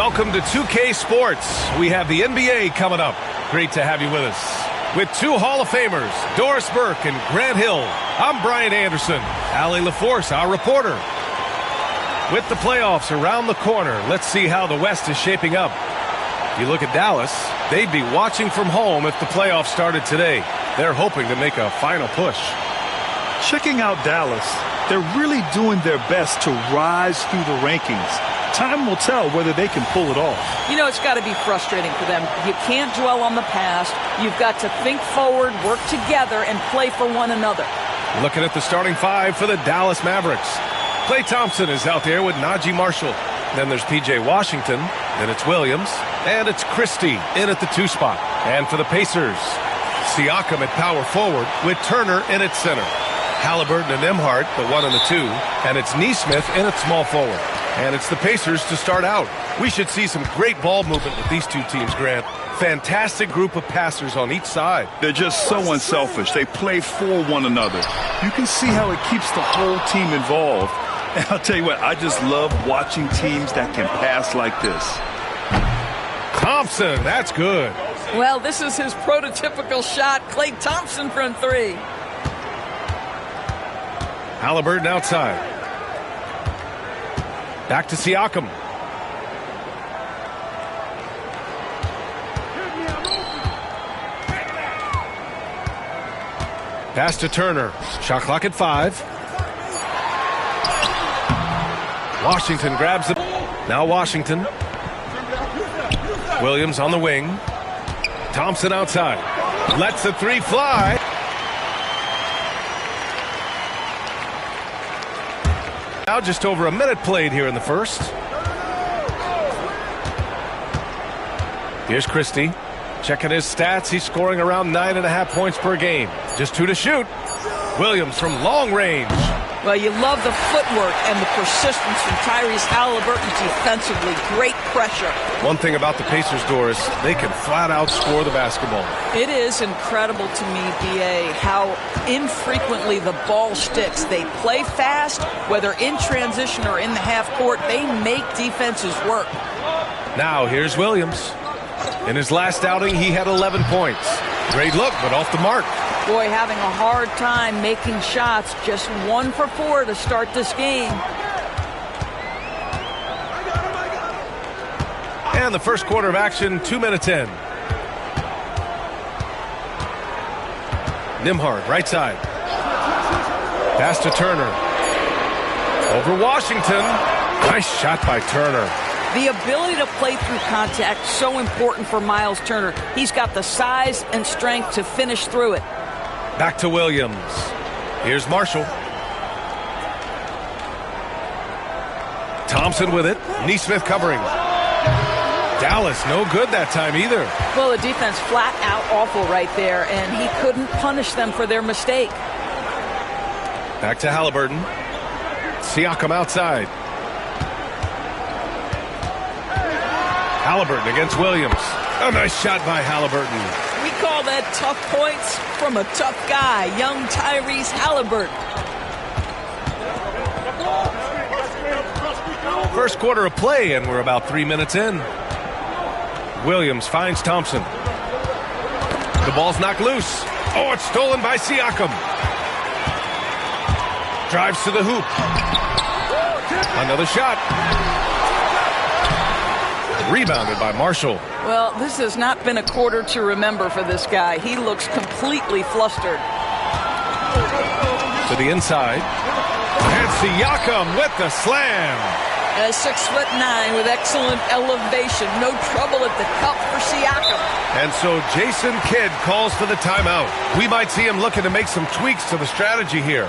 Welcome to 2K Sports. We have the NBA coming up. Great to have you with us. With two Hall of Famers, Doris Burke and Grant Hill, I'm Brian Anderson. Allie LaForce, our reporter. With the playoffs around the corner, let's see how the West is shaping up. If you look at Dallas, they'd be watching from home if the playoffs started today. They're hoping to make a final push. Checking out Dallas, they're really doing their best to rise through the rankings. Time will tell whether they can pull it off. You know, it's got to be frustrating for them. You can't dwell on the past. You've got to think forward, work together, and play for one another. Looking at the starting five for the Dallas Mavericks. Klay Thompson is out there with Najee Marshall. Then there's P.J. Washington. Then it's Williams. And it's Christie in at the 2 spot. And for the Pacers, Siakam at power forward with Turner in at center. Halliburton and Nembhard, the 1 and the 2. And it's Nesmith in at small forward. And it's the Pacers to start out. We should see some great ball movement with these two teams, Grant. Fantastic group of passers on each side. They're just so unselfish. They play for one another. You can see how it keeps the whole team involved. And I'll tell you what, I just love watching teams that can pass like this. Thompson, that's good. Well, this is his prototypical shot. Klay Thompson from 3. Halliburton outside. Back to Siakam. Pass to Turner. Shot clock at 5. Washington grabs the... Now Washington. Williams on the wing. Thompson outside. Lets the 3 fly. Now just over a minute played here in the first. Here's Christie. Checking his stats. He's scoring around 9.5 points per game. Just 2 to shoot. Williams from long range. Well, you love the footwork and the persistence from Tyrese Halliburton defensively. Great pressure. One thing about the Pacers, Doris, they can flat out score the basketball. It is incredible to me, B.A., how infrequently the ball sticks. They play fast, whether in transition or in the half court. They make defenses work. Now here's Williams. In his last outing, he had 11 points. Great look, but off the mark. Boy, having a hard time making shots. Just 1 for 4 to start this game. And the first quarter of action, 2 minutes in. Nembhard, right side. Pass to Turner. Over Washington. Nice shot by Turner. The ability to play through contact, so important for Miles Turner. He's got the size and strength to finish through it. Back to Williams. Here's Marshall. Thompson with it. Nesmith covering. Dallas, no good that time either. Well, the defense flat out awful right there, and he couldn't punish them for their mistake. Back to Halliburton. Siakam outside. Halliburton against Williams. A nice shot by Halliburton. We call that tough points from a tough guy, young Tyrese Halliburton. First quarter of play, and we're about 3 minutes in. Williams finds Thompson. The ball's knocked loose. Oh, it's stolen by Siakam. Drives to the hoop. Another shot. Rebounded by Marshall. Well, this has not been a quarter to remember for this guy. He looks completely flustered. To the inside. And Siakam with the slam. 6'9" with excellent elevation. No trouble at the cup for Siakam. And so Jason Kidd calls for the timeout. We might see him looking to make some tweaks to the strategy here.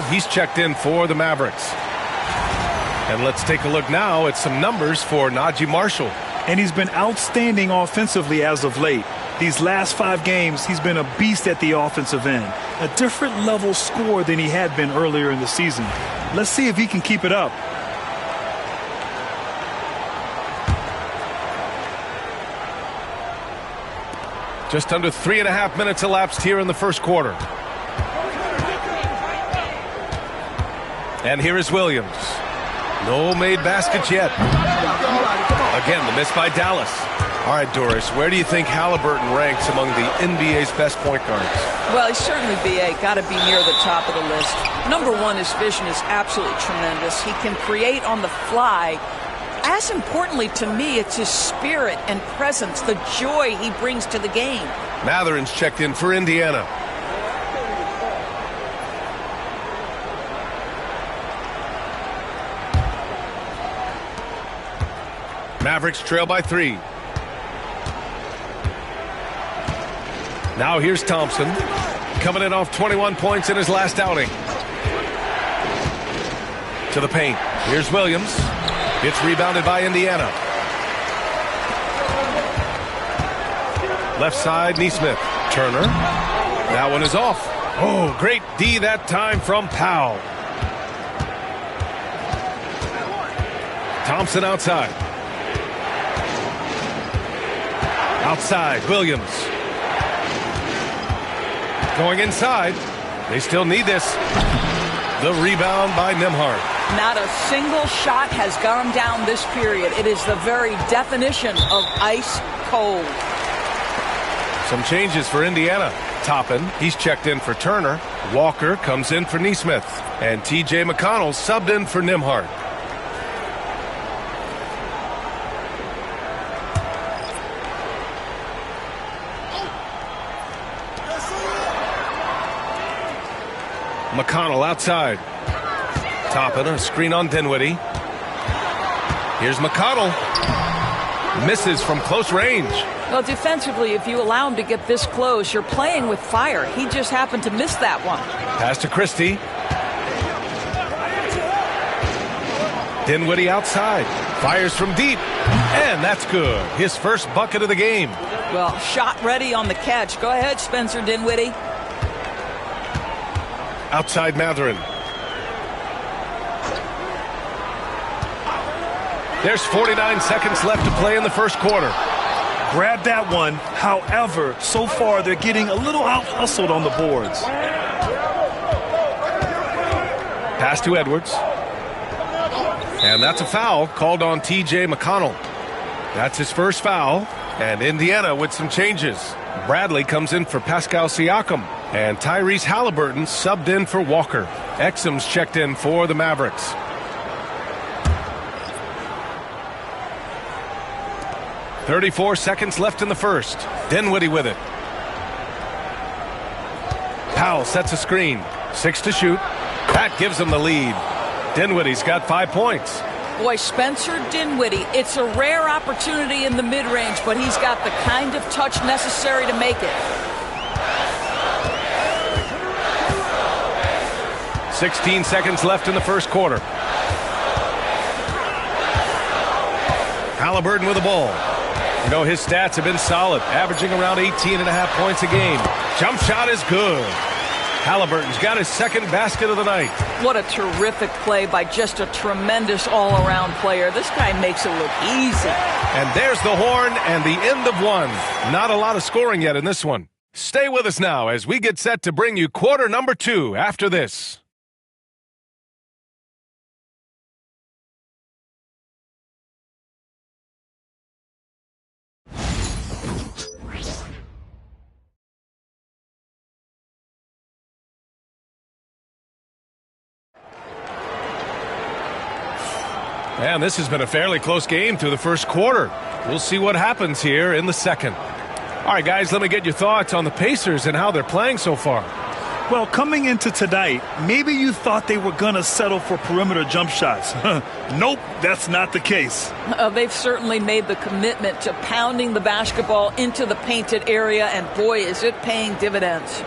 He's checked in for the Mavericks. And let's take a look now at some numbers for Najee Marshall. And he's been outstanding offensively as of late. These last 5 games, he's been a beast at the offensive end. A different level scorer than he had been earlier in the season. Let's see if he can keep it up. Just under 3.5 minutes elapsed here in the first quarter. And here is Williams. No made baskets yet. Again, the miss by Dallas. All right, Doris, where do you think Halliburton ranks among the NBA's best point guards? Well, he's certainly, B.A., got to be near the top of the list. Number one, his vision is absolutely tremendous. He can create on the fly. As importantly to me, it's his spirit and presence, the joy he brings to the game. Matherin's checked in for Indiana. Mavericks trail by 3. Now here's Thompson, coming in off 21 points in his last outing. To the paint. Here's Williams. It's rebounded by Indiana. Left side, Nesmith. Turner. That one is off. Oh, great D that time from Powell. Thompson outside. Outside, Williams. Going inside. They still need this. The rebound by Nembhard. Not a single shot has gone down this period. It is the very definition of ice cold. Some changes for Indiana. Toppin, he's checked in for Turner. Walker comes in for Nesmith. And T.J. McConnell subbed in for Nembhard. McConnell outside. Toppin, a screen on Dinwiddie. Here's McConnell. Misses from close range. Well, defensively, if you allow him to get this close, you're playing with fire. He just happened to miss that one. Pass to Christie. Dinwiddie outside. Fires from deep. And that's good. His first bucket of the game. Well, shot ready on the catch. Go ahead, Spencer Dinwiddie. Outside Matherin. There's 49 seconds left to play in the first quarter. Grab that one. However, so far they're getting a little out-hustled on the boards. Pass to Edwards. And that's a foul called on T.J. McConnell. That's his first foul. And Indiana with some changes. Bradley comes in for Pascal Siakam. And Tyrese Halliburton subbed in for Walker. Exum's checked in for the Mavericks. .34 seconds left in the first. Dinwiddie with it. Powell sets a screen. 6 to shoot. That gives him the lead. Dinwiddie's got 5 points. Boy, Spencer Dinwiddie, it's a rare opportunity in the mid-range, but he's got the kind of touch necessary to make it. 16 seconds left in the first quarter. Halliburton with the ball. You know, his stats have been solid, averaging around 18.5 points a game. Jump shot is good. Halliburton's got his second basket of the night. What a terrific play by just a tremendous all-around player. This guy makes it look easy. And there's the horn and the end of one. Not a lot of scoring yet in this one. Stay with us now as we get set to bring you quarter number 2 after this. And this has been a fairly close game through the first quarter. We'll see what happens here in the second. All right, guys, let me get your thoughts on the Pacers and how they're playing so far. Well, coming into tonight, maybe you thought they were going to settle for perimeter jump shots. Nope, that's not the case. They've certainly made the commitment to pounding the basketball into the painted area, and boy, is it paying dividends.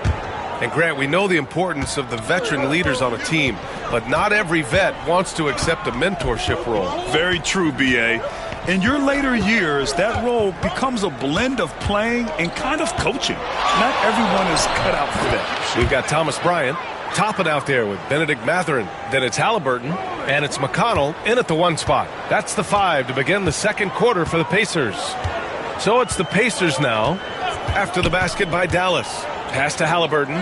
And Grant, we know the importance of the veteran leaders on a team, but not every vet wants to accept a mentorship role. Very true, B.A. In your later years, that role becomes a blend of playing and kind of coaching. Not everyone is cut out for that. We've got Thomas Bryant topping out there with Benedict Mathurin. Then it's Halliburton, and it's McConnell in at the 1 spot. That's the 5 to begin the second quarter for the Pacers. So it's the Pacers now after the basket by Dallas. Pass to Halliburton.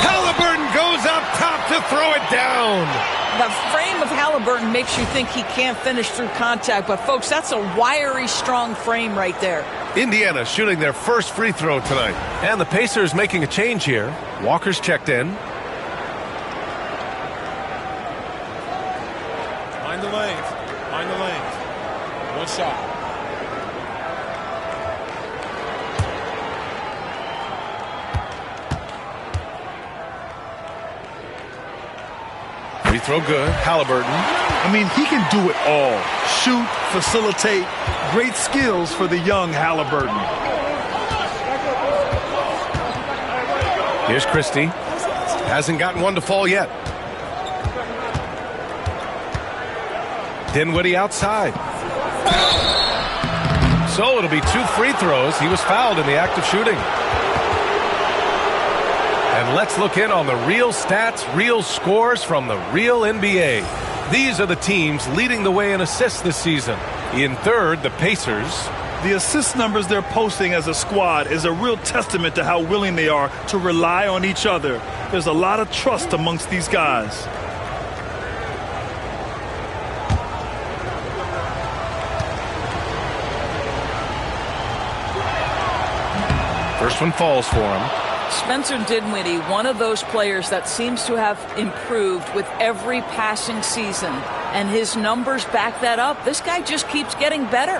Halliburton goes up top to throw it down. The frame of Halliburton makes you think he can't finish through contact, but folks, that's a wiry, strong frame right there. Indiana shooting their first free throw tonight. And the Pacers making a change here. Walker's checked in. Mind the lanes. Mind the lanes. One shot. Free throw good. Halliburton. I mean, he can do it all. Shoot, facilitate. Great skills for the young Halliburton. Here's Christie. Hasn't gotten one to fall yet. Dinwiddie outside. So it'll be 2 free throws. He was fouled in the act of shooting. And let's look in on the real stats, real scores from the real NBA. These are the teams leading the way in assists this season. In third, the Pacers. The assist numbers they're posting as a squad is a real testament to how willing they are to rely on each other. There's a lot of trust amongst these guys. First one falls for him. Spencer Dinwiddie, one of those players that seems to have improved with every passing season, and his numbers back that up. This guy just keeps getting better.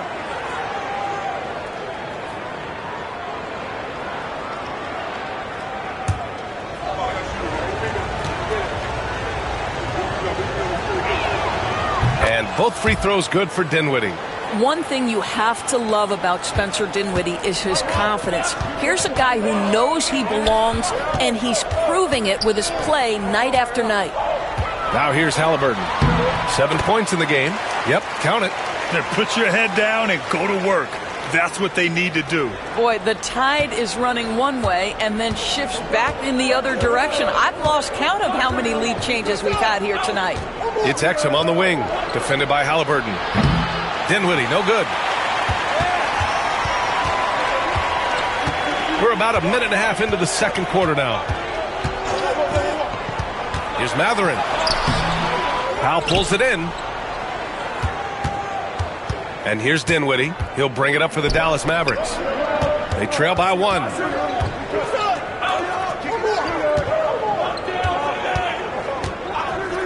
And both free throws good for Dinwiddie. One thing you have to love about Spencer Dinwiddie is his confidence. Here's a guy who knows he belongs, and he's proving it with his play night after night. Now here's Halliburton. 7 points in the game. Yep, count it. Put your head down and go to work. That's what they need to do. Boy, the tide is running one way and then shifts back in the other direction. I've lost count of how many lead changes we've had here tonight. It's Exum on the wing, defended by Halliburton. Dinwiddie, no good. We're about a minute and a half into the second quarter now. Here's Mathurin. Powell pulls it in. And here's Dinwiddie. He'll bring it up for the Dallas Mavericks. They trail by 1.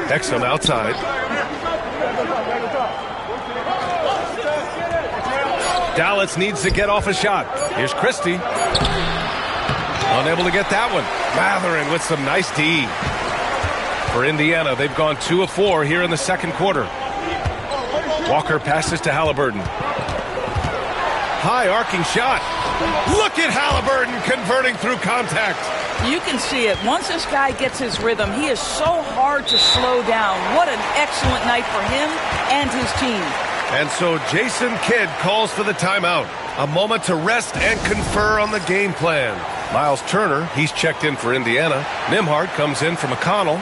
Exum outside. Dallas needs to get off a shot. Here's Christie. Unable to get that one. Mathurin with some nice D. For Indiana, they've gone 2 of 4 here in the second quarter. Walker passes to Halliburton. High arcing shot. Look at Halliburton converting through contact. You can see it. Once this guy gets his rhythm, he is so hard to slow down. What an excellent night for him and his team. And so Jason Kidd calls for the timeout. A moment to rest and confer on the game plan. Miles Turner, he's checked in for Indiana. Nembhard comes in for McConnell.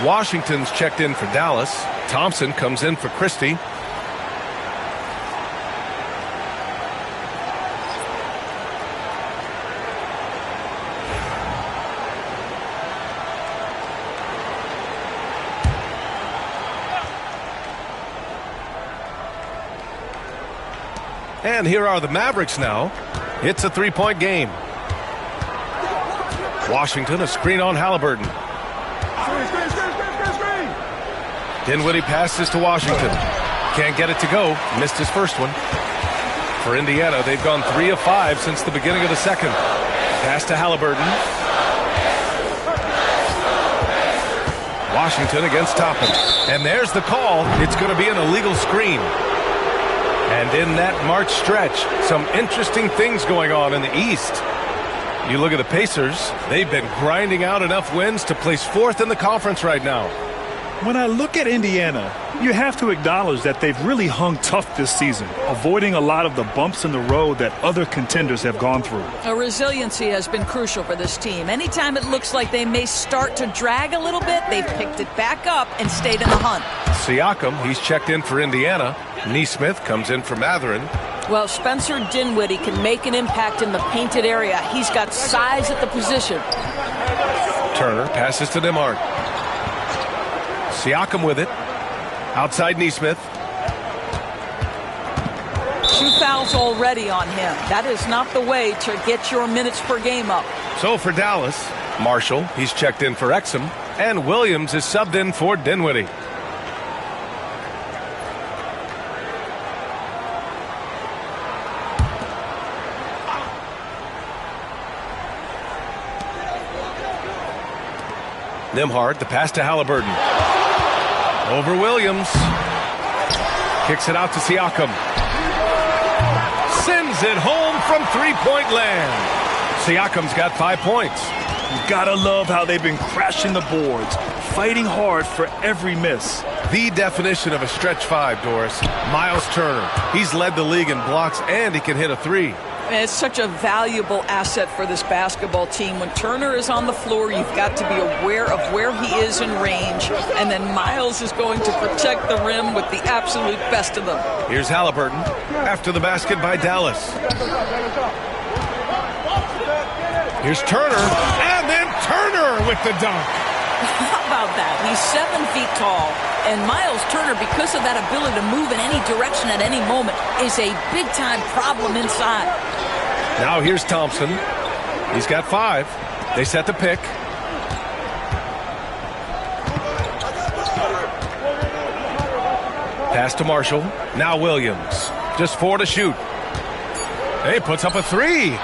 Washington's checked in for Dallas. Thompson comes in for Christie. And here are the Mavericks now. It's a 3-point game. Washington, a screen on Halliburton. Dinwiddie passes to Washington. Can't get it to go. Missed his first one. For Indiana, they've gone 3 of 5 since the beginning of the second. Pass to Halliburton. Washington against Toppin. And there's the call. It's going to be an illegal screen. And in that March stretch, some interesting things going on in the East. You look at the Pacers, they've been grinding out enough wins to place 4th in the conference right now. When I look at Indiana, you have to acknowledge that they've really hung tough this season, avoiding a lot of the bumps in the road that other contenders have gone through. Resiliency has been crucial for this team. Anytime it looks like they may start to drag a little bit, they've picked it back up and stayed in the hunt. Siakam, he's checked in for Indiana. Neesmith comes in for Matherin. Well, Spencer Dinwiddie can make an impact in the painted area. He's got size at the position. Turner passes to Nembhard. Siakam with it. Outside Neesmith. 2 fouls already on him. That is not the way to get your minutes per game up. So for Dallas, Marshall, he's checked in for Exum. And Williams is subbed in for Dinwiddie. Nembhard, the pass to Halliburton. Over Williams. Kicks it out to Siakam. Sends it home from three-point land. Siakam's got 5 points. You gotta love how they've been crashing the boards, fighting hard for every miss. The definition of a stretch 5, Doris. Miles Turner. He's led the league in blocks, and he can hit a 3. It's such a valuable asset for this basketball team. When Turner is on the floor, you've got to be aware of where he is in range, and then Miles is going to protect the rim with the absolute best of them. Here's Halliburton after the basket by Dallas. Here's Turner, and then Turner with the dunk. How about that? He's 7 feet tall, and Miles Turner, because of that ability to move in any direction at any moment, is a big-time problem inside. Now here's Thompson. He's got 5. They set the pick. Pass to Marshall. Now Williams. Just 4 to shoot. He puts up a 3.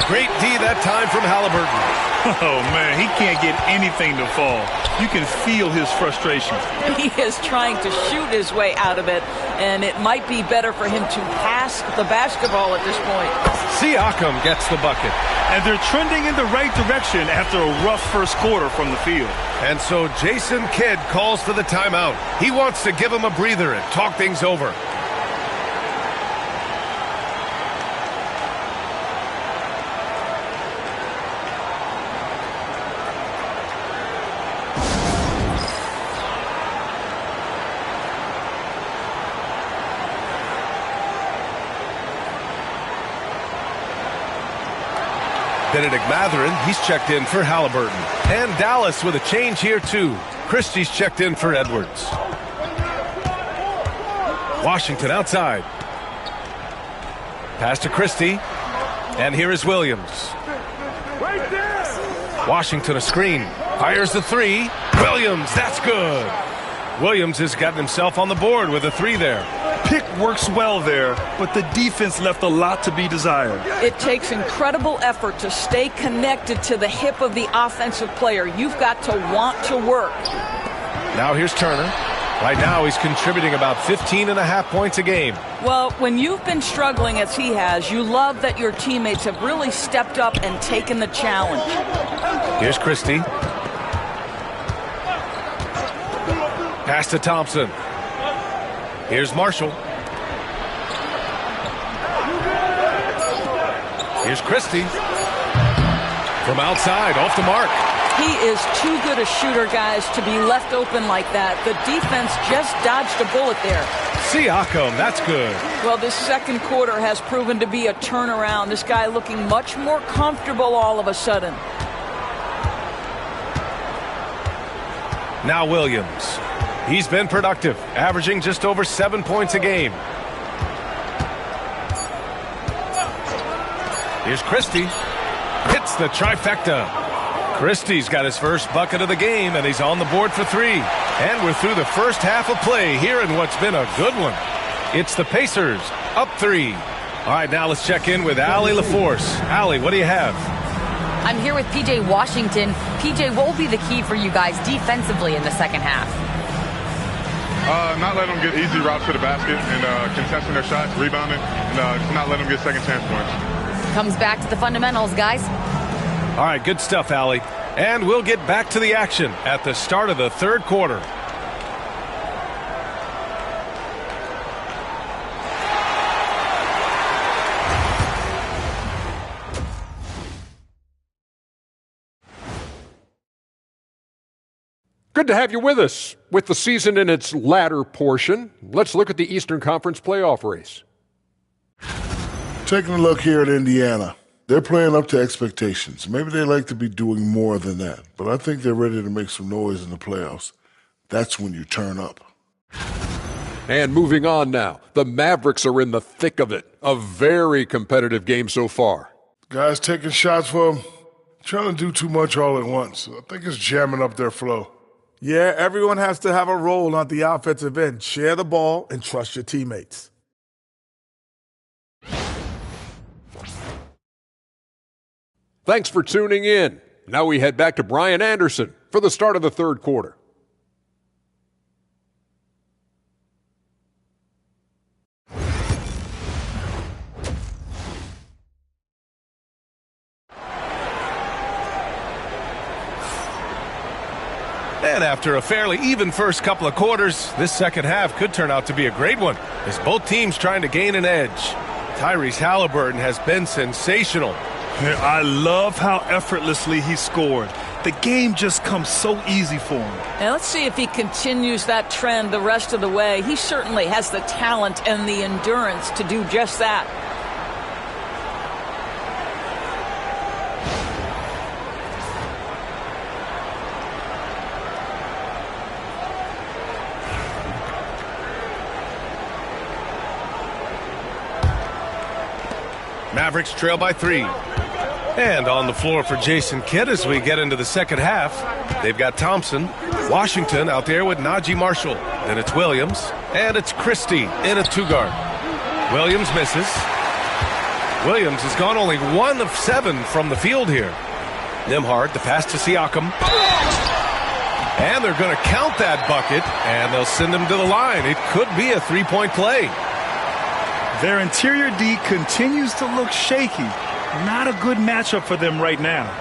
Great D that time from Halliburton. Oh, man, he can't get anything to fall. You can feel his frustration. He is trying to shoot his way out of it, and it might be better for him to pass the basketball at this point. Siakam gets the bucket. And they're trending in the right direction after a rough first quarter from the field. And so Jason Kidd calls for the timeout. He wants to give him a breather and talk things over. Benedict Matherin, he's checked in for Halliburton. And Dallas with a change here, too. Christie's checked in for Edwards. Washington outside. Pass to Christie. And here is Williams. Washington a screen. Fires the 3. Williams, that's good. Williams has gotten himself on the board with a 3 there. Pick works well there, but the defense left a lot to be desired. It takes incredible effort to stay connected to the hip of the offensive player. You've got to want to work. Now here's Turner. Right now he's contributing about 15.5 points a game. Well, when you've been struggling as he has, you love that your teammates have really stepped up and taken the challenge. Here's Christie. Pass to Thompson. Here's Marshall. Here's Christie. From outside, off the mark. He is too good a shooter, guys, to be left open like that. The defense just dodged a bullet there. Siakam, that's good. Well, this second quarter has proven to be a turnaround. This guy looking much more comfortable all of a sudden. Now Williams. He's been productive, averaging just over 7 points a game. Here's Christie. Hits the trifecta. Christie's got his first bucket of the game, and he's on the board for 3. And we're through the first half of play here in what's been a good one. It's the Pacers, up 3. All right, now let's check in with Allie LaForce. Allie, what do you have? I'm here with P.J. Washington. P.J., what will be the key for you guys defensively in the second half? Not letting them get easy routes to the basket and contesting their shots, rebounding, and not letting them get second chance points. Comes back to the fundamentals, guys. All right, good stuff, Allie. And we'll get back to the action at the start of the third quarter. Good to have you with us. With the season in its latter portion, let's look at the Eastern Conference playoff race. Taking a look here at Indiana. They're playing up to expectations. Maybe they like to be doing more than that, but I think they're ready to make some noise in the playoffs. That's when you turn up. And moving on now, the Mavericks are in the thick of it. A very competitive game so far. Guys taking shots for them, trying to do too much all at once. I think it's jamming up their flow. Yeah, everyone has to have a role on the offensive end. Share the ball and trust your teammates. Thanks for tuning in. Now we head back to Brian Anderson for the start of the third quarter. And after a fairly even first couple of quarters, this second half could turn out to be a great one, as both teams trying to gain an edge. Tyrese Halliburton has been sensational. I love how effortlessly he scored. The game just comes so easy for him. Now let's see if he continues that trend the rest of the way. He certainly has the talent and the endurance to do just that. Mavericks trail by 3. And on the floor for Jason Kidd as we get into the second half, they've got Thompson, Washington out there with Najee Marshall. Then it's Williams, and it's Christie in a two-guard. Williams misses. Williams has gone only 1 of 7 from the field here. Nembhard, the pass to Siakam. And they're going to count that bucket, and they'll send him to the line. It could be a three-point play. Their interior D continues to look shaky. Not a good matchup for them right now.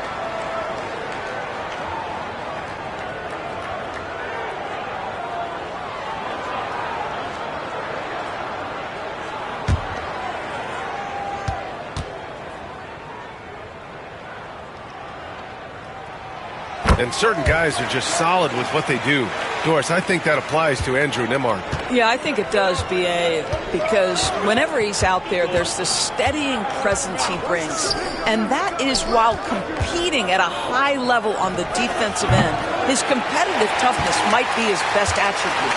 And certain guys are just solid with what they do. Doris, I think that applies to Andrew Nembhard. Yeah, I think it does, B.A., because whenever he's out there, there's this steadying presence he brings. And that is while competing at a high level on the defensive end. His competitive toughness might be his best attribute.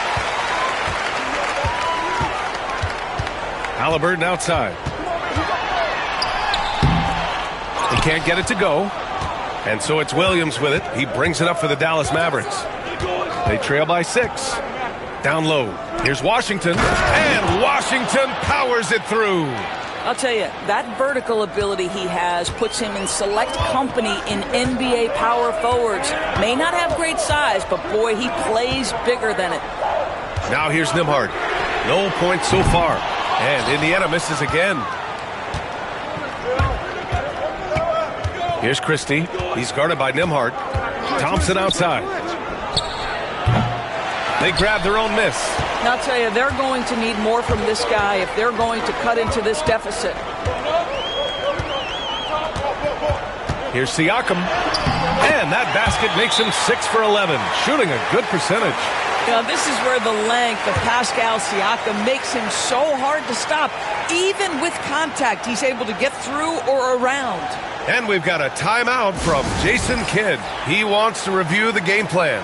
Halliburton outside. He can't get it to go. And so it's Williams with it. He brings it up for the Dallas Mavericks. They trail by 6. Down low. Here's Washington. And Washington powers it through. I'll tell you, that vertical ability he has puts him in select company in NBA power forwards. May not have great size, but boy, he plays bigger than it. Now here's Nembhard. No points so far. And Indiana misses again. Here's Christie. He's guarded by Nembhard. Thompson outside. They grab their own miss. Now, I'll tell you, they're going to need more from this guy if they're going to cut into this deficit. Here's Siakam. And that basket makes him 6 for 11, shooting a good percentage. You know, this is where the length of Pascal Siakam makes him so hard to stop. Even with contact, he's able to get through or around. And we've got a timeout from Jason Kidd. He wants to review the game plan.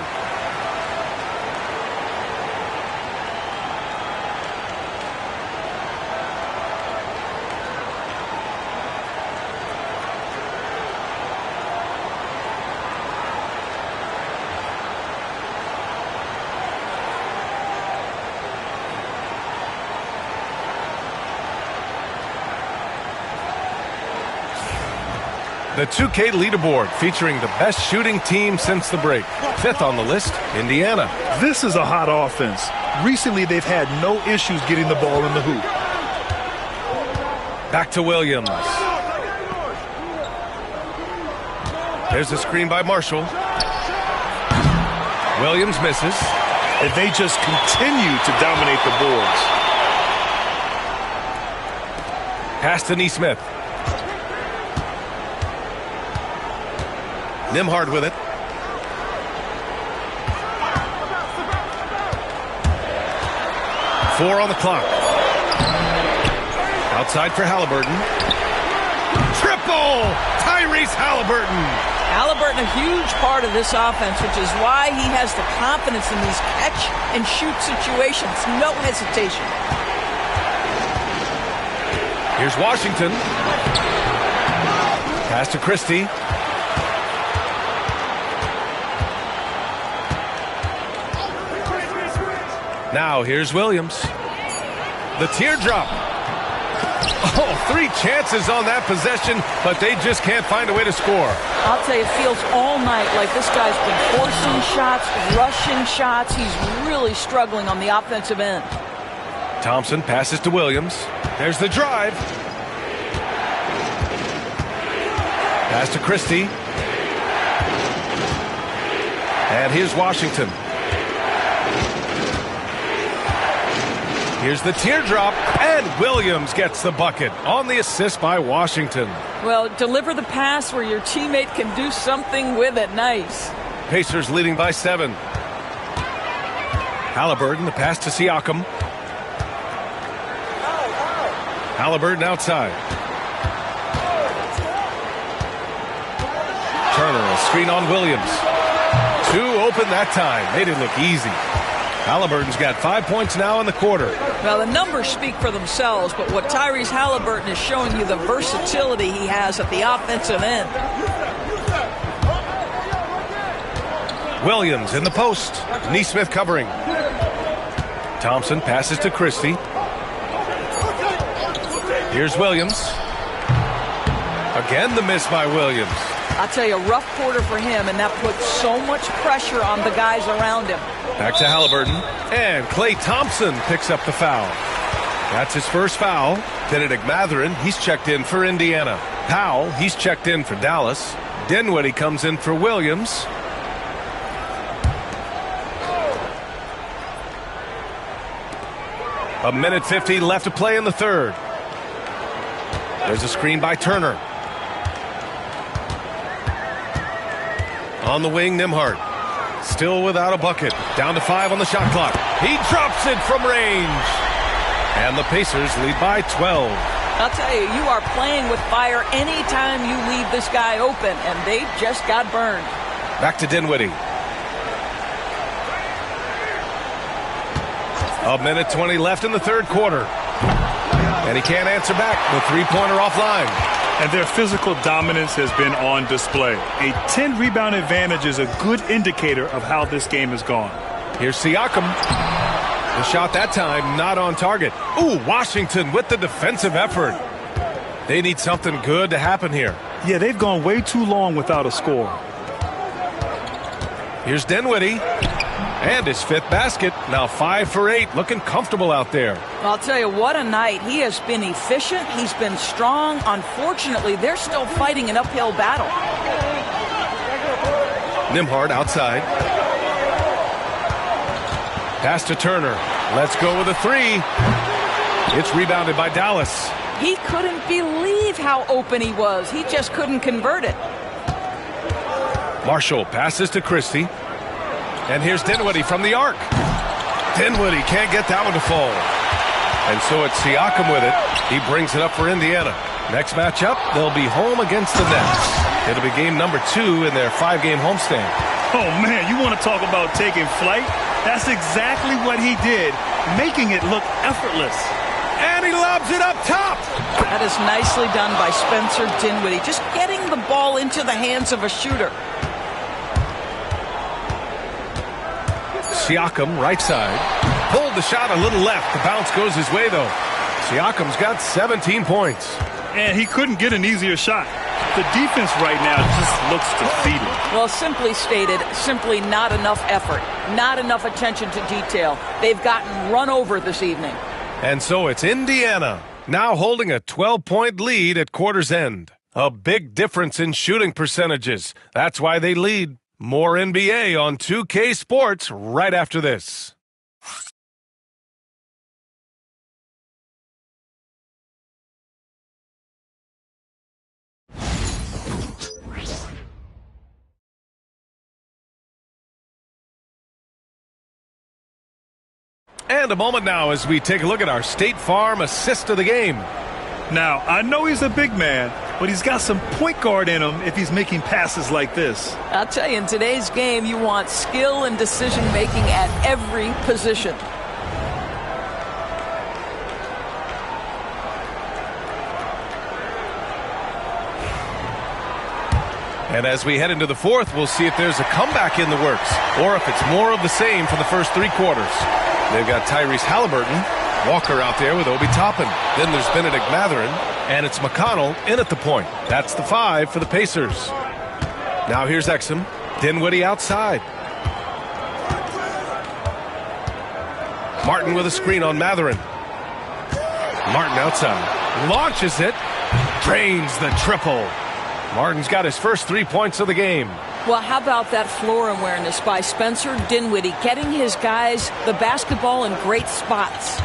The 2K leaderboard featuring the best shooting team since the break. 5th on the list, Indiana. This is a hot offense. Recently, they've had no issues getting the ball in the hoop. Back to Williams. There's a screen by Marshall. Williams misses. And they just continue to dominate the boards. Pass to Neesmith. Nembhard with it. Four on the clock. Outside for Halliburton. Triple! Tyrese Halliburton. Halliburton, a huge part of this offense, which is why he has the confidence in these catch-and-shoot situations. No hesitation. Here's Washington. Pass to Christie. Now here's Williams. The teardrop. Oh, 3 chances on that possession, but they just can't find a way to score. I'll tell you, it feels all night like this guy's been forcing shots, rushing shots. He's really struggling on the offensive end. Thompson passes to Williams. There's the drive. Pass to Christie. And here's Washington. Here's the teardrop, and Williams gets the bucket on the assist by Washington. Well, deliver the pass where your teammate can do something with it. Nice. Pacers leading by 7. Halliburton, the pass to Siakam. Halliburton outside. Turner, a screen on Williams. 2 open that time. Made it look easy. Halliburton's got 5 points now in the quarter. Well, the numbers speak for themselves, but what Tyrese Halliburton is showing you, the versatility he has at the offensive end. Williams in the post. Neesmith covering. Thompson passes to Christie. Here's Williams. Again the miss by Williams. I'll tell you, a rough quarter for him, and that puts so much pressure on the guys around him. Back to Halliburton. And Klay Thompson picks up the foul. That's his first foul. Benedict Mathurin, he's checked in for Indiana. Powell, he's checked in for Dallas. Dinwiddie comes in for Williams. A minute 50 left to play in the third. There's a screen by Turner. On the wing, Nembhard. Still without a bucket. Down to 5 on the shot clock. He drops it from range. And the Pacers lead by 12. I'll tell you, you are playing with fire anytime you leave this guy open, and they just got burned. Back to Dinwiddie. A minute 20 left in the third quarter. And he can't answer back. The three-pointer offline. And their physical dominance has been on display. A 10-rebound advantage is a good indicator of how this game has gone. Here's Siakam. The shot that time not on target. Ooh, Washington with the defensive effort. They need something good to happen here. Yeah, they've gone way too long without a score. Here's Dinwiddie. And his 5th basket. Now 5 for 8. Looking comfortable out there. I'll tell you, what a night. He has been efficient. He's been strong. Unfortunately, they're still fighting an uphill battle. Nembhard outside. Pass to Turner. Let's go with a 3. It's rebounded by Dallas. He couldn't believe how open he was. He just couldn't convert it. Marshall passes to Christie. And here's Dinwiddie from the arc. Dinwiddie can't get that one to fall. And so it's Siakam with it. He brings it up for Indiana. Next matchup, they'll be home against the Nets. It'll be game number 2 in their 5-game homestand. Oh, man, you want to talk about taking flight? That's exactly what he did, making it look effortless. And he lobs it up top. That is nicely done by Spencer Dinwiddie, just getting the ball into the hands of a shooter. Siakam, right side. Pulled the shot a little left. The bounce goes his way, though. Siakam's got 17 points. And he couldn't get an easier shot. The defense right now just looks defeated. Well, simply stated, simply not enough effort, not enough attention to detail. They've gotten run over this evening. And so it's Indiana, now holding a 12-point lead at quarter's end. A big difference in shooting percentages. That's why they lead. More NBA on 2K Sports right after this. And a moment now as we take a look at our State Farm assist of the game. Now, I know he's a big man, but he's got some point guard in him if he's making passes like this. I'll tell you, in today's game, you want skill and decision-making at every position. And as we head into the fourth, we'll see if there's a comeback in the works or if it's more of the same for the first three quarters. They've got Tyrese Halliburton, Walker out there with Obi Toppin. Then there's Benedict Mathurin, and it's McConnell in at the point. That's the 5 for the Pacers. Now here's Exum. Dinwiddie outside. Martin with a screen on Mathurin. Martin outside. Launches it. Drains the triple. Martin's got his first 3 points of the game. Well, how about that floor awareness by Spencer Dinwiddie, getting his guys the basketball in great spots.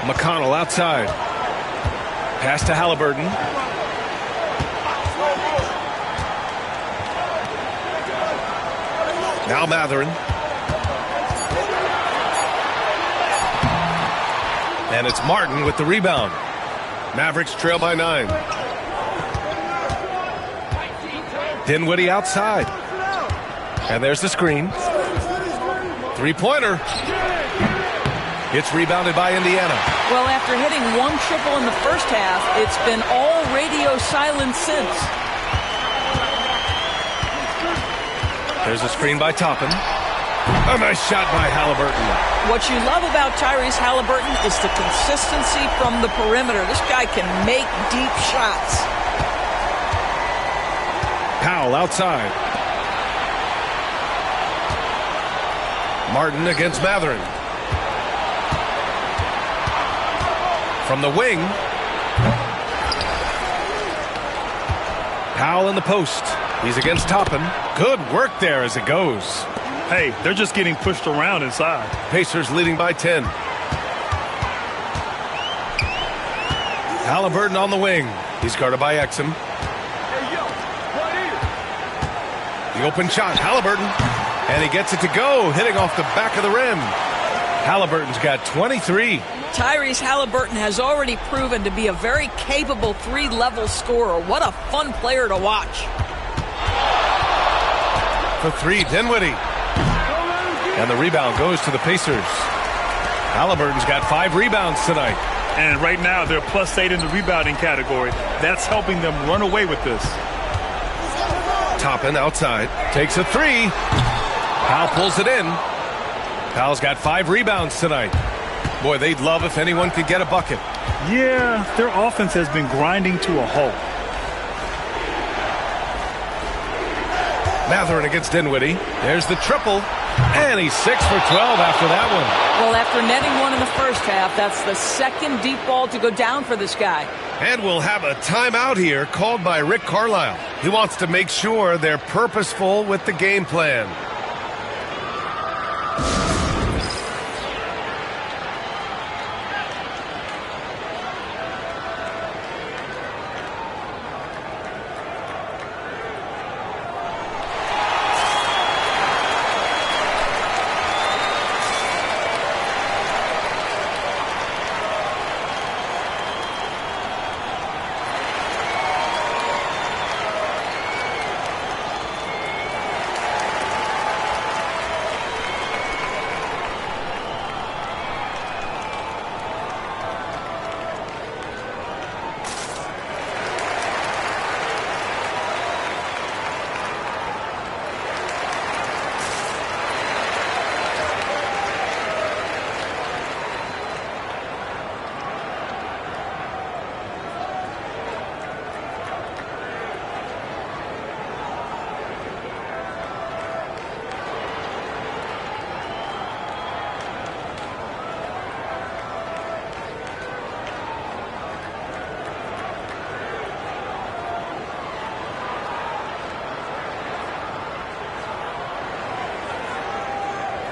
McConnell outside. Pass to Halliburton. Now Mathurin. And it's Martin with the rebound. Mavericks trail by 9. Dinwiddie outside. And there's the screen. Three-pointer. It's rebounded by Indiana. Well, after hitting one triple in the first half, it's been all radio silence since. There's a screen by Toppin. A nice shot by Halliburton. What you love about Tyrese Halliburton is the consistency from the perimeter. This guy can make deep shots. Powell outside. Martin against Mathurin. From the wing. Powell in the post. He's against Toppin. Good work there as it goes. Hey, they're just getting pushed around inside. Pacers leading by 10. Halliburton on the wing. He's guarded by Exum. The open shot, Halliburton. And he gets it to go, hitting off the back of the rim. Halliburton's got 23. Tyrese Halliburton has already proven to be a very capable three-level scorer. What a fun player to watch. For three, Dinwiddie. And the rebound goes to the Pacers. Halliburton's got 5 rebounds tonight. And right now, they're +8 in the rebounding category. That's helping them run away with this. Toppin outside. Takes a 3. Powell pulls it in. Powell's got 5 rebounds tonight. Boy, they'd love if anyone could get a bucket. Yeah, their offense has been grinding to a halt. Mathurin against Dinwiddie. There's the triple. And he's 6 for 12 after that one. Well, after netting one in the first half, that's the second deep ball to go down for this guy. And we'll have a timeout here called by Rick Carlisle. He wants to make sure they're purposeful with the game plan.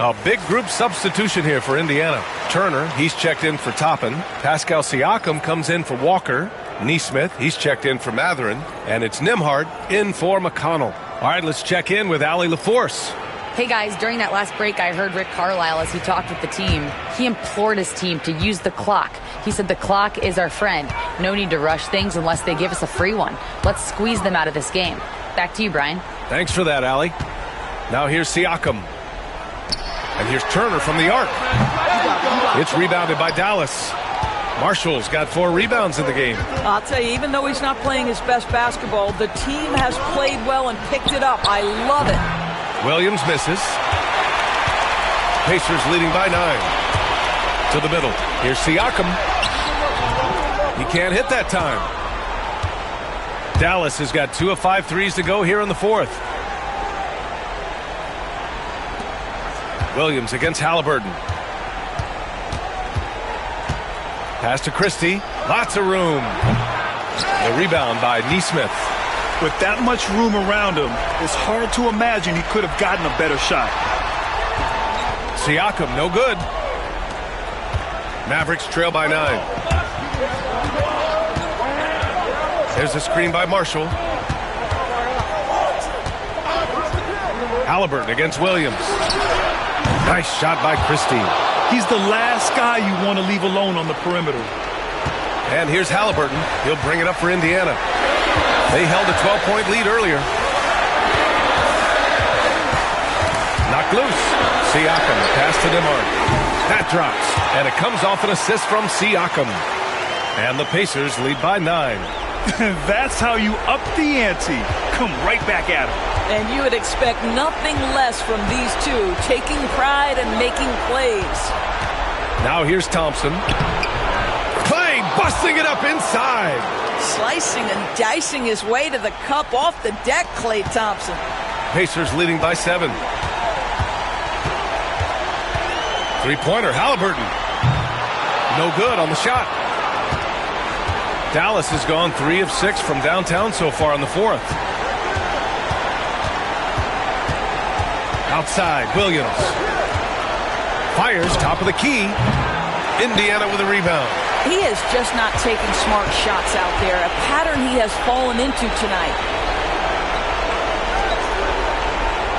A big group substitution here for Indiana. Turner, he's checked in for Toppin. Pascal Siakam comes in for Walker. Neesmith, he's checked in for Matherin. And it's Nimhart in for McConnell. All right, let's check in with Allie LaForce. Hey guys, during that last break, I heard Rick Carlisle as he talked with the team. He implored his team to use the clock. He said the clock is our friend. No need to rush things unless they give us a free one. Let's squeeze them out of this game. Back to you, Brian. Thanks for that, Allie. Now here's Siakam. And here's Turner from the arc. It's rebounded by Dallas. Marshall's got 4 rebounds in the game. I'll tell you, even though he's not playing his best basketball, the team has played well and picked it up. I love it. Williams misses. Pacers leading by 9. To the middle. Here's Siakam. He can't hit that time. Dallas has got 2 of 5 threes to go here in the 4th. Williams against Halliburton. Pass to Christie. Lots of room. The rebound by Neesmith. With that much room around him, it's hard to imagine he could have gotten a better shot. Siakam, no good. Mavericks trail by 9. There's a screen by Marshall. Halliburton against Williams. Nice shot by Christie. He's the last guy you want to leave alone on the perimeter. And here's Halliburton. He'll bring it up for Indiana. They held a 12-point lead earlier. Knocked loose. Siakam, pass to Nimhart. That drops, and it comes off an assist from Siakam. And the Pacers lead by 9. That's how you up the ante. Come right back at him. And you would expect nothing less from these two, taking pride and making plays. Now here's Thompson. Clay busting it up inside. Slicing and dicing his way to the cup off the deck, Klay Thompson. Pacers leading by 7. Three-pointer, Halliburton. No good on the shot. Dallas has gone 3 of 6 from downtown so far in the 4th. Outside, Williams. Fires, top of the key. Indiana with a rebound. He has just not taken smart shots out there, a pattern he has fallen into tonight.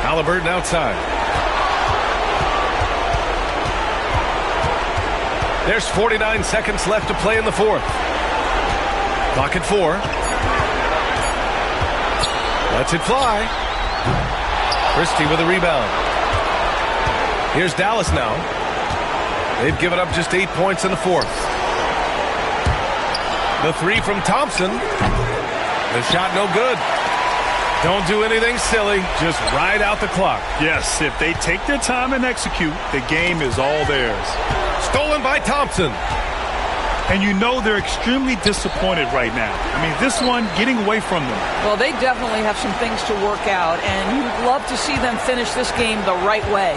Halliburton outside. There's 49 seconds left to play in the 4th. Clock at 4. Lets it fly. Christie with a rebound. Here's Dallas now. They've given up just 8 points in the 4th. The 3 from Thompson. The shot no good. Don't do anything silly. Just ride out the clock. Yes, if they take their time and execute, the game is all theirs. Stolen by Thompson. And you know they're extremely disappointed right now. I mean, this one getting away from them. Well, they definitely have some things to work out, and you'd love to see them finish this game the right way.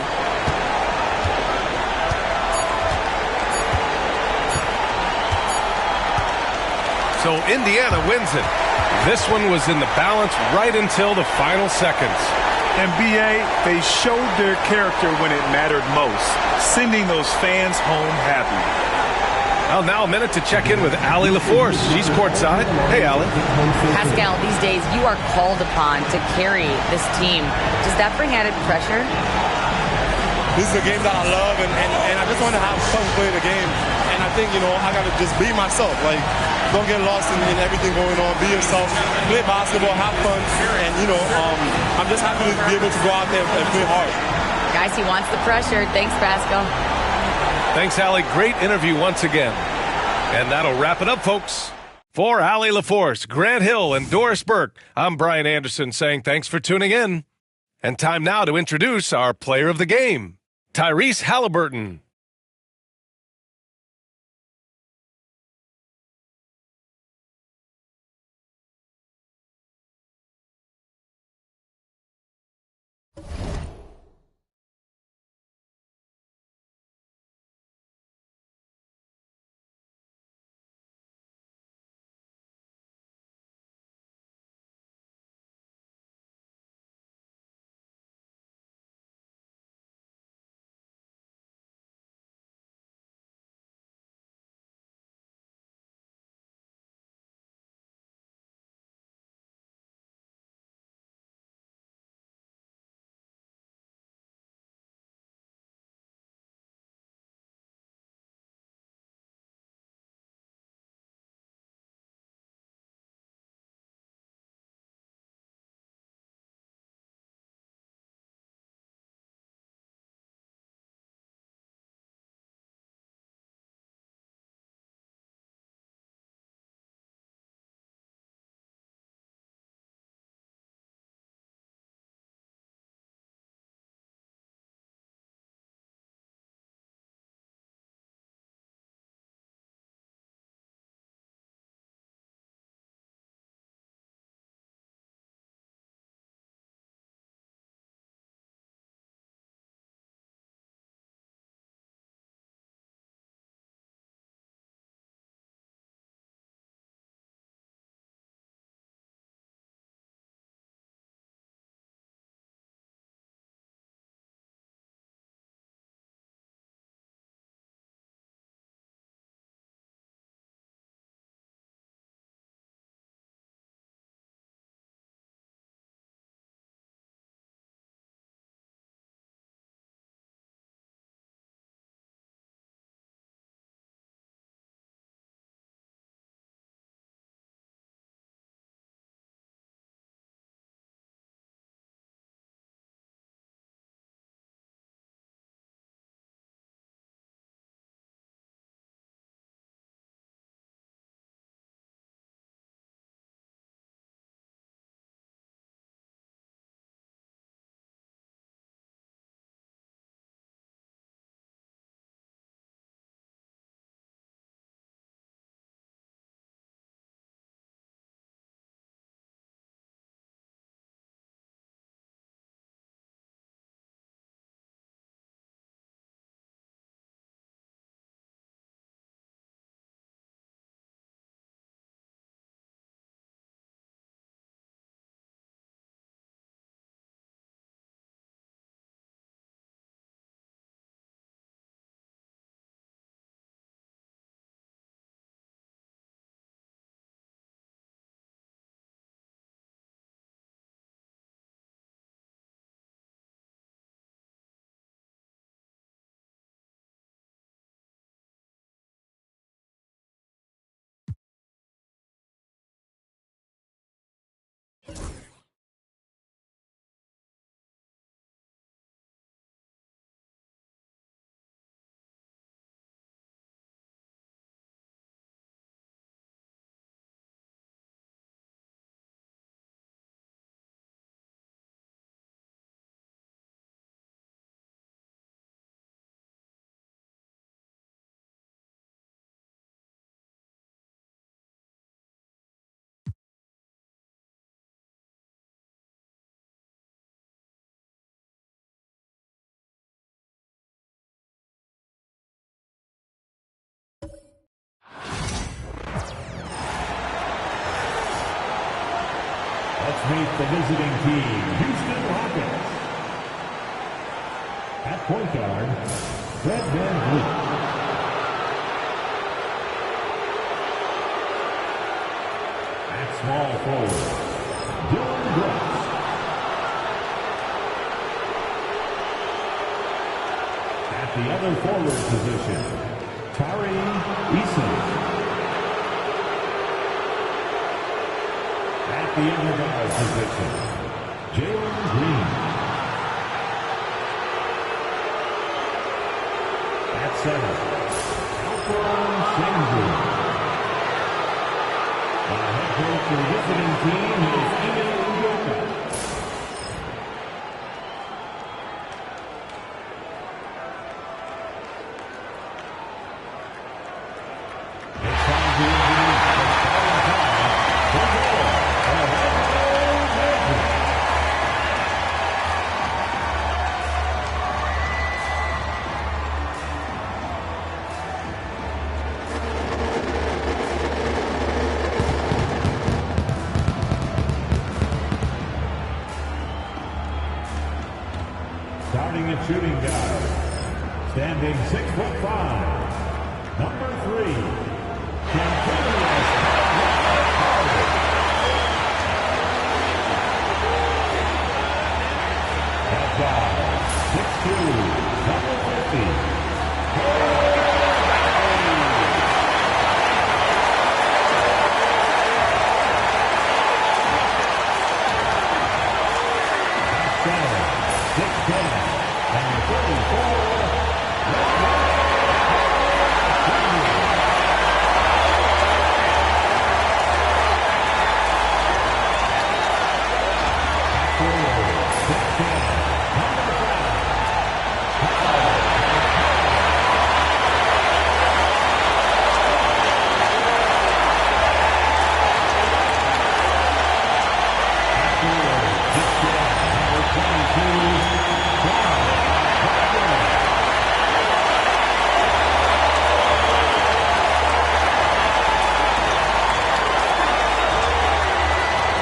So Indiana wins it. This one was in the balance right until the final seconds. And BA, they showed their character when it mattered most, sending those fans home happy. Well, now a minute to check in with Allie LaForce. She's courtside. Hey, Allie. Pascal, these days you are called upon to carry this team. Does that bring added pressure? This is a game that I love, and I just want to have fun playing the game. And I think, I got to just be myself. Like, don't get lost in everything going on. Be yourself. Play basketball, have fun. And, I'm just happy to be able to go out there and play hard. Guys, he wants the pressure. Thanks, Pascal. Thanks, Allie. Great interview once again. And that'll wrap it up, folks. For Allie LaForce, Grant Hill, and Doris Burke, I'm Brian Anderson saying thanks for tuning in. And time now to introduce our player of the game, Tyrese Halliburton. meet the visiting team, Houston Rockets. At point guard, Fred VanVleet. At small forward, Dylan Brooks. At the other forward position, Tari Eason. At the other guard position, Jalen Green. At center, Alperen Sengun. The head coach of the visiting team is Ime Udoka. It's time to introduce the starting five for the starting at shooting guard, standing 6'5", number 3, Kentarius. At guard, 6'2", number 50, at center, 6'10", number 34,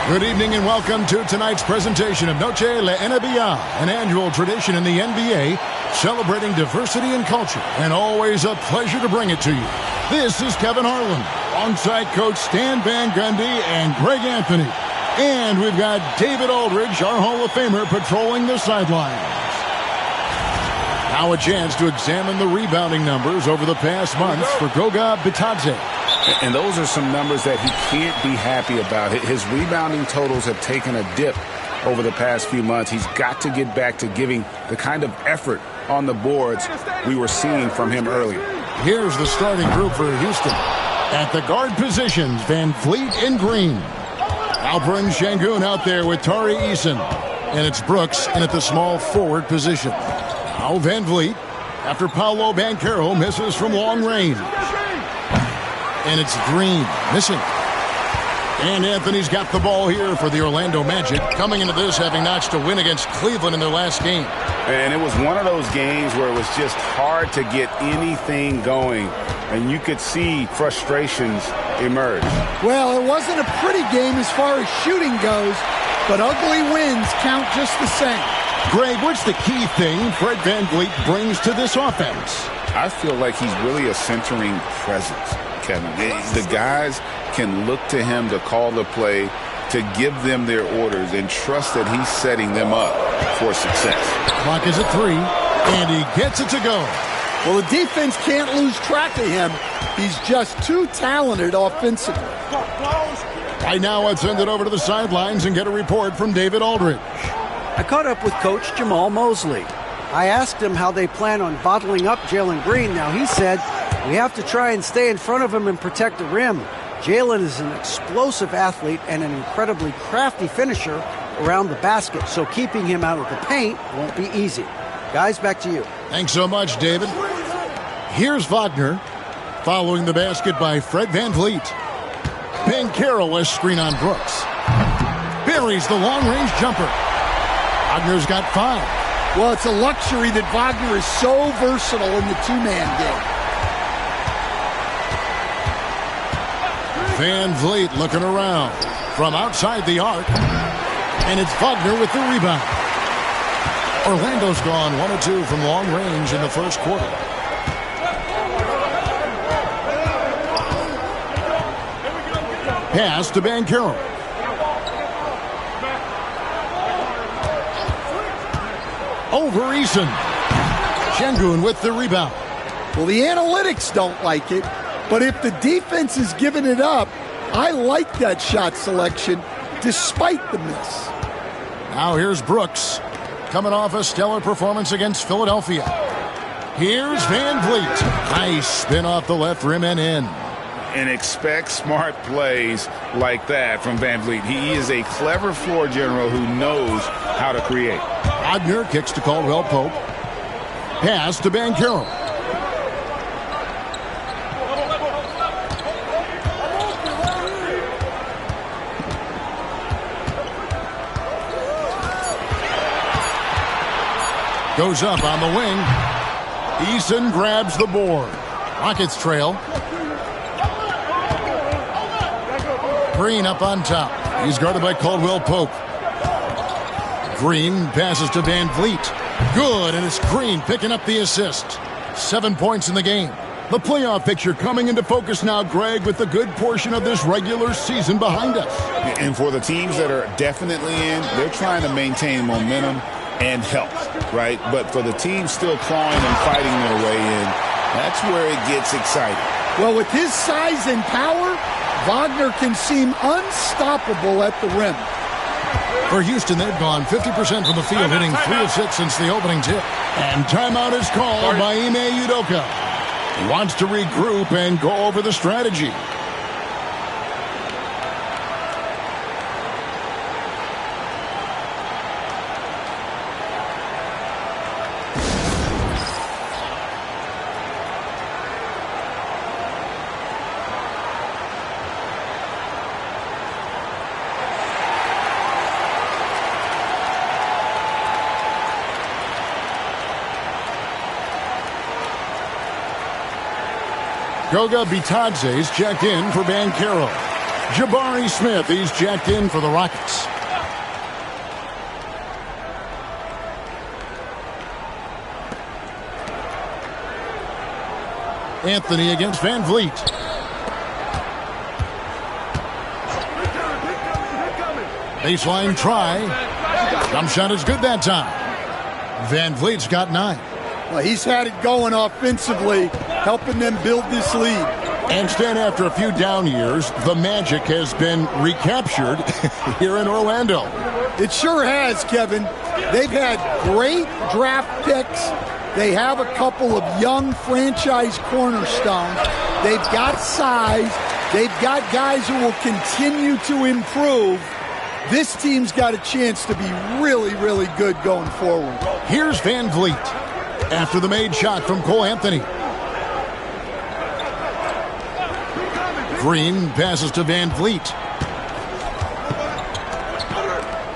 Good evening and welcome to tonight's presentation of Noche La NBA, an annual tradition in the NBA celebrating diversity and culture, and always a pleasure to bring it to you. This is Kevin Harlan, alongside Coach Stan Van Gundy and Greg Anthony. And we've got David Aldridge, our Hall of Famer, patrolling the sidelines. Now a chance to examine the rebounding numbers over the past months for Goga Bitadze. And those are some numbers that he can't be happy about. His rebounding totals have taken a dip over the past few months. He's got to get back to giving the kind of effort on the boards we were seeing from him earlier. Here's the starting group for Houston. At the guard positions, VanVleet and Green. Alperen Sengun out there with Tari Eason. And it's Brooks in at the small forward position. Now VanVleet, after Paolo Banchero misses from long range. And it's Green missing. And Anthony's got the ball here for the Orlando Magic, coming into this having notched a win against Cleveland in their last game. And it was one of those games where it was just hard to get anything going, and you could see frustrations emerge. Well, it wasn't a pretty game as far as shooting goes, but ugly wins count just the same. Greg, what's the key thing Fred VanVleet brings to this offense? I feel like he's really a centering presence, Kevin. The guys can look to him to call the play, to give them their orders, and trust that he's setting them up for success. Clock is at 3, and he gets it to go. Well, the defense can't lose track of him. He's just too talented offensively. Right now, let's send it over to the sidelines and get a report from David Aldridge. I caught up with Coach Jamal Mosley. I asked him how they plan on bottling up Jalen Green. Now, he said, we have to try and stay in front of him and protect the rim. Jalen is an explosive athlete and an incredibly crafty finisher around the basket, so keeping him out of the paint won't be easy. Guys, back to you. Thanks so much, David. Here's Wagner, following the basket by Fred VanVleet. Banchero has screen on Brooks. Buries the long-range jumper. Wagner's got 5. Well, it's a luxury that Wagner is so versatile in the two-man game. VanVleet looking around from outside the arc. And it's Wagner with the rebound. Orlando's gone 1 of 2 from long range in the first quarter. Pass to Banchero. Over Eason. Şengün with the rebound. Well, the analytics don't like it, but if the defense is giving it up, I like that shot selection despite the miss. Now here's Brooks, coming off a stellar performance against Philadelphia. Here's Van Vliet. Nice spin off the left rim and in. And expect smart plays like that from Van Vliet. He is a clever floor general who knows how to create. Wagner kicks to Caldwell Pope. Pass to Banchero. Goes up on the wing. Eason grabs the board. Rockets trail. Green up on top. He's guarded by Caldwell Pope. Green passes to Van Vliet. Good, and it's Green picking up the assist. 7 points in the game. The playoff picture coming into focus now, Greg, with a good portion of this regular season behind us. And for the teams that are definitely in, they're trying to maintain momentum and health, right? But for the teams still clawing and fighting their way in, that's where it gets exciting. Well, with his size and power, Wagner can seem unstoppable at the rim. For Houston, they've gone 50% from the field, hitting 3 of 6 since the opening tip. And timeout is called by Ime Udoka. He wants to regroup and go over the strategy. Goga Bitadze's checked in for Banchero. Jabari Smith, he's checked in for the Rockets. Anthony against Van Vliet. Baseline try. Jump shot is good that time. Van Vliet's got 9. Well, he's had it going offensively, helping them build this lead. Instead, after a few down years, the magic has been recaptured here in Orlando. It sure has, Kevin. They've had great draft picks. They have a couple of young franchise cornerstones. They've got size. They've got guys who will continue to improve. This team's got a chance to be really, really good going forward. Here's Van Vliet after the made shot from Cole Anthony. Green passes to Van Vliet.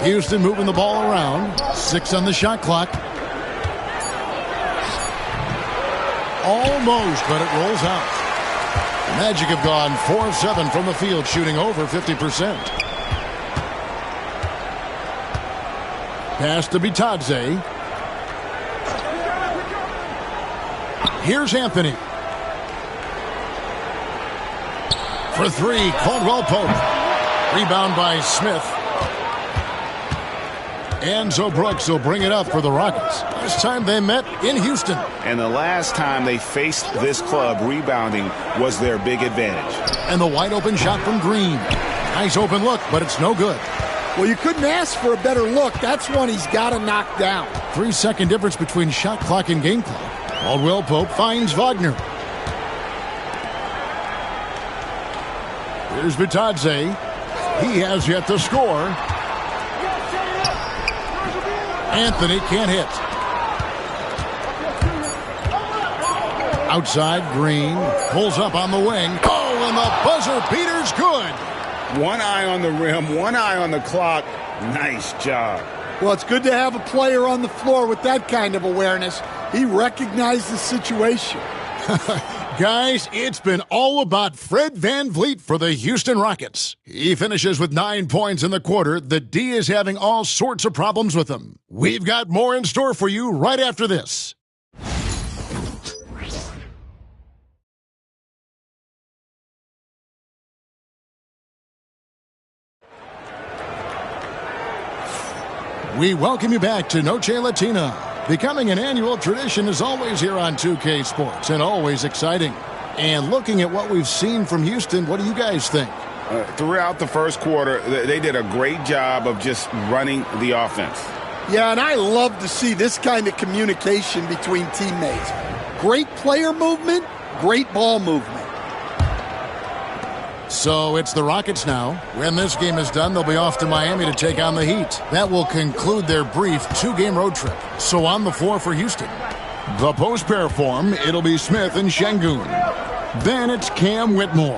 Houston moving the ball around. 6 on the shot clock. Almost, but it rolls out. The Magic have gone 4 of 7 from the field, shooting over 50%. Pass to Bitadze. Here's Anthony. For 3, Caldwell Pope. Rebound by Smith. Enzo Brooks will bring it up for the Rockets. Last time they met in Houston. And the last time they faced this club, rebounding was their big advantage. And the wide open shot from Green. Nice open look, but it's no good. Well, you couldn't ask for a better look. That's one he's got to knock down. 3-second difference between shot clock and game clock. Caldwell Pope finds Wagner. Here's Bitadze. He has yet to score. Anthony can't hit. Outside, Green pulls up on the wing. Oh, and the buzzer beater's good. One eye on the rim, one eye on the clock. Nice job. Well, it's good to have a player on the floor with that kind of awareness. He recognized the situation. Guys, it's been all about Fred VanVleet for the Houston Rockets. He finishes with 9 points in the quarter. The D is having all sorts of problems with him. We've got more in store for you right after this. We welcome you back to Noche Latina. Becoming an annual tradition is always here on 2K Sports and always exciting. And looking at what we've seen from Houston, what do you guys think? Throughout the first quarter, they did a great job of just running the offense. Yeah, and I love to see this kind of communication between teammates. Great player movement, great ball movement. So it's the Rockets now. When this game is done, they'll be off to Miami to take on the Heat. That will conclude their brief 2-game road trip. So on the floor for Houston. The post-pair form, it'll be Smith and Şengün. Then it's Cam Whitmore.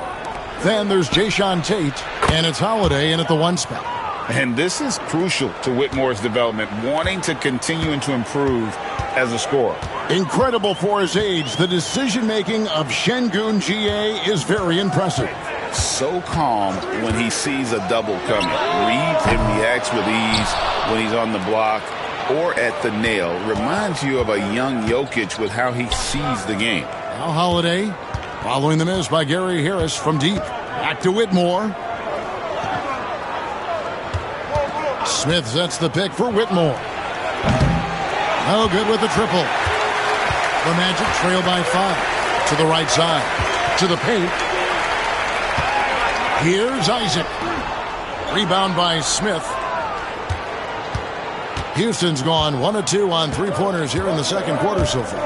Then there's Jayshawn Tate, and it's Holiday in at the 1 spot. And this is crucial to Whitmore's development, wanting to continue and to improve as a scorer. Incredible for his age, the decision-making of Şengün GA is very impressive. So calm when he sees a double coming. Reads and reacts with ease when he's on the block or at the nail. Reminds you of a young Jokic with how he sees the game. Now Holiday, following the miss by Gary Harris from deep. Back to Whitmore. Smith sets the pick for Whitmore. No good with the triple. The Magic trail by 5. To the right side. To the paint. Here's Isaac. Rebound by Smith. Houston's gone 1 of 2 on 3-pointers here in the second quarter so far.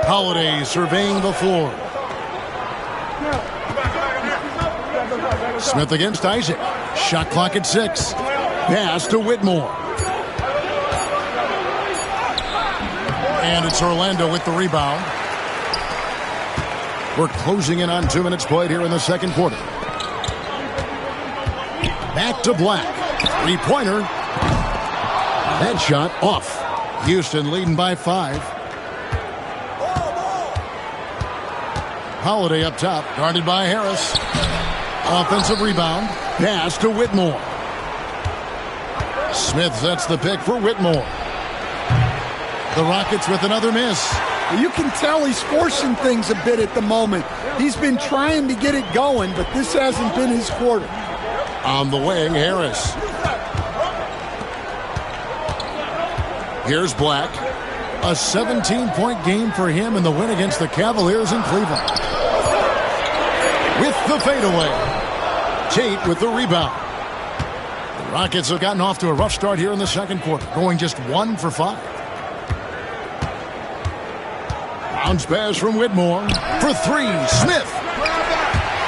Holiday surveying the floor. Smith against Isaac. Shot clock at 6. Pass to Whitmore. And it's Orlando with the rebound. We're closing in on 2 minutes played here in the second quarter. Back to Black. 3-pointer. That shot off. Houston leading by 5. Holiday up top. Guarded by Harris. Offensive rebound. Pass to Whitmore. Smith sets the pick for Whitmore. The Rockets with another miss. You can tell he's forcing things a bit at the moment. He's been trying to get it going, but this hasn't been his quarter. On the wing, Harris. Here's Black. A 17-point game for him in the win against the Cavaliers in Cleveland. With the fadeaway. Tate with the rebound. The Rockets have gotten off to a rough start here in the second quarter, going just 1 for 5. Bounce pass from Whitmore. For 3, Smith.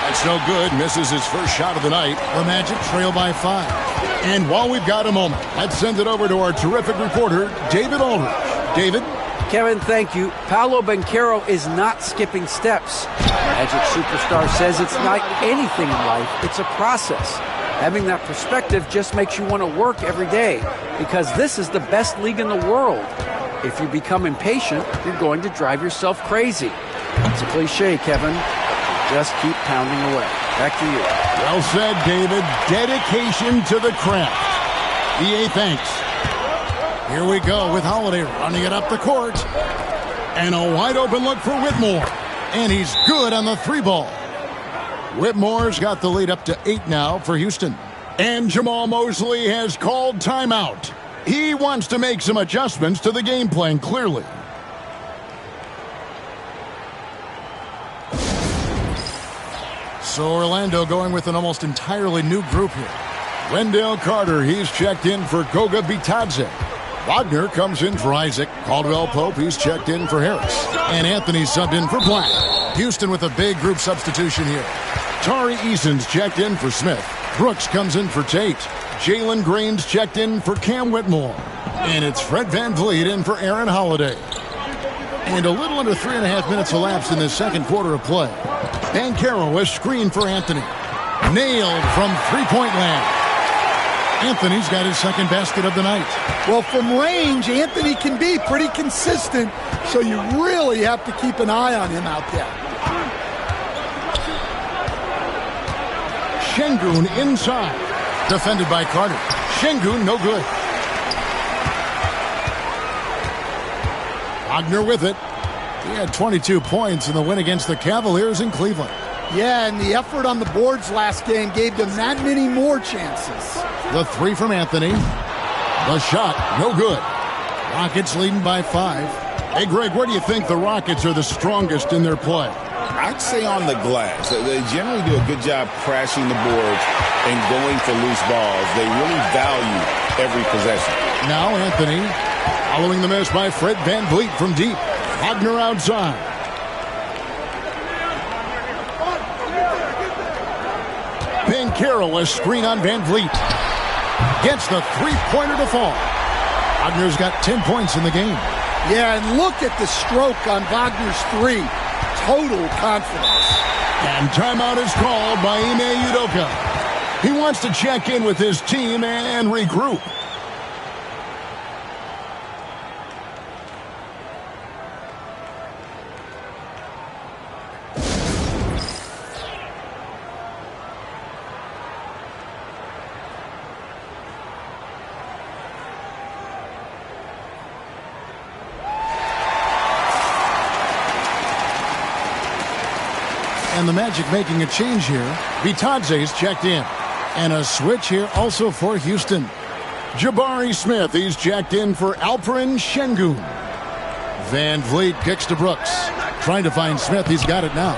That's no good. Misses his first shot of the night. The Magic trail by 5. And while we've got a moment, let's send it over to our terrific reporter, David Aldridge. David? Kevin, thank you. Paolo Banchero is not skipping steps. Magic superstar says it's not anything in life. It's a process. Having that perspective just makes you want to work every day because this is the best league in the world. If you become impatient, you're going to drive yourself crazy. It's a cliche, Kevin. Just keep pounding away. Back to you. Well said, David. Dedication to the craft. EA, thanks. Here we go with Holiday running it up the court. And a wide open look for Whitmore. And he's good on the 3-ball. Whitmore's got the lead up to 8 now for Houston. And Jamal Mosley has called timeout. He wants to make some adjustments to the game plan, clearly. So Orlando going with an almost entirely new group here. Wendell Carter, he's checked in for Goga Bitadze. Wagner comes in for Isaac. Caldwell Pope, he's checked in for Harris. And Anthony subbed in for Black. Houston with a big group substitution here. Tari Eason's checked in for Smith. Brooks comes in for Tate. Jalen Green's checked in for Cam Whitmore. And it's Fred VanVleet in for Aaron Holiday. And a little under 3.5 minutes elapsed in the second quarter of play. Banchero, a screen for Anthony. Nailed from 3-point land. Anthony's got his second basket of the night. Well, from range, Anthony can be pretty consistent, so you really have to keep an eye on him out there. Şengün inside. Defended by Carter. Şengün no good. Wagner with it. He had 22 points in the win against the Cavaliers in Cleveland. Yeah, and the effort on the boards last game gave them that many more chances. The three from Anthony. The shot, no good. Rockets leading by 5. Hey, Greg, where do you think the Rockets are the strongest in their play? I'd say on the glass. They generally do a good job crashing the boards and going for loose balls. They really value every possession. Now Anthony, following the miss by Fred VanVleet from deep. Wagner outside. Banchero, a screen on VanVleet. Gets the three-pointer to fall. Wagner's got 10 points in the game. Yeah, and look at the stroke on Wagner's three. Total confidence. And timeout is called by Ime Udoka. He wants to check in with his team and regroup. And the Magic making a change here. Bitadze's checked in. And a switch here also for Houston. Jabari Smith, he's checked in for Alperen Şengün. VanVleet kicks to Brooks. Trying to find Smith, he's got it now.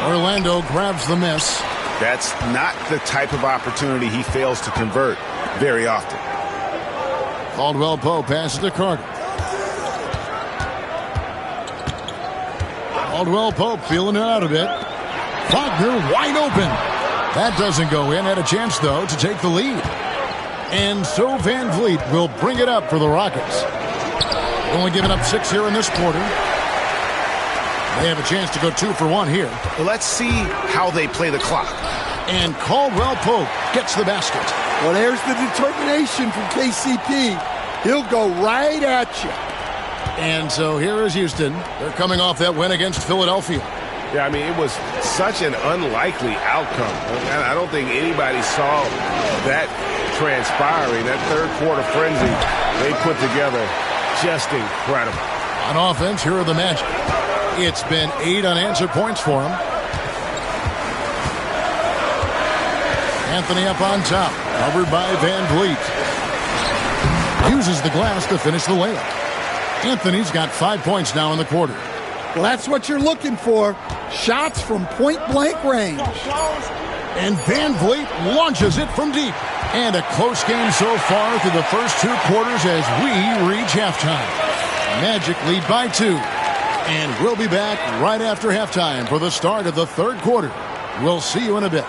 Orlando grabs the miss. That's not the type of opportunity he fails to convert very often. Caldwell Pope passes to Carter. Caldwell Pope feeling it out a bit. Wagner wide open. That doesn't go in. Had a chance, though, to take the lead. And so VanVleet will bring it up for the Rockets. Only giving up 6 here in this quarter. They have a chance to go 2 for 1 here. Let's see how they play the clock. And Caldwell Pope gets the basket. Well, there's the determination from KCP. He'll go right at you. And so here is Houston. They're coming off that win against Philadelphia. Yeah, I mean, it was such an unlikely outcome. And I don't think anybody saw that transpiring. That third quarter frenzy they put together, just incredible. On offense, here are the Magic. It's been 8 unanswered points for him. Anthony up on top, covered by VanVleet. Uses the glass to finish the layup. Anthony's got 5 points now in the quarter. Well, that's what you're looking for. Shots from point-blank range. And VanVleet launches it from deep. And a close game so far through the first 2 quarters as we reach halftime. Magic lead by 2. And we'll be back right after halftime for the start of the third quarter. We'll see you in a bit.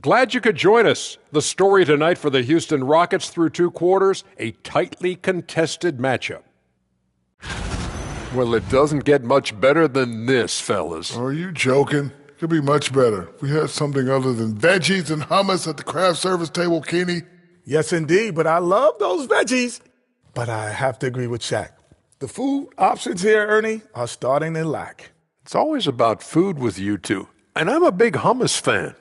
Glad you could join us. The story tonight for the Houston Rockets through 2 quarters, a tightly contested matchup. Well, it doesn't get much better than this, fellas. Are you joking? Could be much better. We had something other than veggies and hummus at the craft service table, Kenny. Yes, indeed, but I love those veggies. But I have to agree with Shaq. The food options here, Ernie, are starting to lack. It's always about food with you two, and I'm a big hummus fan.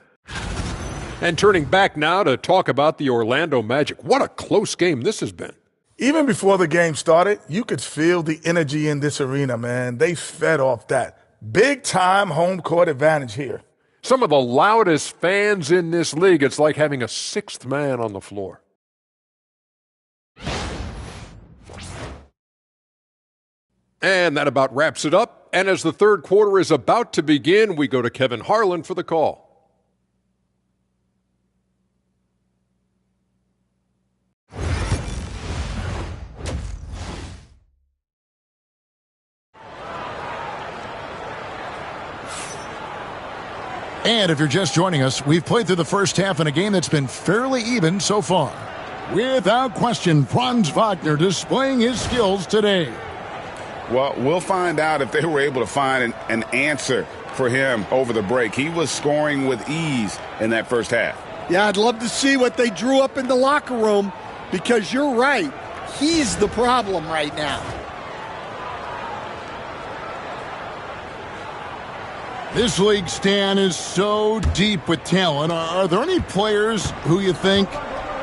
And turning back now to talk about the Orlando Magic. What a close game this has been. Even before the game started, you could feel the energy in this arena, man. They fed off that. Big-time home court advantage here. Some of the loudest fans in this league. It's like having a 6th man on the floor. And that about wraps it up. And as the third quarter is about to begin, we go to Kevin Harlan for the call. And if you're just joining us, we've played through the first half in a game that's been fairly even so far. Without question, Franz Wagner displaying his skills today. Well, we'll find out if they were able to find an answer for him over the break. He was scoring with ease in that first half. Yeah, I'd love to see what they drew up in the locker room, because you're right. He's the problem right now. This league, Stan, is so deep with talent. Are there any players who you think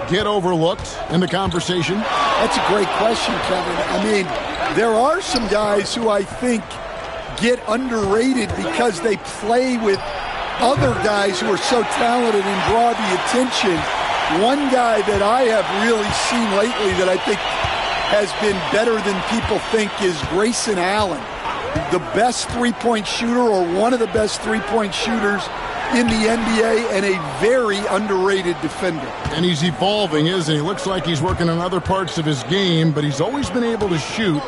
get overlooked in the conversation? That's a great question, Kevin. I mean, there are some guys who I think get underrated because they play with other guys who are so talented and draw the attention. One guy that I have really seen lately that I think has been better than people think is Grayson Allen. The best three-point shooter, or one of the best three-point shooters in the NBA, and a very underrated defender. And he's evolving, isn't he? Looks like he's working on other parts of his game, but he's always been able to shoot,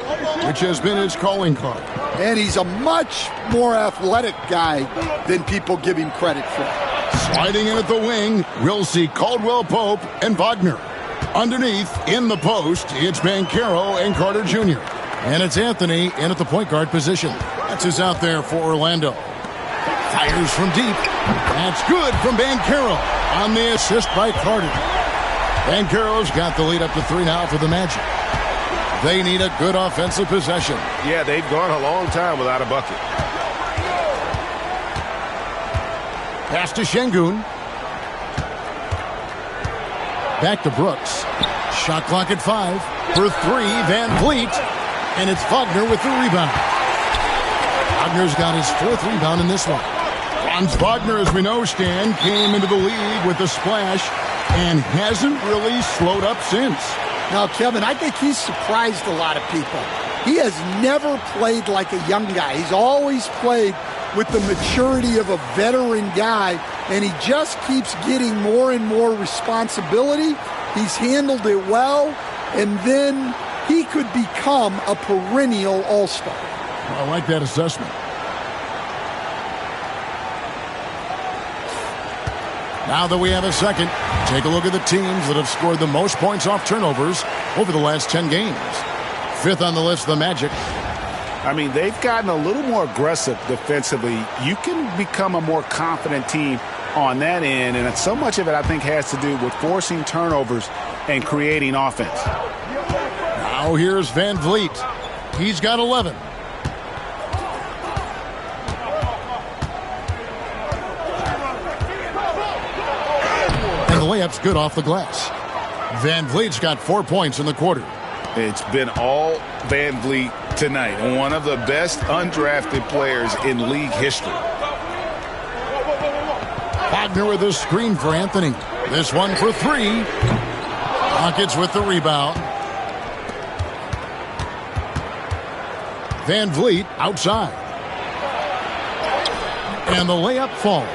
which has been his calling card. And he's a much more athletic guy than people give him credit for. Sliding in at the wing, we'll see Caldwell Pope and Wagner. Underneath, in the post, it's Banchero and Carter Jr. And it's Anthony in at the point guard position. That's who's out there for Orlando. Fires from deep. That's good from Banchero on the assist by Carter. Banchero's got the lead up to 3 now for the Magic. They need a good offensive possession. Yeah, they've gone a long time without a bucket. Pass to Şengün. Back to Brooks. Shot clock at 5. For 3, Van Vliet. And it's Wagner with the rebound. Wagner's got his 4th rebound in this one. Franz Wagner, as we know, Stan, came into the league with a splash and hasn't really slowed up since. Now, Kevin, I think he's surprised a lot of people. He has never played like a young guy. He's always played with the maturity of a veteran guy, and he just keeps getting more and more responsibility. He's handled it well, and then he could become a perennial all-star. I like that assessment. Now that we have a second, take a look at the teams that have scored the most points off turnovers over the last 10 games. 5th on the list, the Magic. I mean, they've gotten a little more aggressive defensively. You can become a more confident team on that end, and so much of it, I think, has to do with forcing turnovers and creating offense. Now here's Van Vliet. He's got 11. And the layup's good off the glass. Van Vliet's got 4 points in the quarter. It's been all Van Vliet tonight. One of the best undrafted players in league history. Wagner with a screen for Anthony. This one for 3. Rockets with the rebound. Van Vliet outside. And the layup falls.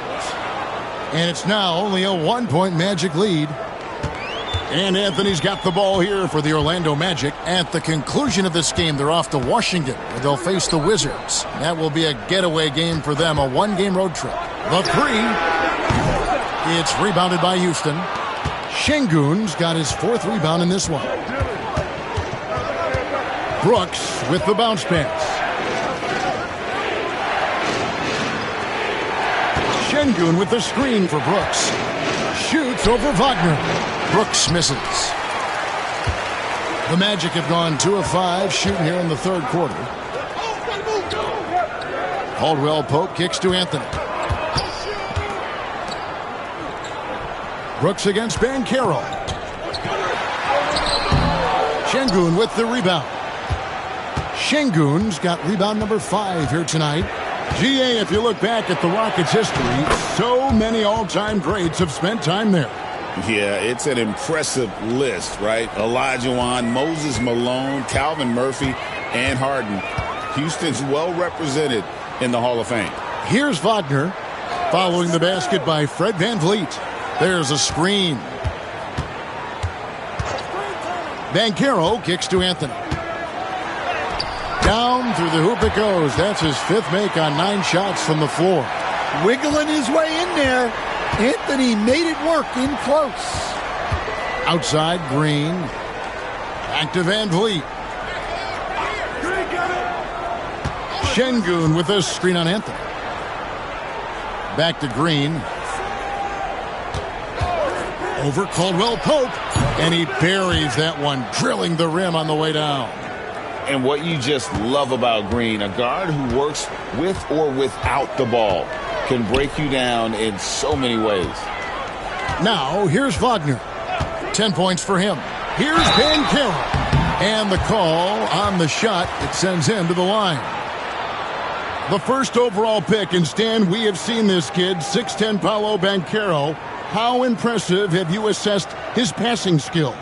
And it's now only a 1-point Magic lead. And Anthony's got the ball here for the Orlando Magic. At the conclusion of this game, they're off to Washington, where they'll face the Wizards. That will be a getaway game for them, a 1-game road trip. The 3. It's rebounded by Houston. Şengün's got his 4th rebound in this one. Brooks with the bounce pass. Şengün with the screen for Brooks. Shoots over Wagner. Brooks misses. The Magic have gone 2 of 5 shooting here in the 3rd quarter. Caldwell Pope kicks to Anthony. Brooks against Banchero. Şengün with the rebound. Şengün's got rebound number 5 here tonight. GA, if you look back at the Rockets' history, so many all-time greats have spent time there. Yeah, it's an impressive list, right? Olajuwon, Moses Malone, Calvin Murphy, and Harden. Houston's well represented in the Hall of Fame. Here's Wagner following the basket by Fred VanVleet. There's a screen. Banchero kicks to Anthony. Down through the hoop it goes. That's his 5th make on 9 shots from the floor. Wiggling his way in there. Anthony made it work in close. Outside, Green. Back to VanVleet. Şengün with a screen on Anthony. Back to Green. Over Caldwell-Pope. And he buries that one, drilling the rim on the way down. And what you just love about Green, a guard who works with or without the ball, can break you down in so many ways. Now, here's Wagner. 10 points for him. Here's Banchero. And the call on the shot. It sends him to the line. The first overall pick, and Stan, we have seen this kid, 6'10" Paolo Banchero. How impressive have you assessed his passing skills?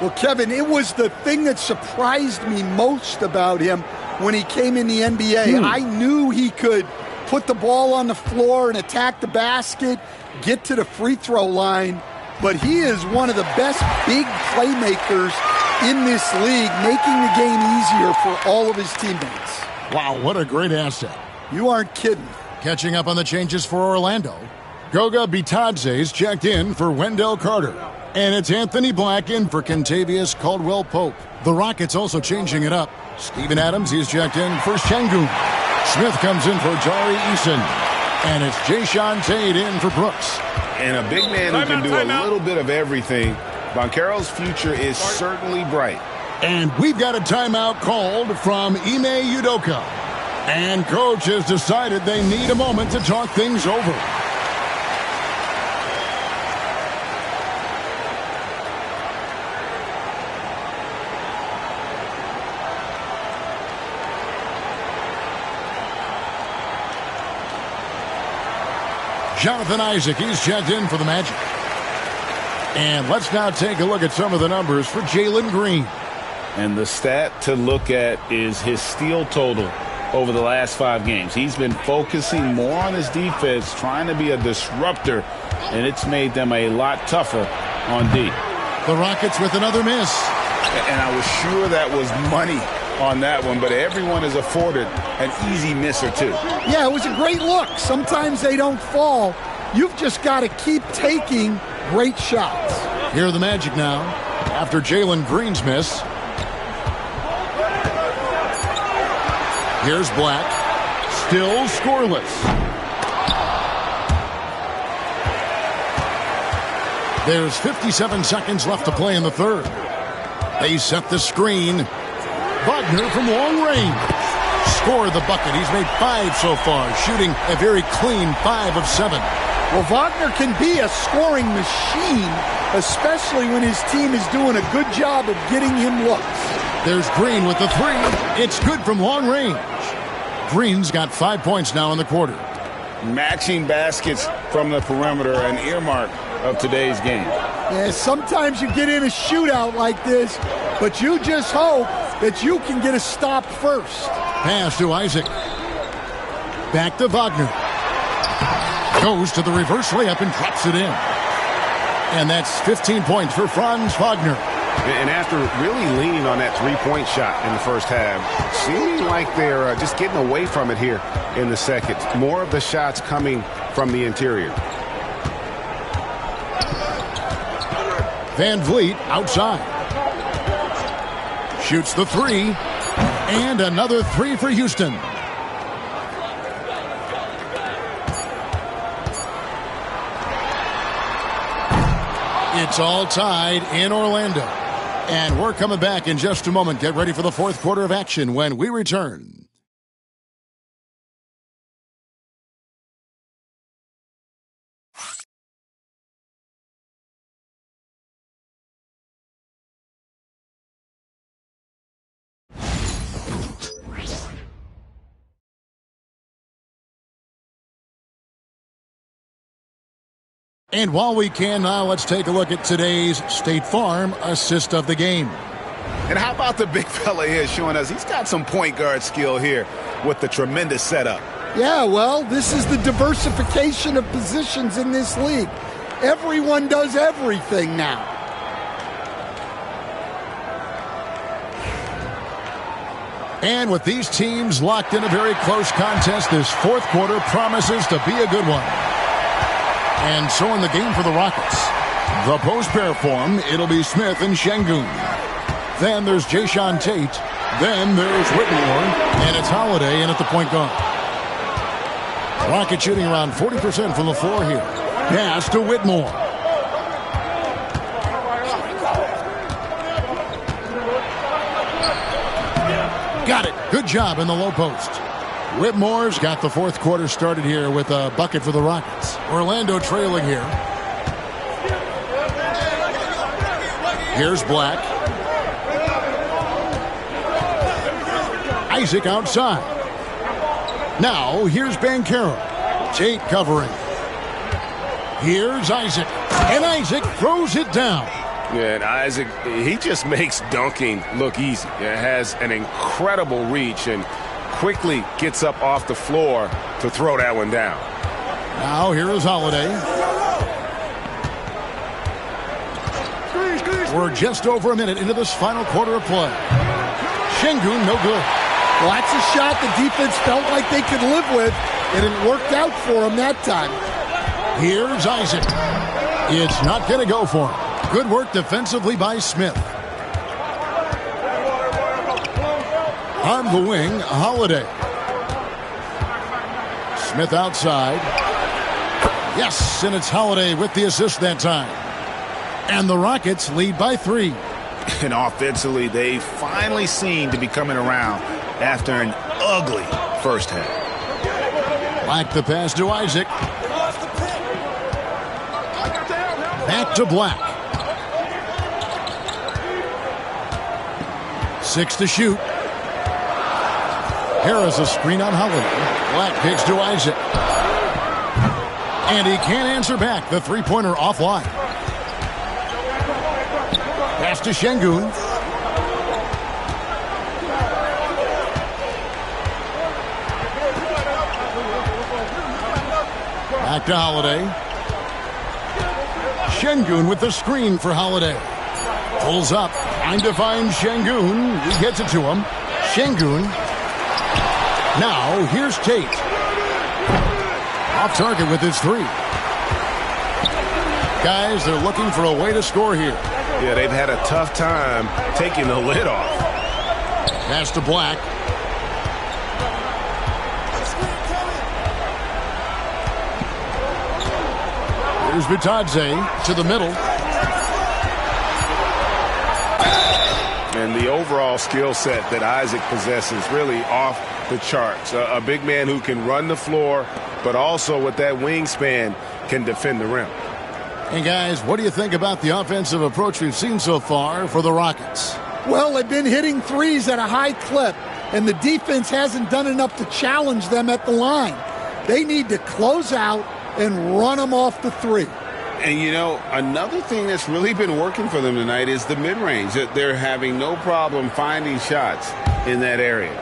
Well, Kevin, it was the thing that surprised me most about him when he came in the NBA. I knew he could put the ball on the floor and attack the basket, get to the free throw line, but he is one of the best big playmakers in this league, making the game easier for all of his teammates. Wow, what a great asset. You aren't kidding. Catching up on the changes for Orlando. Goga Bitadze's checked in for Wendell Carter. And it's Anthony Black in for Kentavious Caldwell-Pope. The Rockets also changing it up. Steven Adams, he's checked in for Şengün. Smith comes in for Tari Eason. And it's Jayshawn Tate in for Brooks. And a big man who can do a little bit of everything. Banchero's future is certainly bright. And we've got a timeout called from Ime Udoka. And coach has decided they need a moment to talk things over. Jonathan Isaac, he's checked in for the Magic. And let's now take a look at some of the numbers for Jalen Green. And the stat to look at is his steal total over the last 5 games. He's been focusing more on his defense, trying to be a disruptor, and it's made them a lot tougher on D. The Rockets with another miss. And I was sure that was money on that one, but everyone is afforded an easy miss or two. Yeah, it was a great look. Sometimes they don't fall. You've just got to keep taking great shots. Here are the Magic now after Jalen Green's miss. Here's Black. Still scoreless. There's 57 seconds left to play in the third. They set the screen. Wagner from long range. Scored the bucket. He's made 5 so far, shooting a very clean 5 of 7. Well, Wagner can be a scoring machine, especially when his team is doing a good job of getting him looks. There's Green with the 3. It's good from long range. Green's got 5 points now in the quarter. Matching baskets from the perimeter, an earmark of today's game. Yeah, sometimes you get in a shootout like this, but you just hope that you can get a stop first. Pass to Isaac. Back to Wagner. Goes to the reverse layup and drops it in. And that's 15 points for Franz Wagner. And after really leaning on that three-point shot in the first half, seeming like they're just getting away from it here in the second. More of the shots coming from the interior. VanVleet outside. Shoots the 3. And another 3 for Houston. It's all tied in Orlando. And we're coming back in just a moment. Get ready for the fourth quarter of action when we return. And while we can now, let's take a look at today's State Farm assist of the game. And how about the big fella here showing us he's got some point guard skill here with the tremendous setup. Yeah, well, this is the diversification of positions in this league. Everyone does everything now. And with these teams locked in a very close contest, this fourth quarter promises to be a good one. And so in the game for the Rockets, the post pair form, it'll be Smith and Şengün. Then there's Jae'Sean Tate. Then there's Whitmore. And it's Holiday in at the point guard. Rockets shooting around 40% from the floor here. Pass to Whitmore. Got it. Good job in the low post. Whitmore's got the fourth quarter started here with a bucket for the Rockets. Orlando trailing here. Here's Black. Isaac outside. Now, here's Banchero. Tate covering. Here's Isaac. And Isaac throws it down. Yeah, and Isaac, he just makes dunking look easy. It has an incredible reach and quickly gets up off the floor to throw that one down. Now, here is Holiday. We're just over a minute into this final quarter of play. Şengün, no good. Well, that's a shot the defense felt like they could live with, and it worked out for them that time. Here's Isaac. It's not going to go for him. Good work defensively by Smith. On the wing, Holiday. Smith outside. Yes, and it's Holiday with the assist that time. And the Rockets lead by 3. And offensively, they finally seem to be coming around after an ugly first half. Black the pass to Isaac. Back to Black. 6 to shoot. Harris a screen on Holiday. Black kicks to Isaac. And he can't answer back. The three-pointer offline. Pass to Şengün. Back to Holiday. Şengün with the screen for Holiday. Pulls up. Trying to find Şengün. He gets it to him. Şengün. Now, here's Tate. Off target with his 3. Guys, they're looking for a way to score here. Yeah, they've had a tough time taking the lid off. Pass to Black. Here's Bitadze to the middle. And the overall skill set that Isaac possesses really off the charts. A big man who can run the floor, but also with that wingspan can defend the rim. And guys, what do you think about the offensive approach we've seen so far for the Rockets? Well, they've been hitting threes at a high clip, and the defense hasn't done enough to challenge them at the line. They need to close out and run them off the 3. And, you know, another thing that's really been working for them tonight is the mid-range. They're having no problem finding shots in that area.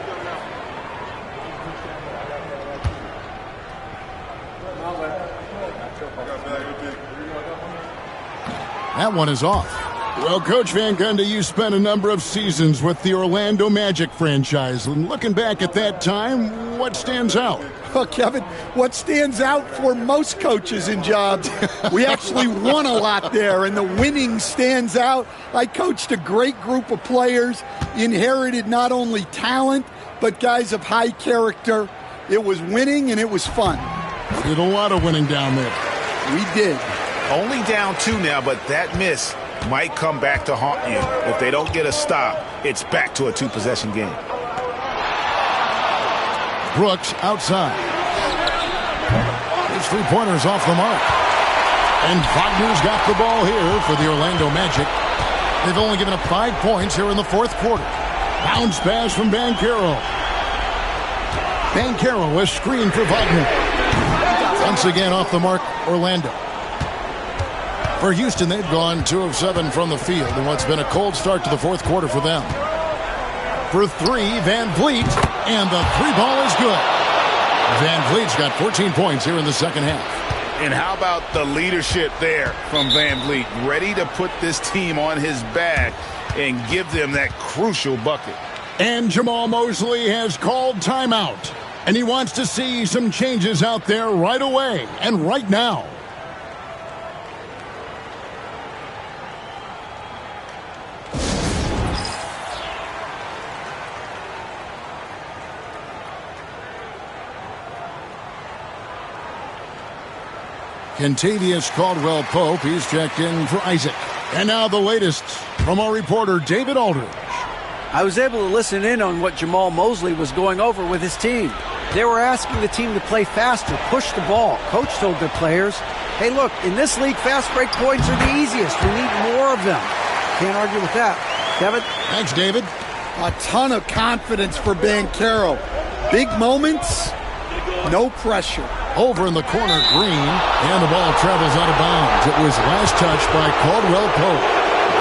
That one is off. Well, Coach Van Gundy, you spent a number of seasons with the Orlando Magic franchise. And looking back at that time, what stands out? Well, Kevin, what stands out for most coaches in jobs, we actually won a lot there, and the winning stands out. I coached a great group of players, inherited not only talent, but guys of high character. It was winning, and it was fun. Did a lot of winning down there. We did. Only down 2 now, but that miss might come back to haunt you. If they don't get a stop, it's back to a 2-possession game. Brooks outside. His three-pointers off the mark. And Wagner's got the ball here for the Orlando Magic. They've only given up 5 points here in the fourth quarter. Bounce pass from Banchero. Banchero was screened for Wagner. Once again off the mark, Orlando. For Houston, they've gone 2 of 7 from the field in what's been a cold start to the fourth quarter for them. For 3, Van Vliet, and the 3-ball is good. Van Vliet's got 14 points here in the second half. And how about the leadership there from Van Vliet, ready to put this team on his back and give them that crucial bucket. And Jamal Mosley has called timeout, and he wants to see some changes out there right away and right now. Kentavious Caldwell-Pope, he's checked in for Isaac. And now the latest from our reporter, David Aldridge. I was able to listen in on what Jamal Mosley was going over with his team. They were asking the team to play faster, push the ball. Coach told their players, hey, look, in this league, fast break points are the easiest. We need more of them. Can't argue with that. Kevin? Thanks, David. A ton of confidence for Banchero. Big moments, no pressure. Over in the corner, Green, and the ball travels out of bounds. It was last touched by Caldwell-Pope.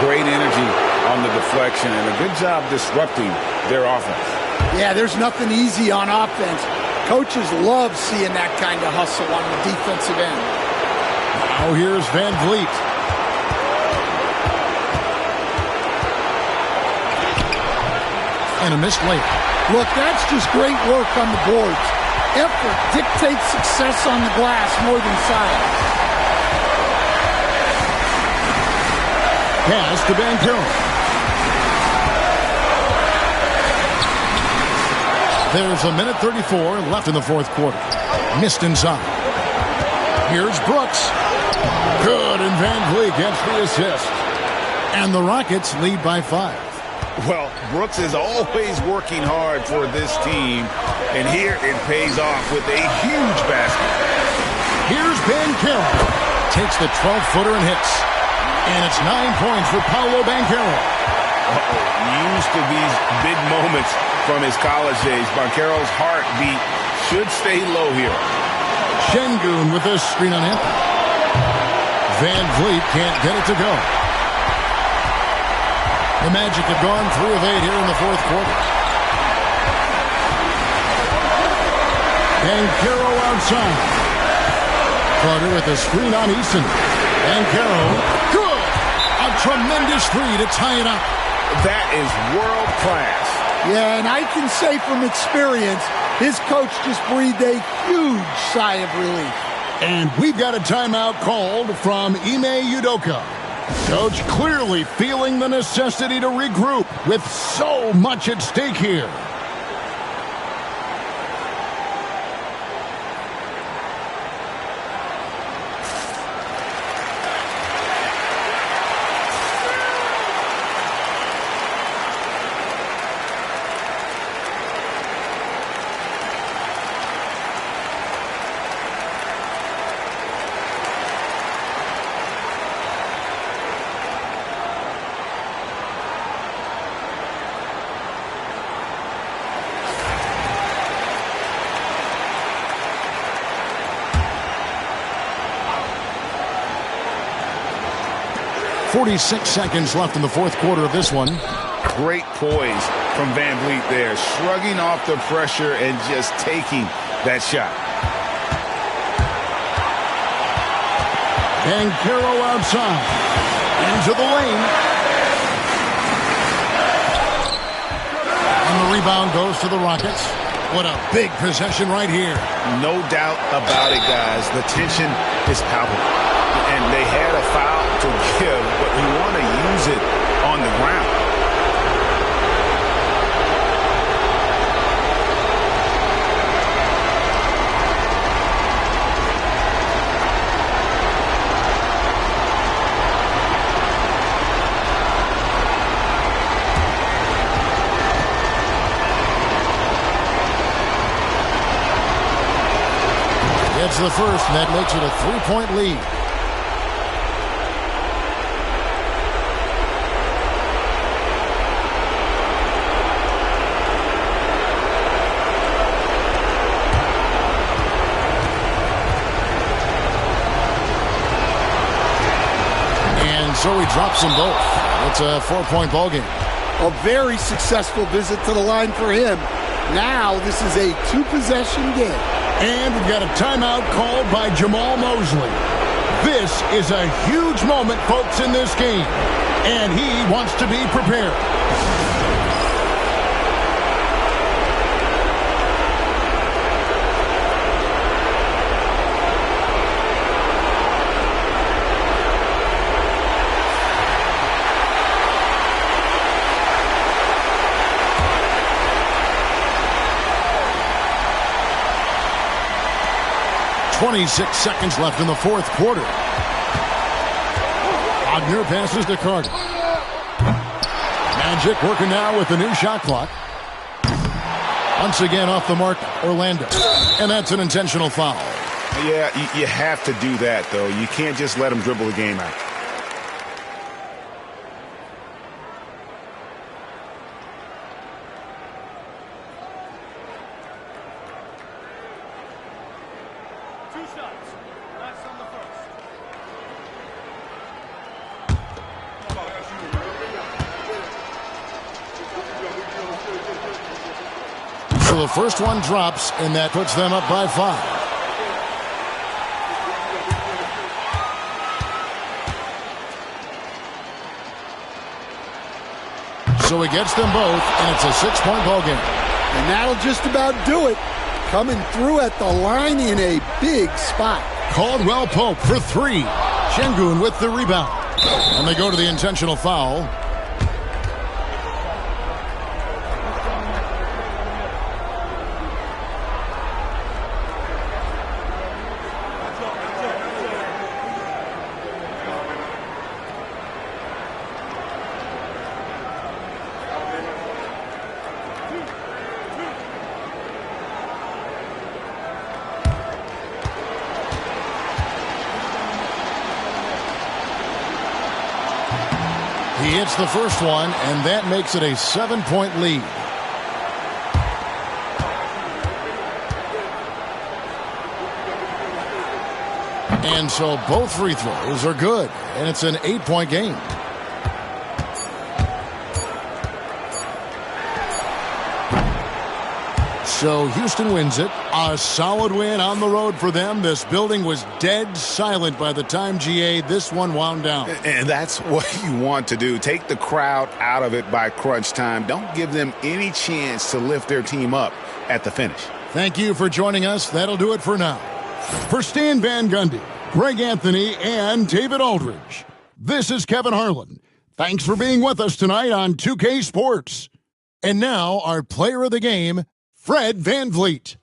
Great energy on the deflection and a good job disrupting their offense. Yeah, there's nothing easy on offense. Coaches love seeing that kind of hustle on the defensive end. Now here's Van Vliet. And a missed layup. Look, that's just great work on the boards. Effort dictates success on the glass more than size. Pass to Banchero. There's a minute 34 left in the fourth quarter. Missed inside. Here's Brooks. Good, and Van Vliet gets the assist. And the Rockets lead by 5. Well, Brooks is always working hard for this team, and here it pays off with a huge basket. Here's Banchero. Takes the 12-footer and hits. And it's 9 points for Paolo Banchero. Used to these big moments from his college days. Banchero's heartbeat should stay low here. Şengün with a screen on him. Van Vliet can't get it to go. The Magic have gone 3 of 8 here in the fourth quarter. Banchero outside. Carter with a screen on Eason. Banchero, good! A tremendous 3 to tie it up. That is world class. Yeah, and I can say from experience, his coach just breathed a huge sigh of relief. And we've got a timeout called from Ime Udoka. Coach clearly feeling the necessity to regroup with so much at stake here. .46 seconds left in the fourth quarter of this one. Great poise from Van Vliet there, shrugging off the pressure and just taking that shot. Banchero outside. Into the lane. And the rebound goes to the Rockets. What a big possession right here. No doubt about it, guys. The tension is palpable. And they had a foul to give, but we want to use it on the ground. It's the first, and that makes it a 3-point lead. So he drops them both. It's a 4-point ball game. A very successful visit to the line for him. Now this is a 2-possession game. And we've got a timeout called by Jamal Mosley. This is a huge moment, folks, in this game. And he wants to be prepared. .26 seconds left in the fourth quarter. Wagner passes to Carter. Magic working now with the new shot clock. Once again off the mark, Orlando. And that's an intentional foul. Yeah, you have to do that, though. You can't just let them dribble the game out. So the first one drops, and that puts them up by 5. So he gets them both, and it's a 6-point ball game. And that'll just about do it. Coming through at the line in a big spot. Caldwell Pope for 3. Şengün with the rebound. And they go to the intentional foul. He hits the first one, and that makes it a 7-point lead. And so both free throws are good, and it's an 8-point game. So Houston wins it. A solid win on the road for them. This building was dead silent by the time, GA, this one wound down. And that's what you want to do. Take the crowd out of it by crunch time. Don't give them any chance to lift their team up at the finish. Thank you for joining us. That'll do it for now. For Stan Van Gundy, Greg Anthony, and David Aldridge, this is Kevin Harlan. Thanks for being with us tonight on 2K Sports. And now our player of the game, Fred VanVleet.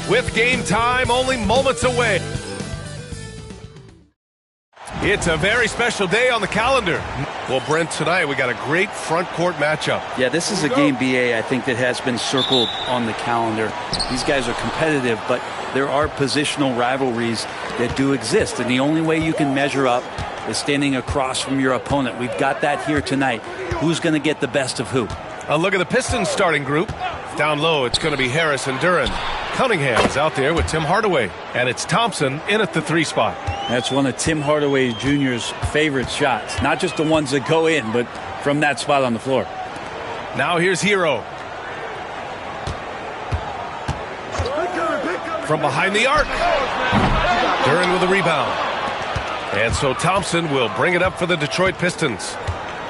With game time only moments away. It's a very special day on the calendar. Well, Brent, tonight we got a great front court matchup. Yeah, this is a game, BA, I think that has been circled on the calendar. These guys are competitive, but there are positional rivalries that do exist, and the only way you can measure up is standing across from your opponent. We've got that here tonight. Who's going to get the best of who? A look at the Pistons starting group. Down low, it's going to be Harris and Duran. Cunningham's out there with Tim Hardaway. And it's Thompson in at the 3 spot. That's one of Tim Hardaway Jr.'s favorite shots. Not just the ones that go in, but from that spot on the floor. Now here's Hero. From behind the arc. Duren with a rebound. And so Thompson will bring it up for the Detroit Pistons.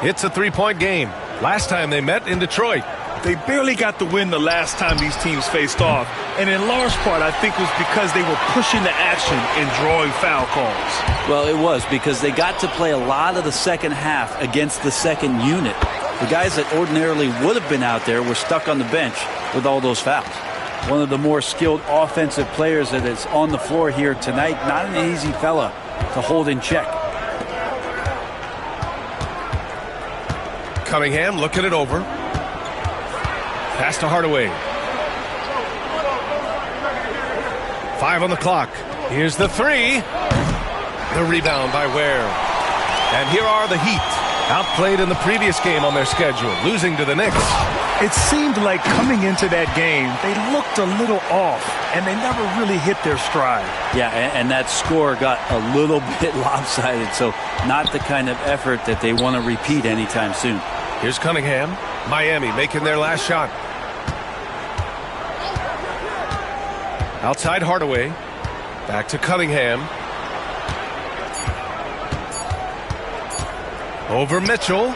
It's a 3-point game. Last time they met in Detroit. They barely got the win the last time these teams faced off. And in large part, I think it was because they were pushing the action and drawing foul calls. Well, it was because they got to play a lot of the second half against the second unit. The guys that ordinarily would have been out there were stuck on the bench with all those fouls. One of the more skilled offensive players that is on the floor here tonight. Not an easy fella to hold in check. Cunningham looking it over. Pass to Hardaway. 5 on the clock. Here's the 3. The rebound by Ware. And here are the Heat. Outplayed in the previous game on their schedule, losing to the Knicks. It seemed like coming into that game, they looked a little off, and they never really hit their stride. Yeah, and that score got a little bit lopsided, so not the kind of effort that they want to repeat anytime soon. Here's Cunningham. Miami making their last shot. Outside Hardaway. Back to Cunningham. Over Mitchell.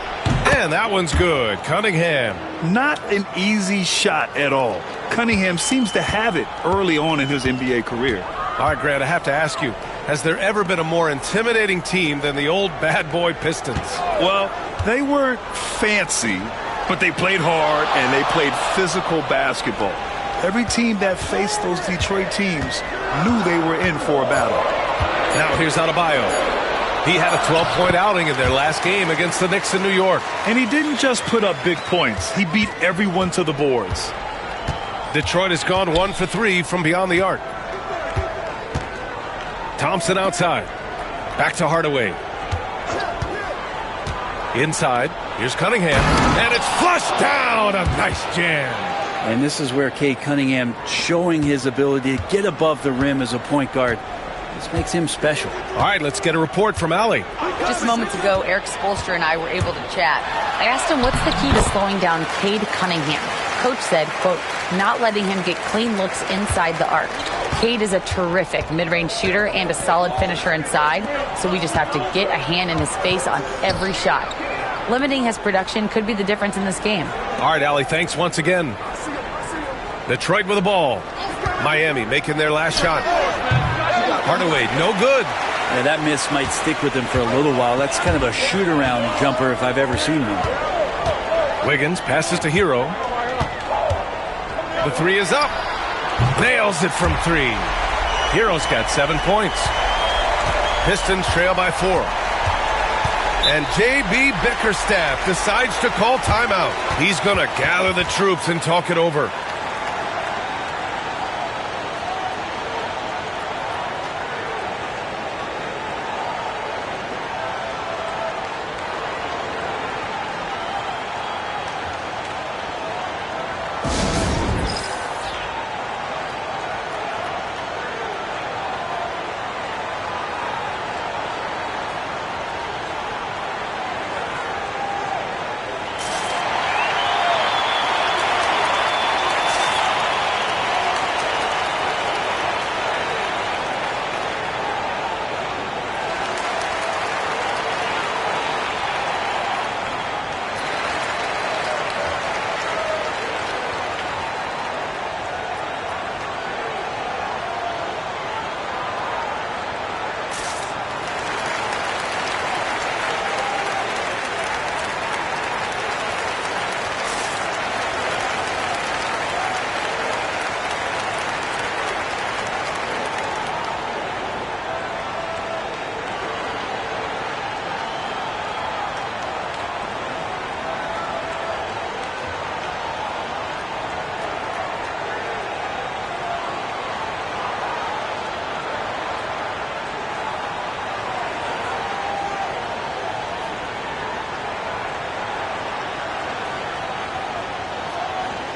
And that one's good. Cunningham. Not an easy shot at all. Cunningham seems to have it early on in his NBA career. All right, Grant, I have to ask you, has there ever been a more intimidating team than the old bad boy Pistons? Well, they weren't fancy, but they played hard and they played physical basketball. Every team that faced those Detroit teams knew they were in for a battle. Now here's Adebayo. He had a 12-point outing in their last game against the Knicks in New York. And he didn't just put up big points. He beat everyone to the boards. Detroit has gone 1 for 3 from beyond the arc. Thompson outside. Back to Hardaway. Inside. Here's Cunningham. And it's flushed down. A nice jam. And this is where Cade Cunningham showing his ability to get above the rim as a point guard. This makes him special. All right, let's get a report from Allie. Just moments ago, Eric Spoelstra and I were able to chat. I asked him what's the key to slowing down Cade Cunningham. Coach said, quote, not letting him get clean looks inside the arc. Cade is a terrific mid-range shooter and a solid finisher inside, so we just have to get a hand in his face on every shot. Limiting his production could be the difference in this game. All right, Allie, thanks once again. Detroit with the ball. Miami making their last shot. Hardaway, no good. Yeah, that miss might stick with him for a little while. That's kind of a shoot-around jumper if I've ever seen one. Wiggins passes to Hero. The 3 is up. Nails it from 3. Hero's got 7 points. Pistons trail by 4. And J.B. Bickerstaff decides to call timeout. He's going to gather the troops and talk it over.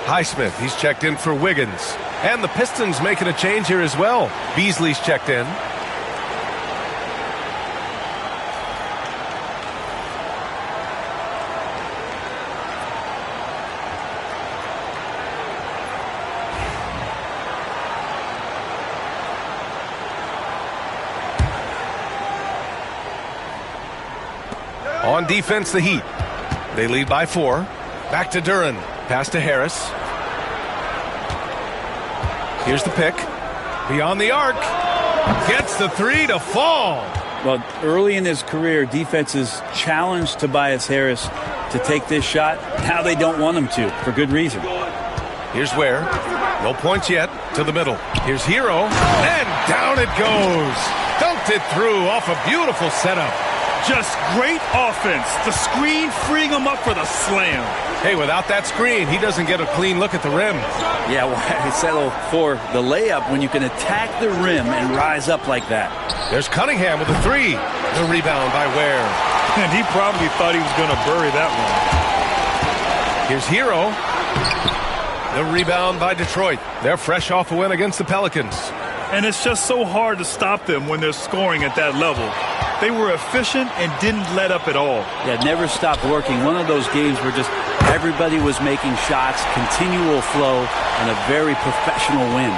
Highsmith, he's checked in for Wiggins. And the Pistons making a change here as well. Beasley's checked in. On defense, the Heat. They lead by 4. Back to Duren. Pass to Harris. Here's the pick. Beyond the arc. Gets the 3 to fall. Well, early in his career, defenses challenged Tobias Harris to take this shot. Now they don't want him to, for good reason. Here's Ware. No points yet. To the middle. Here's Hero. And down it goes. Dunked it through off a beautiful setup. Just great offense. The screen freeing him up for the slam. Hey, without that screen, he doesn't get a clean look at the rim. Yeah, why settle for the layup when you can attack the rim and rise up like that? There's Cunningham with a 3. The rebound by Ware. And he probably thought he was going to bury that one. Here's Hero. The rebound by Detroit. They're fresh off a win against the Pelicans. And it's just so hard to stop them when they're scoring at that level. They were efficient and didn't let up at all. Yeah, never stopped working. One of those games where just everybody was making shots, continual flow, and a very professional win.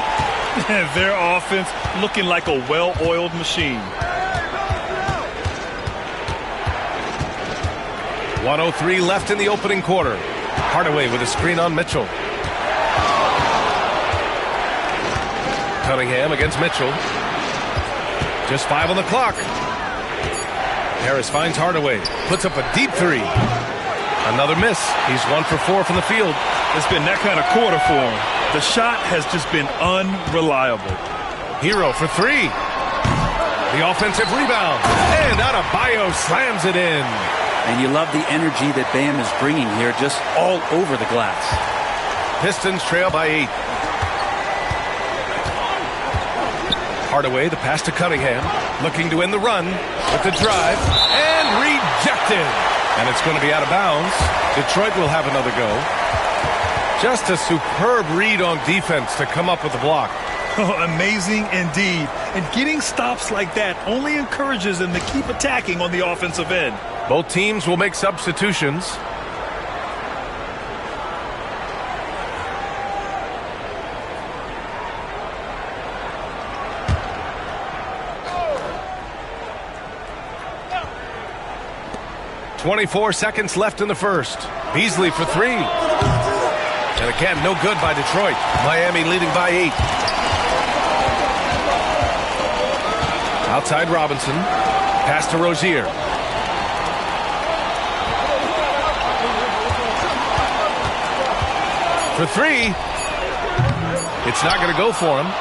Their offense looking like a well-oiled machine. 1:03 left in the opening quarter. Hardaway with a screen on Mitchell. Cunningham against Mitchell. Just 5 on the clock. Harris finds Hardaway. Puts up a deep 3. Another miss. He's 1 for 4 from the field. It's been that kind of quarter for him. The shot has just been unreliable. Hero for 3. The offensive rebound. And Adebayo slams it in. And you love the energy that Bam is bringing here, just all over the glass. Pistons trail by 8. Hardaway, the pass to Cunningham, looking to end the run with the drive, and rejected. And it's going to be out of bounds. Detroit will have another go. Just a superb read on defense to come up with the block. Oh, amazing indeed. And getting stops like that only encourages them to keep attacking on the offensive end. Both teams will make substitutions. .24 seconds left in the first. Beasley for 3. And again, no good by Detroit. Miami leading by 8. Outside Robinson. Pass to Rozier. For 3. It's not going to go for him.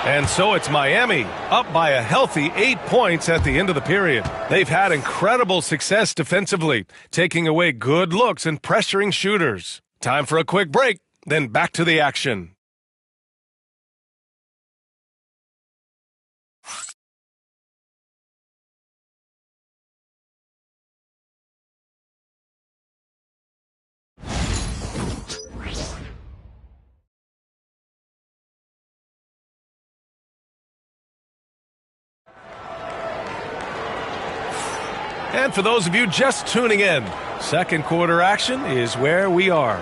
And so it's Miami, up by a healthy 8 points at the end of the period. They've had incredible success defensively, taking away good looks and pressuring shooters. Time for a quick break, then back to the action. And for those of you just tuning in, second quarter action is where we are.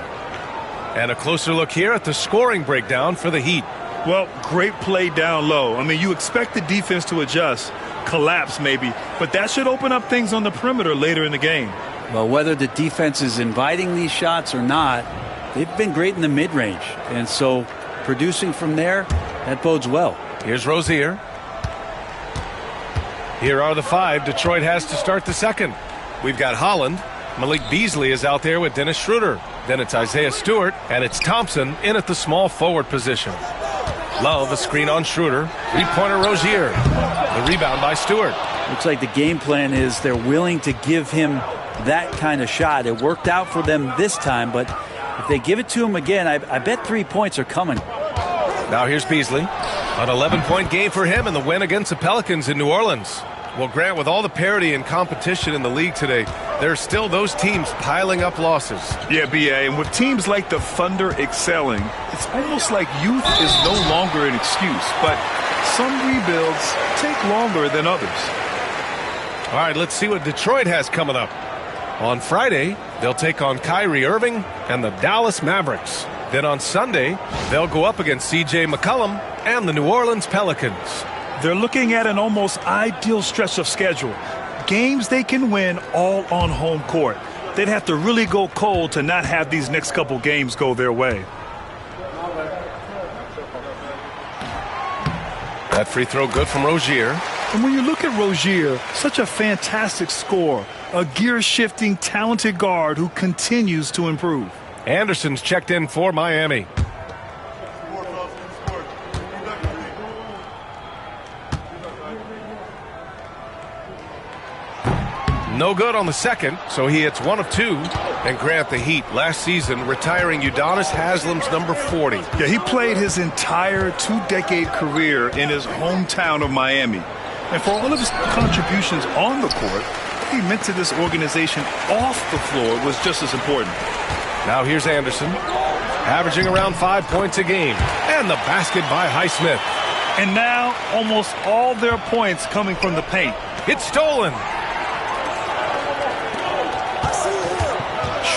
And a closer look here at the scoring breakdown for the Heat. Well, great play down low. I mean, you expect the defense to adjust, collapse maybe, but that should open up things on the perimeter later in the game. Well, whether the defense is inviting these shots or not, they've been great in the mid-range. And so producing from there, that bodes well. Here's Rozier. Here are the 5 Detroit has to start the second. We've got Holland. Malik Beasley is out there with Dennis Schroeder. Then it's Isaiah Stewart, and it's Thompson in at the small forward position. Love a screen on Schroeder. 3-pointer Rozier. The rebound by Stewart. Looks like the game plan is they're willing to give him that kind of shot. It worked out for them this time, but if they give it to him again, I bet 3 points are coming. Now here's Beasley. An 11-point game for him in the win against the Pelicans in New Orleans. Well, Grant, with all the parity and competition in the league today, there are still those teams piling up losses. Yeah, B.A., and with teams like the Thunder excelling, it's almost like youth is no longer an excuse, but some rebuilds take longer than others. All right, let's see what Detroit has coming up. On Friday, they'll take on Kyrie Irving and the Dallas Mavericks. Then on Sunday, they'll go up against C.J. McCollum and the New Orleans Pelicans. They're looking at an almost ideal stretch of schedule. Games they can win all on home court. They'd have to really go cold to not have these next couple games go their way. That free throw good from Rozier. And when you look at Rozier, such a fantastic scorer, a gear-shifting, talented guard who continues to improve. Anderson's checked in for Miami. No good on the second, so he hits 1 of 2. And Grant, the Heat, last season retiring Udonis Haslam's number 40. Yeah, he played his entire 2-decade career in his hometown of Miami. And for all of his contributions on the court, what he meant to this organization off the floor was just as important. Now here's Anderson, averaging around 5 points a game. And the basket by Highsmith. And now almost all their points coming from the paint. It's stolen.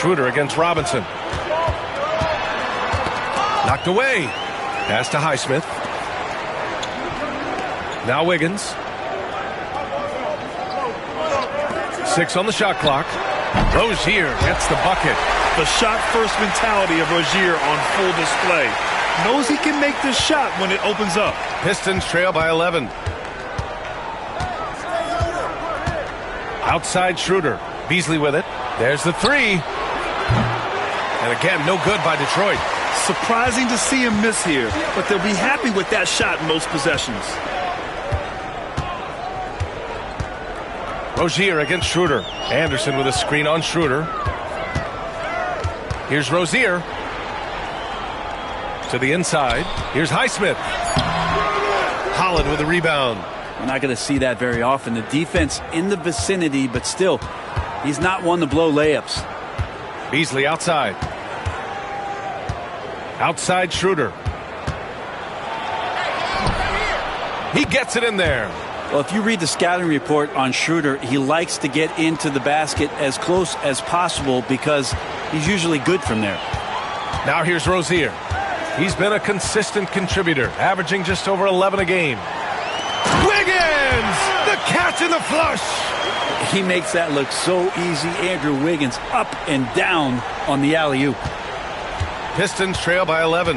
Schroeder against Robinson. Knocked away. Pass to Highsmith. Now Wiggins. 6 on the shot clock. Rozier gets the bucket. The shot-first mentality of Rozier on full display. Knows he can make this shot when it opens up. Pistons trail by 11. Outside Schroeder. Beasley with it. There's the 3. And again, no good by Detroit. Surprising to see him miss here, but they'll be happy with that shot in most possessions. Rozier against Schroeder. Anderson with a screen on Schroeder. Here's Rozier. To the inside. Here's Highsmith. Holland with a rebound. We're not going to see that very often. The defense in the vicinity, but still, he's not one to blow layups. Beasley outside. Outside Schroeder. He gets it in there. Well, if you read the scouting report on Schroeder, he likes to get into the basket as close as possible because he's usually good from there. Now here's Rozier. He's been a consistent contributor, averaging just over 11 a game. Wiggins! The catch and the flush! He makes that look so easy. Andrew Wiggins up and down on the alley-oop. Pistons trail by 11.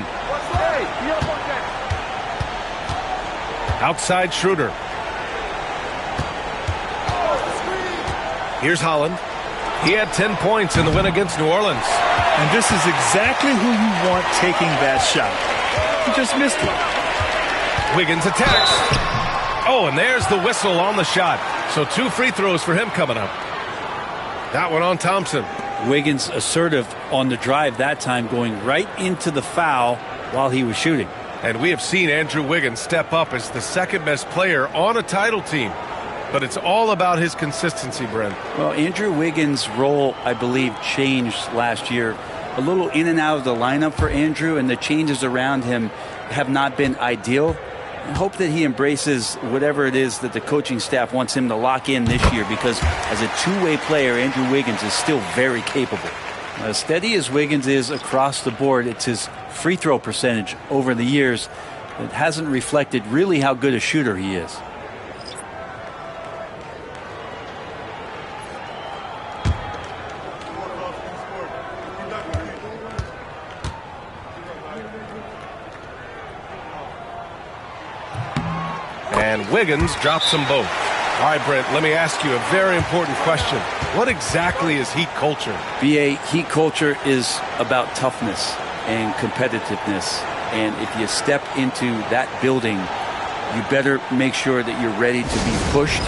Outside Schroeder. Here's Holland. He had 10 points in the win against New Orleans. And this is exactly who you want taking that shot. He just missed it. Wiggins attacks. Oh, and there's the whistle on the shot. So 2 free throws for him coming up. That one on Thompson. Wiggins assertive on the drive that time, going right into the foul while he was shooting. And we have seen Andrew Wiggins step up as the second best player on a title team. But it's all about his consistency, Brent. Well, Andrew Wiggins' role, I believe, changed last year. A little in and out of the lineup for Andrew, and the changes around him have not been ideal. I hope that he embraces whatever it is that the coaching staff wants him to lock in this year, because as a two-way player, Andrew Wiggins is still very capable. As steady as Wiggins is across the board, it's his free throw percentage over the years that hasn't reflected really how good a shooter he is. And Wiggins drops them both. All right, Brent, let me ask you a very important question. What exactly is Heat culture? BA, Heat culture is about toughness and competitiveness. And if you step into that building, you better make sure that you're ready to be pushed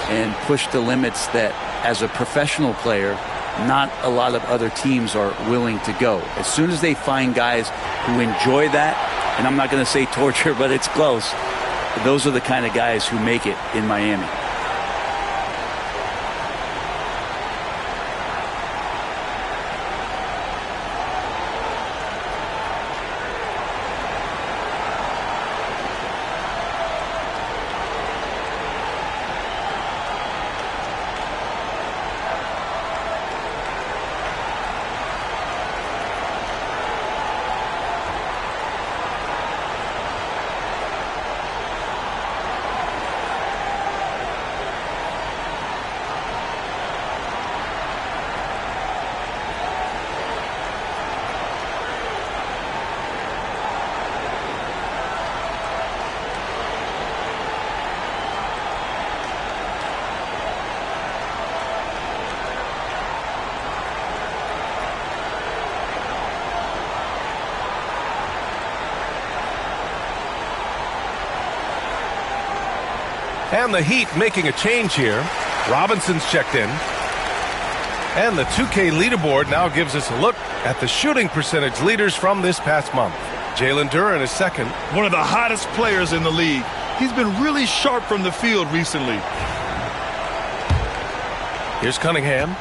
and push the limits that, as a professional player, not a lot of other teams are willing to go. As soon as they find guys who enjoy that, and I'm not going to say torture, but it's close, those are the kind of guys who make it in Miami. And the Heat making a change here. Robinson's checked in. And the 2K leaderboard now gives us a look at the shooting percentage leaders from this past month. Jalen Duren is second. One of the hottest players in the league. He's been really sharp from the field recently. Here's Cunningham.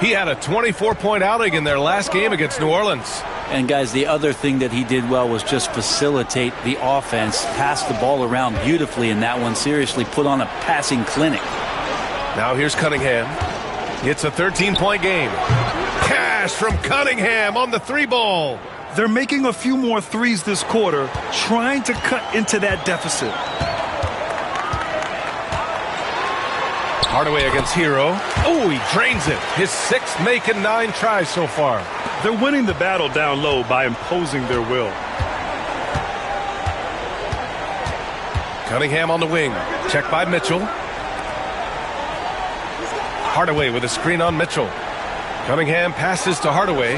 He had a 24-point outing in their last game against New Orleans. And, guys, the other thing that he did well was just facilitate the offense, pass the ball around beautifully in that one, seriously put on a passing clinic. Now here's Cunningham. It's a 13-point game. Cash from Cunningham on the 3-ball. They're making a few more threes this quarter, trying to cut into that deficit. Hardaway against Hero. Oh, he drains it. His 6th make in 9 tries so far. They're winning the battle down low by imposing their will. Cunningham on the wing. Check by Mitchell. Hardaway with a screen on Mitchell. Cunningham passes to Hardaway.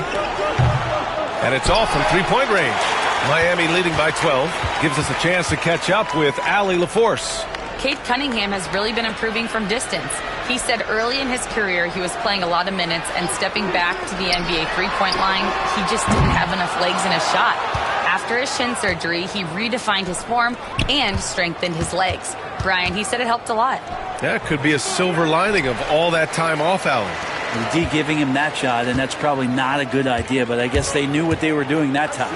And it's all from 3-point range. Miami leading by 12. Gives us a chance to catch up with Allie LaForce. Cade Cunningham has really been improving from distance. He said early in his career he was playing a lot of minutes and stepping back to the NBA three-point line, he just didn't have enough legs in his shot. After his shin surgery, he redefined his form and strengthened his legs. Brian, he said it helped a lot. That could be a silver lining of all that time off, Allen. The D giving him that shot, and that's probably not a good idea, but I guess they knew what they were doing that time.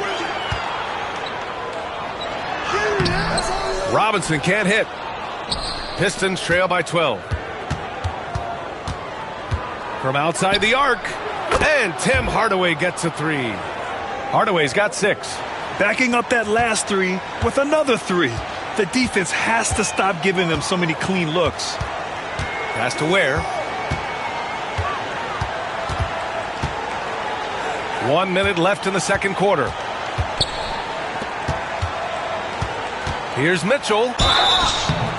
Robinson can't hit. Pistons trail by 12. From outside the arc, and Tim Hardaway gets a 3. Hardaway's got 6. Backing up that last 3 with another 3. The defense has to stop giving them so many clean looks. Pass to Ware. 1 minute left in the second quarter. Here's Mitchell.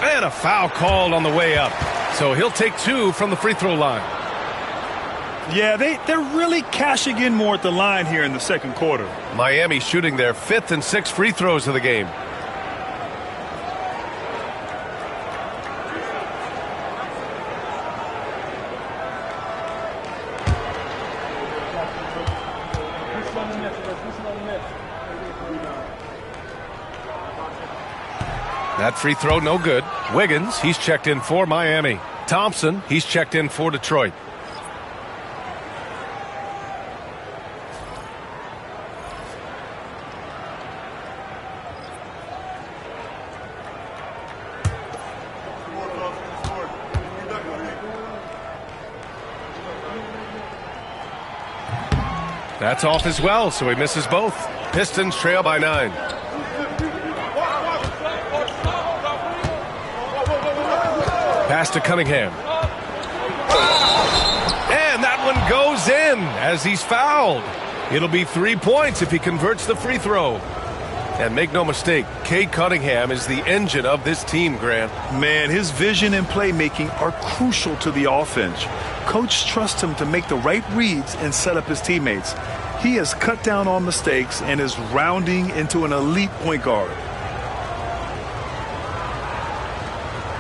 And a foul called on the way up. So he'll take 2 from the free throw line. Yeah, they're really cashing in more at the line here in the second quarter. Miami shooting their 5th and 6th free throws of the game. That free throw, no good. Wiggins, he's checked in for Miami. Thompson, he's checked in for Detroit. That's off as well, so he misses both. Pistons trail by 9. Pass to Cunningham. And that one goes in as he's fouled. It'll be 3 points if he converts the free throw. And make no mistake, Cade Cunningham is the engine of this team, Grant. Man, his vision and playmaking are crucial to the offense. Coach trusts him to make the right reads and set up his teammates. He has cut down on mistakes and is rounding into an elite point guard.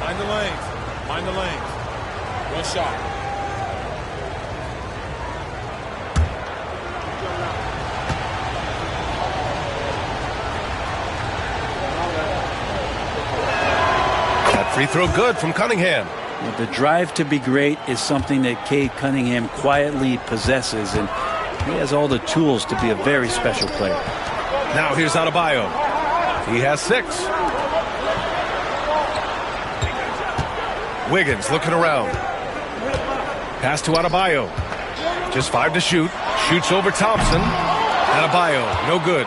Mind the lanes. Mind the lanes. One shot. That free throw good from Cunningham. Well, the drive to be great is something that Cade Cunningham quietly possesses, and he has all the tools to be a very special player. Now here's Adebayo. He has 6. Wiggins looking around. Pass to Adebayo. Just 5 to shoot. Shoots over Thompson. Adebayo, no good.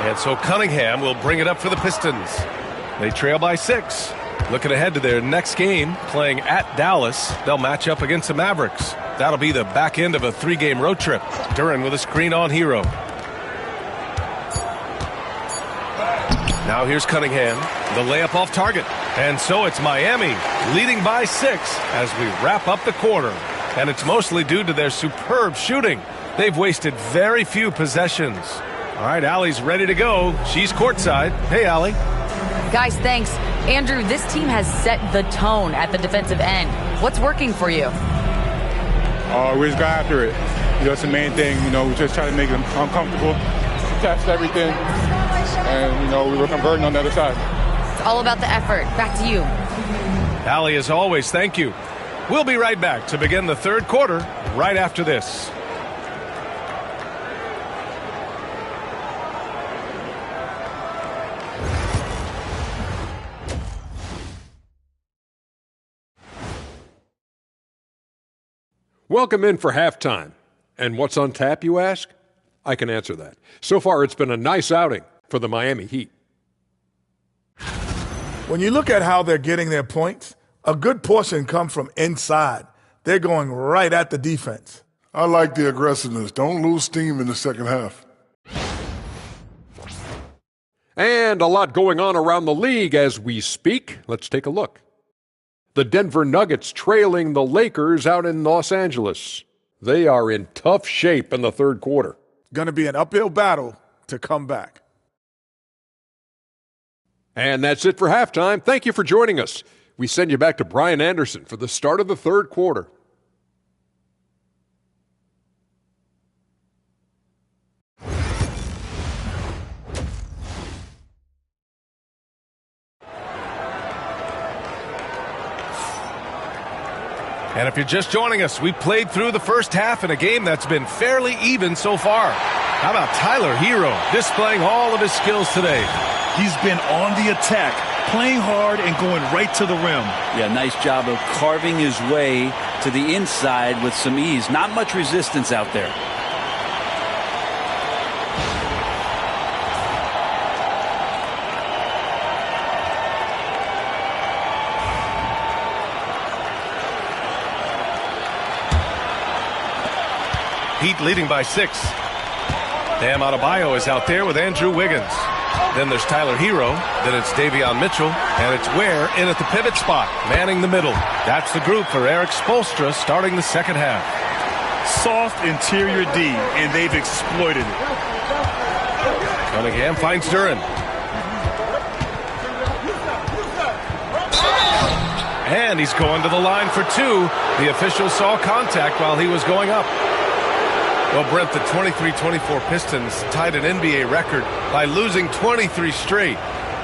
And so Cunningham will bring it up for the Pistons. They trail by 6. Looking ahead to their next game, playing at Dallas. They'll match up against the Mavericks. That'll be the back end of a 3-game road trip. Duren with a screen on Hero. Now here's Cunningham. The layup off target. And so it's Miami leading by 6 as we wrap up the quarter. And it's mostly due to their superb shooting. They've wasted very few possessions. All right, Allie's ready to go. She's courtside. Hey, Allie. Guys, thanks. Andrew, this team has set the tone at the defensive end. What's working for you? We just got after it. That's the main thing. We just try to make them uncomfortable, test everything, and, we were converting on the other side. It's all about the effort. Back to you. Allie, as always, thank you. We'll be right back to begin the third quarter right after this. Welcome in for halftime. And what's on tap, you ask? I can answer that. So far, it's been a nice outing for the Miami Heat. When you look at how they're getting their points, a good portion come from inside. They're going right at the defense. I like the aggressiveness. Don't lose steam in the second half. And a lot going on around the league as we speak. Let's take a look. The Denver Nuggets trailing the Lakers out in Los Angeles. They are in tough shape in the third quarter. Going to be an uphill battle to come back. And that's it for halftime. Thank you for joining us. We send you back to Brian Anderson for the start of the third quarter. And if you're just joining us, we played through the first half in a game that's been fairly even so far. How about Tyler Hero displaying all of his skills today? He's been on the attack, playing hard and going right to the rim. Yeah, nice job of carving his way to the inside with some ease. Not much resistance out there. Heat leading by 6. Bam Adebayo is out there with Andrew Wiggins. Then there's Tyler Hero. Then it's Davion Mitchell. And it's Ware in at the pivot spot, manning the middle. That's the group for Eric Spoelstra starting the second half. Soft interior D, and they've exploited it. Cunningham finds Duren. And he's going to the line for 2. The official saw contact while he was going up. Well, Brent, the 23-24 Pistons tied an NBA record by losing 23 straight.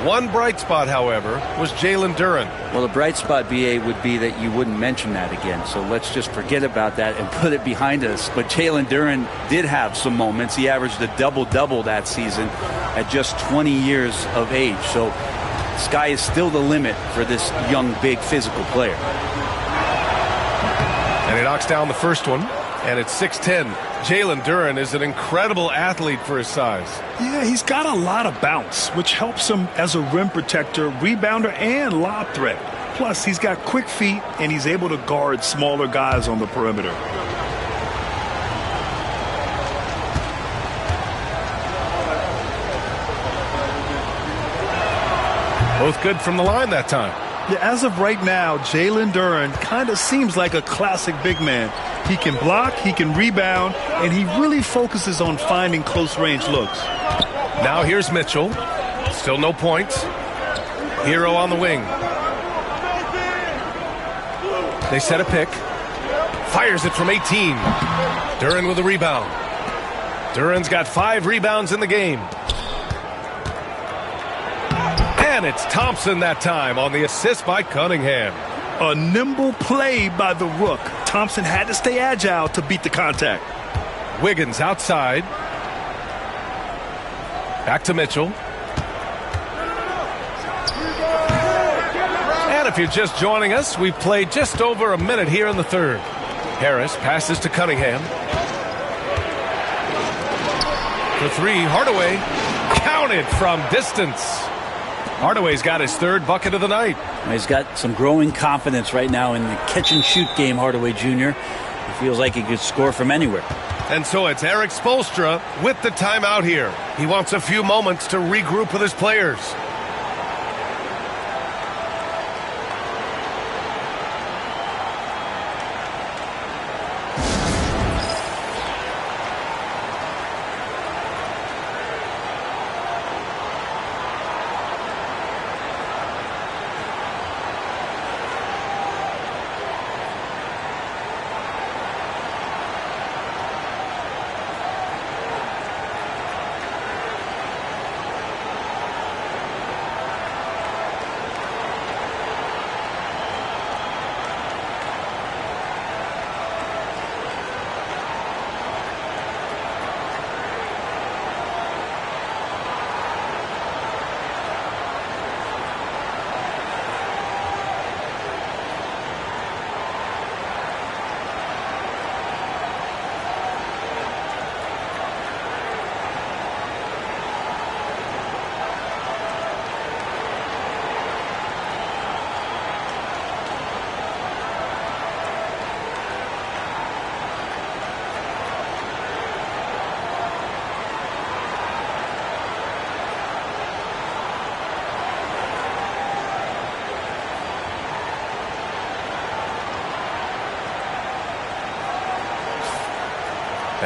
One bright spot, however, was Jalen Duren. Well, the bright spot, BA, would be that you wouldn't mention that again. So let's just forget about that and put it behind us. But Jalen Duren did have some moments. He averaged a double-double that season at just 20 years of age. So sky is still the limit for this young, big, physical player. And he knocks down the first one, and it's 6-10. Jalen Duren is an incredible athlete for his size. Yeah, he's got a lot of bounce, which helps him as a rim protector, rebounder, and lob threat. Plus, he's got quick feet, and he's able to guard smaller guys on the perimeter. Both good from the line that time. Yeah, as of right now, Jalen Duren kind of seems like a classic big man. He can block, he can rebound, and he really focuses on finding close-range looks. Now here's Mitchell. Still no points. Hero on the wing. They set a pick. Fires it from 18. Duren with a rebound. Duren's got 5 rebounds in the game. And it's Thompson that time on the assist by Cunningham. A nimble play by the Rook. Thompson had to stay agile to beat the contact. Wiggins outside. Back to Mitchell. And if you're just joining us, we've played just over a minute here in the third. Harris passes to Cunningham. For 3, Hardaway. Counted from distance. Hardaway's got his third bucket of the night. He's got some growing confidence right now in the catch-and-shoot game, Hardaway Jr. He feels like he could score from anywhere. And so it's Eric Spoelstra with the timeout here. He wants a few moments to regroup with his players.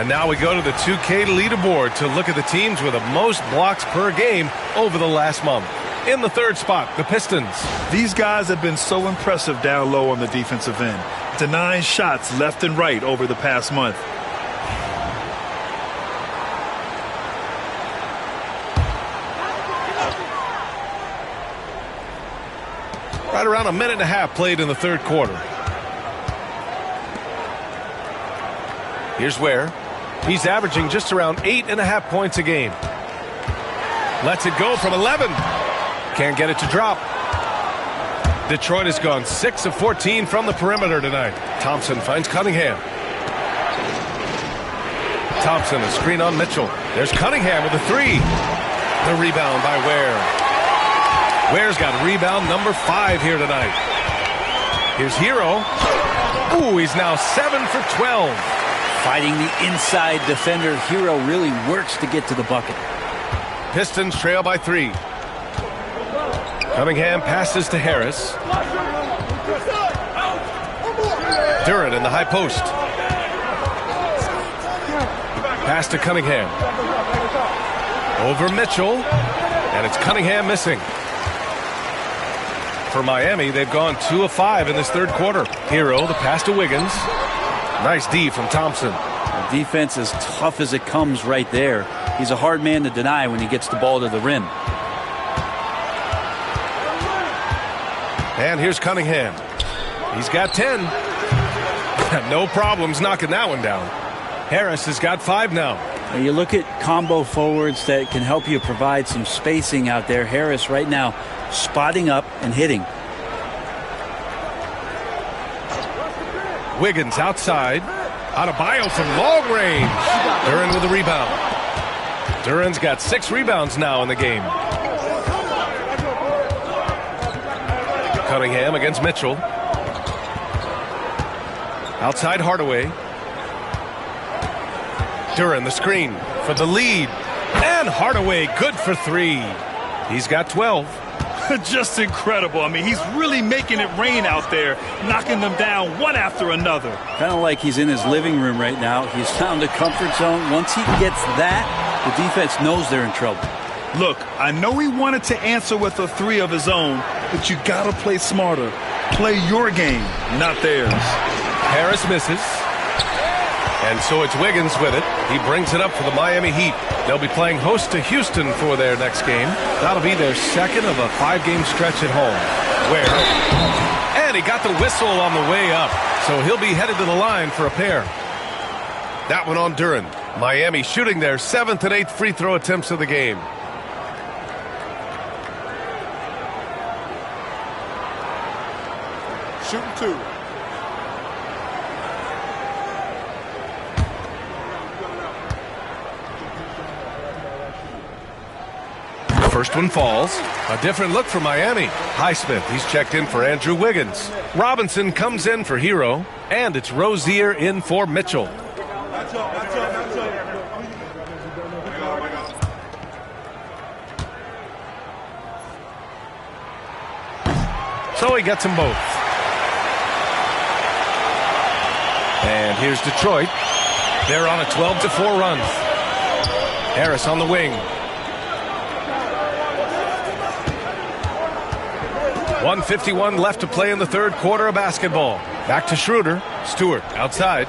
And now we go to the 2K leaderboard to look at the teams with the most blocks per game over the last month. In the third spot, the Pistons. These guys have been so impressive down low on the defensive end, denying shots left and right over the past month. Right around a minute and a half played in the third quarter. Here's Ware. He's averaging just around 8.5 points a game. Lets it go from 11. Can't get it to drop. Detroit has gone 6 of 14 from the perimeter tonight. Thompson finds Cunningham. Thompson, a screen on Mitchell. There's Cunningham with a three. The rebound by Ware. Ware's got rebound number 5 here tonight. Here's Hero. Ooh, he's now 7 for 12. Fighting the inside defender, Hero really works to get to the bucket. Pistons trail by 3. Cunningham passes to Harris. Durant in the high post. Pass to Cunningham. Over Mitchell. And it's Cunningham missing. For Miami, they've gone 2 of 5 in this third quarter. Hero, the pass to Wiggins. Nice D from Thompson. The defense is tough as it comes right there. He's a hard man to deny when he gets the ball to the rim. And here's Cunningham. He's got 10. No problems knocking that one down. Harris has got 5 now. You look at combo forwards that can help you provide some spacing out there. Harris right now spotting up and hitting. Wiggins outside. Adebayo from long range. Durant with a rebound. Durant's got 6 rebounds now in the game. Cunningham against Mitchell. Outside Hardaway. Durant the screen for the lead. And Hardaway good for 3. He's got 12. Just incredible. I mean, he's really making it rain out there, knocking them down one after another. Kind of like he's in his living room right now. He's found a comfort zone. Once he gets that, the defense knows they're in trouble. Look, I know he wanted to answer with a 3 of his own, but you got to play smarter. Play your game, not theirs. Harris misses. And so it's Wiggins with it. He brings it up for the Miami Heat. They'll be playing host to Houston for their next game. That'll be their second of a 5-game stretch at home. Ware. And he got the whistle on the way up. So he'll be headed to the line for a pair. That one on Durant. Miami shooting their 7th and 8th free throw attempts of the game. Shooting 2. First one falls. A different look for Miami. Highsmith, he's checked in for Andrew Wiggins. Robinson comes in for Hero. And it's Rozier in for Mitchell. So he gets them both. And here's Detroit. They're on a 12-4 run. Harris on the wing. 1:51 left to play in the third quarter of basketball. Back to Schroeder. Stewart outside.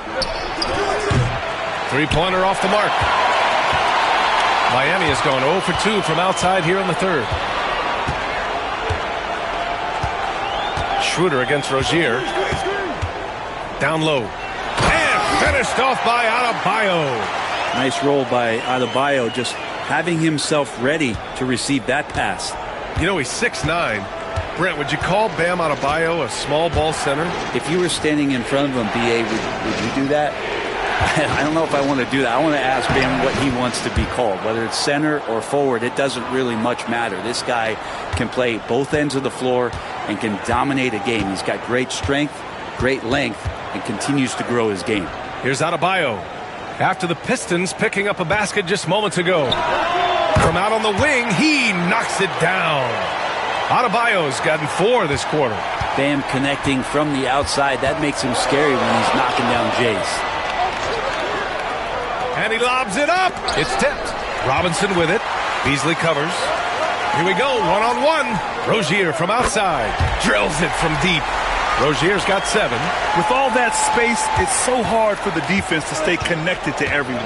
Three-pointer off the mark. Miami has gone 0 for 2 from outside here in the third. Schroeder against Rozier. Down low. And finished off by Adebayo. Nice roll by Adebayo, just having himself ready to receive that pass. You know, he's 6'9". Brent, would you call Bam Adebayo a small ball center? If you were standing in front of him, B.A., would you do that? I don't know if I want to do that. I want to ask Bam what he wants to be called. Whether it's center or forward, it doesn't really much matter. This guy can play both ends of the floor and can dominate a game. He's got great strength, great length, and continues to grow his game. Here's Adebayo. After the Pistons picking up a basket just moments ago. From out on the wing, he knocks it down. Adebayo's gotten 4 this quarter. Bam connecting from the outside. That makes him scary when he's knocking down Jays. And he lobs it up. It's tipped. Robinson with it. Beasley covers. Here we go, one-on-one. Rozier from outside. Drills it from deep. Rozier's got 7. With all that space, it's so hard for the defense to stay connected to everyone.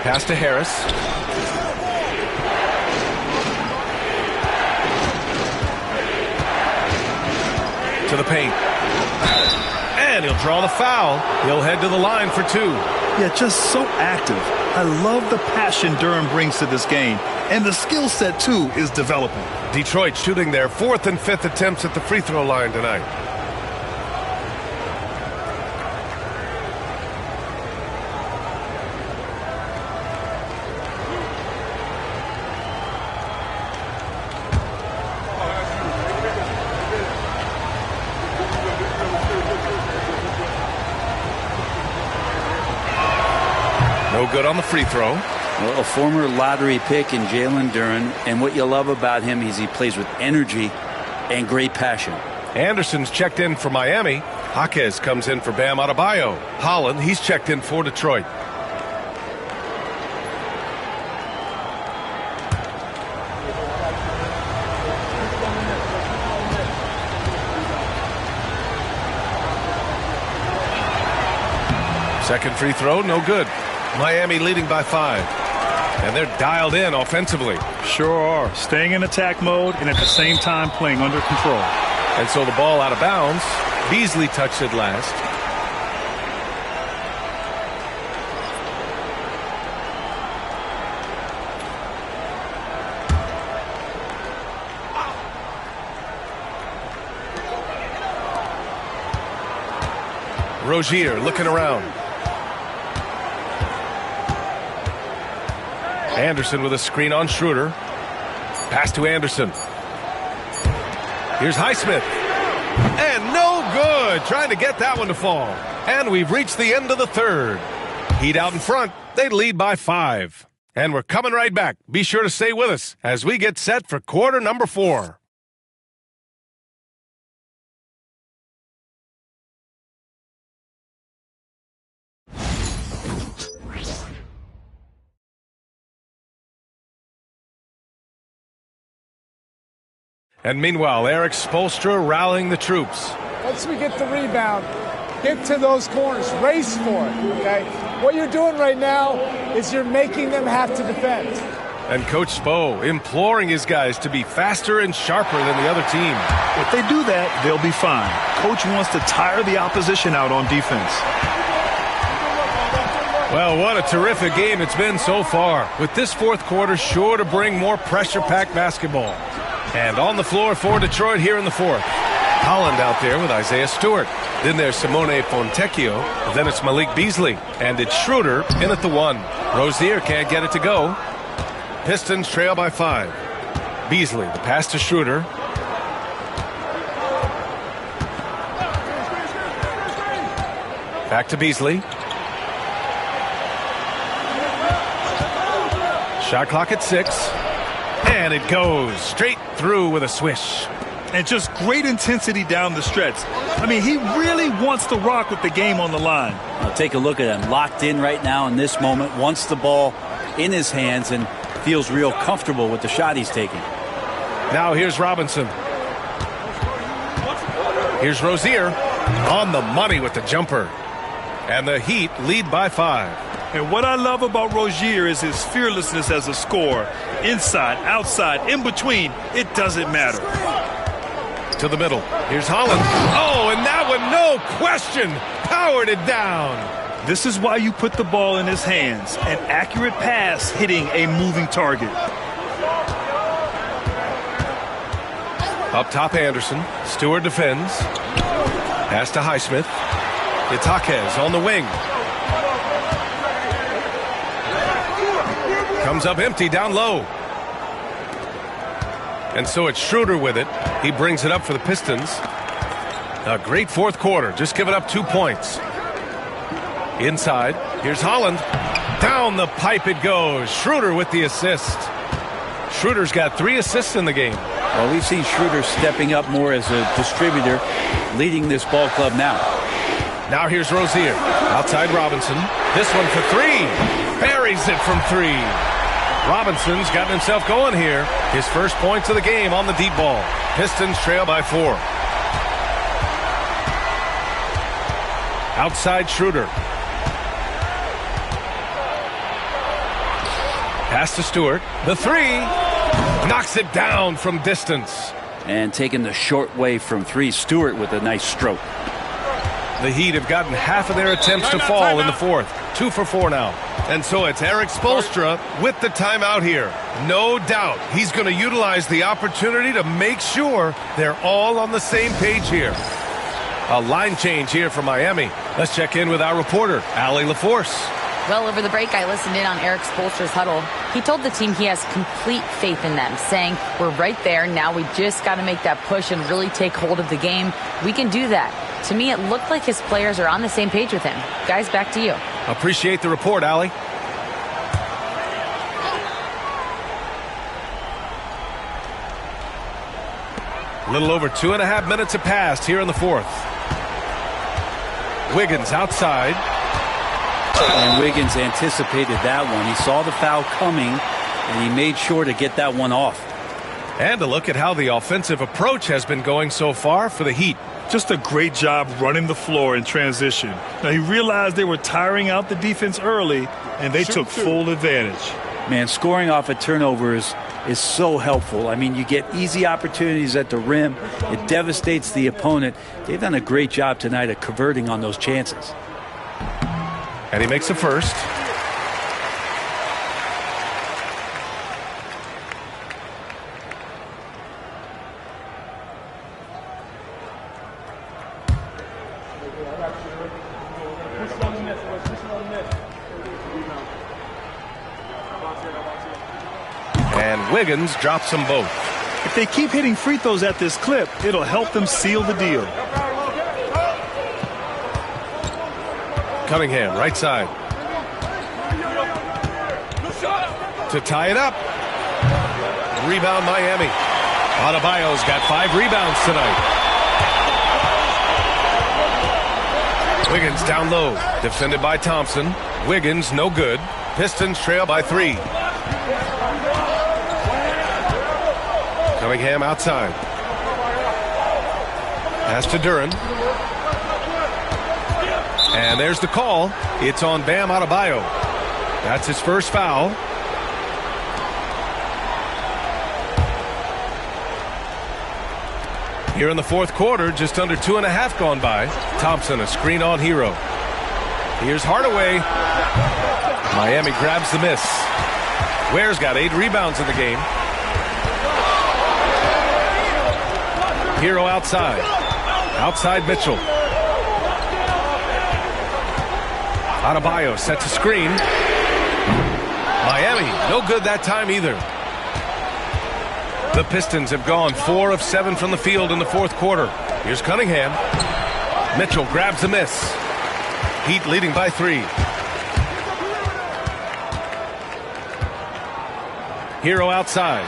Pass to Harris. To the paint. And he'll draw the foul. He'll head to the line for 2. Yeah, just so active. I love the passion Durham brings to this game. And the skill set, too, is developing. Detroit shooting their 4th and 5th attempts at the free throw line tonight. No good on the free throw. Well, a former lottery pick in Jalen Duren, and what you love about him is he plays with energy and great passion. Anderson's checked in for Miami. Jaquez comes in for Bam Adebayo. Holland, he's checked in for Detroit. Second free throw, no good. Miami leading by 5. And they're dialed in offensively. Sure are. Staying in attack mode and at the same time playing under control. And so the ball out of bounds. Beasley touched it last. Rozier looking around. Anderson with a screen on Schroeder. Pass to Anderson. Here's Highsmith. And no good. Trying to get that one to fall. And we've reached the end of the third. Heat out in front. They lead by 5. And we're coming right back. Be sure to stay with us as we get set for quarter number 4. And meanwhile, Eric Spoelstra rallying the troops. Once we get the rebound, get to those corners, race for it, okay? What you're doing right now is you're making them have to defend. And Coach Spo imploring his guys to be faster and sharper than the other team. If they do that, they'll be fine. Coach wants to tire the opposition out on defense. Well, what a terrific game it's been so far, with this fourth quarter sure to bring more pressure-packed basketball. And on the floor for Detroit here in the fourth. Holland out there with Isaiah Stewart. Then there's Simone Fontecchio. Then it's Malik Beasley. And it's Schroeder in at the 1. Rozier can't get it to go. Pistons trail by 5. Beasley, the pass to Schroeder. Back to Beasley. Shot clock at 6. And it goes straight through with a swish. And just great intensity down the stretch. I mean, he really wants to rock with the game on the line. Now take a look at him. Locked in right now in this moment. Wants the ball in his hands and feels real comfortable with the shot he's taking. Now here's Robinson. Here's Rozier on the money with the jumper. And the Heat lead by 5. And what I love about Rozier is his fearlessness as a scorer. Inside, outside, in between, it doesn't matter. To the middle. Here's Holland. Oh, and that one, no question, powered it down. This is why you put the ball in his hands. An accurate pass hitting a moving target. Up top, Anderson. Stewart defends. Pass to Highsmith. It's Jaquez on the wing. Comes up empty down low. And so it's Schroeder with it. He brings it up for the Pistons. A great fourth quarter. Just giving up 2 points. Inside. Here's Holland. Down the pipe it goes. Schroeder with the assist. Schroeder's got 3 assists in the game. Well, we've seen Schroeder stepping up more as a distributor, leading this ball club now. Now here's Rozier. Outside Robinson. This one for three. Buries it from three. Robinson's gotten himself going here. His first points of the game on the deep ball. Pistons trail by 4. Outside Schroeder. Pass to Stewart. The three. Knocks it down from distance. And taking the short way from three. Stewart with a nice stroke. The Heat have gotten half of their attempts to fall in the fourth. 2 for 4 now. And so it's Eric Spoelstra with the timeout here. No doubt he's going to utilize the opportunity to make sure they're all on the same page here. A line change here for Miami. Let's check in with our reporter, Allie LaForce. Well, over the break, I listened in on Eric Spoelstra's huddle. He told the team he has complete faith in them, saying, we're right there. Now we just got to make that push and really take hold of the game. We can do that. To me, it looked like his players are on the same page with him. Guys, back to you. Appreciate the report, Allie. A little over 2.5 minutes have passed here in the fourth. Wiggins outside. And Wiggins anticipated that one. He saw the foul coming, and he made sure to get that one off. And a look at how the offensive approach has been going so far for the Heat. Just a great job running the floor in transition. Now, he realized they were tiring out the defense early, and they took full advantage. Man, scoring off of turnovers is so helpful. I mean, you get easy opportunities at the rim. It devastates the opponent. They've done a great job tonight at converting on those chances. And he makes the first. And Wiggins drops them both. If they keep hitting free throws at this clip, it'll help them seal the deal. Cunningham, right side. To tie it up. Rebound, Miami. Adebayo's got 5 rebounds tonight. Wiggins down low. Defended by Thompson. Wiggins, no good. Pistons trail by 3. Cunningham outside. Pass to Duren. And there's the call. It's on Bam Adebayo. That's his first foul. Here in the fourth quarter, just under 2.5 gone by. Thompson, a screen on Hero. Here's Hardaway. Miami grabs the miss. Ware's got 8 rebounds in the game. Hero outside. Outside Mitchell. Adebayo sets a screen. Miami, no good that time either. The Pistons have gone 4 of 7 from the field in the fourth quarter. Here's Cunningham. Mitchell grabs the miss. Heat leading by 3. Hero outside.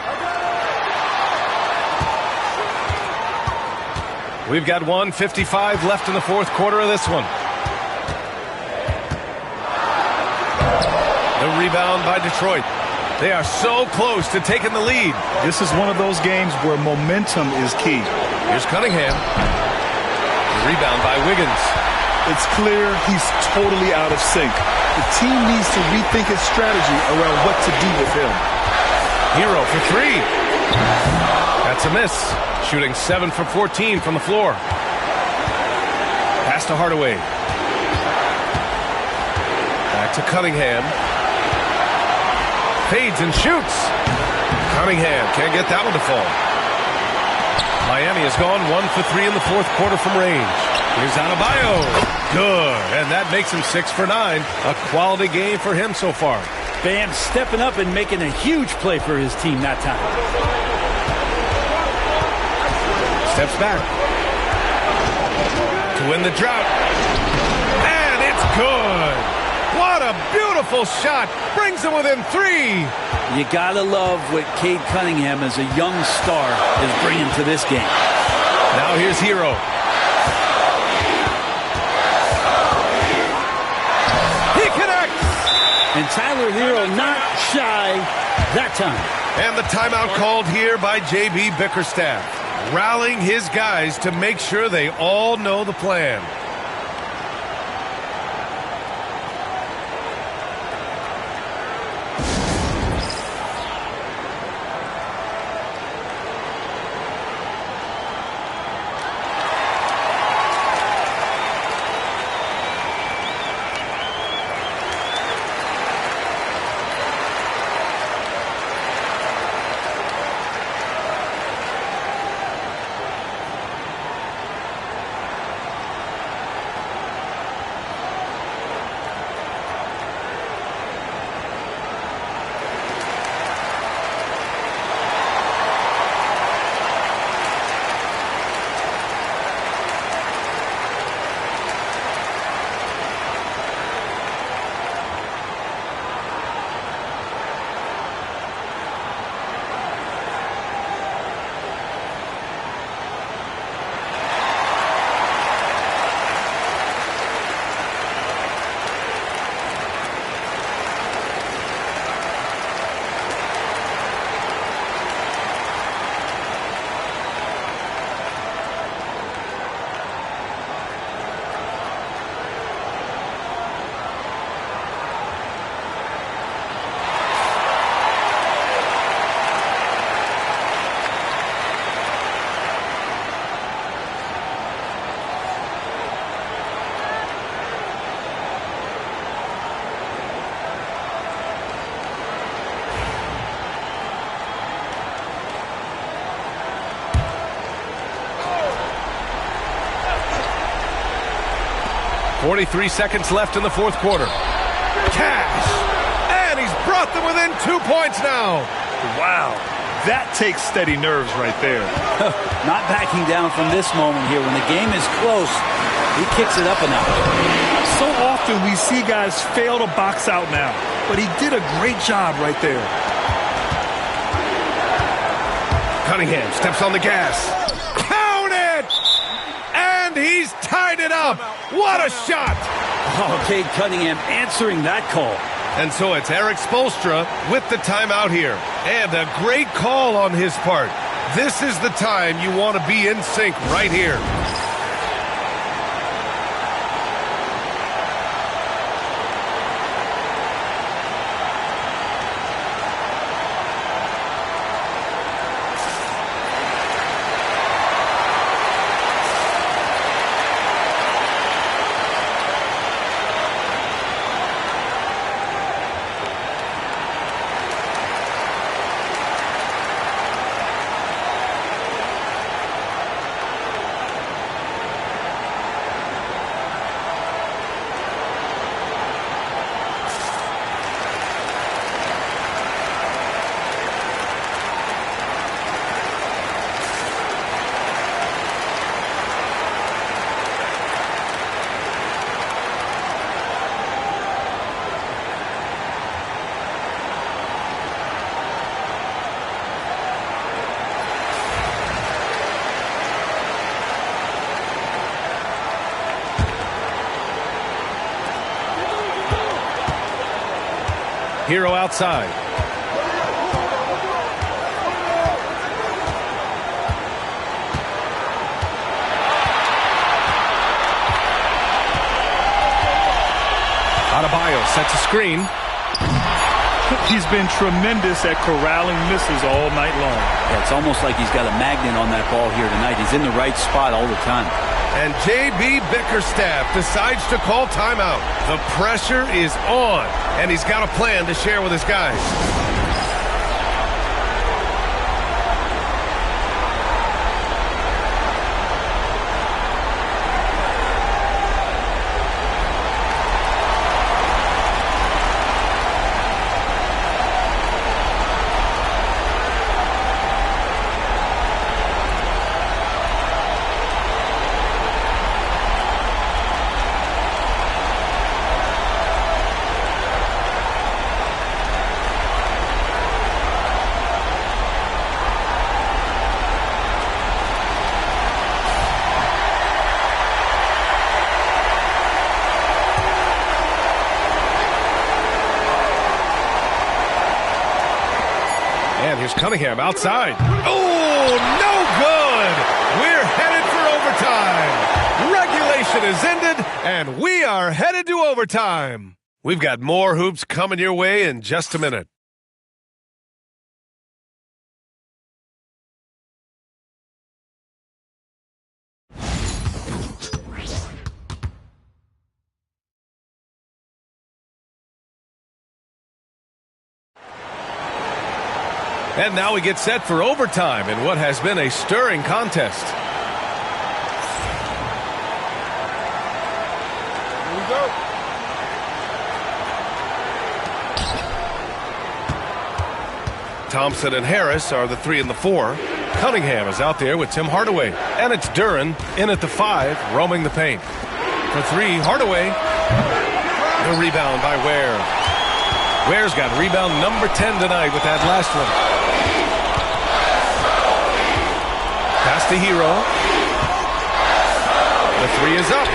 We've got 1:55 left in the fourth quarter of this one. The rebound by Detroit. They are so close to taking the lead. This is one of those games where momentum is key. Here's Cunningham. The rebound by Wiggins. It's clear he's totally out of sync. The team needs to rethink its strategy around what to do with him. Hero for 3. That's a miss. Shooting 7 for 14 from the floor. Pass to Hardaway. Back to Cunningham. Fades and shoots. Cunningham can't get that one to fall. Miami has gone 1 for 3 in the fourth quarter from range. Here's Adebayo. Good. And that makes him 6 for 9. A quality game for him so far. Bam stepping up and making a huge play for his team that time. Steps back. To win the drought. And it's good. What a beautiful shot. Brings them within 3. You gotta love what Cade Cunningham as a young star is bringing to this game. Now here's Hero. And Tyler Hero not shy that time. And the timeout called here by J.B. Bickerstaff, rallying his guys to make sure they all know the plan. .43 seconds left in the fourth quarter. Cash! And he's brought them within 2 points now. Wow. That takes steady nerves right there. Not backing down from this moment here. When the game is close, he kicks it up a notch. So often we see guys fail to box out now, but he did a great job right there. Cunningham steps on the gas. Count it! And he's tied it up. What a shot! Oh, Cade Cunningham answering that call. And so it's Eric Spoelstra with the timeout here. And a great call on his part. This is the time you want to be in sync right here. Hero outside. Adebayo sets a screen. He's been tremendous at corralling misses all night long. Yeah, it's almost like he's got a magnet on that ball here tonight. He's in the right spot all the time. And J.B. Bickerstaff decides to call timeout. The pressure is on, and he's got a plan to share with his guys. Here's Cunningham outside. Oh, no good! We're headed for overtime. Regulation is ended, and we are headed to overtime. We've got more hoops coming your way in just a minute. And now we get set for overtime in what has been a stirring contest. Here we go. Thompson and Harris are the 3 and the 4. Cunningham is out there with Tim Hardaway. And it's Duren in at the 5, roaming the paint. For 3, Hardaway. The rebound by Ware. Ware's got rebound number 10 tonight with that last one. Pass to Hero. The 3 is up.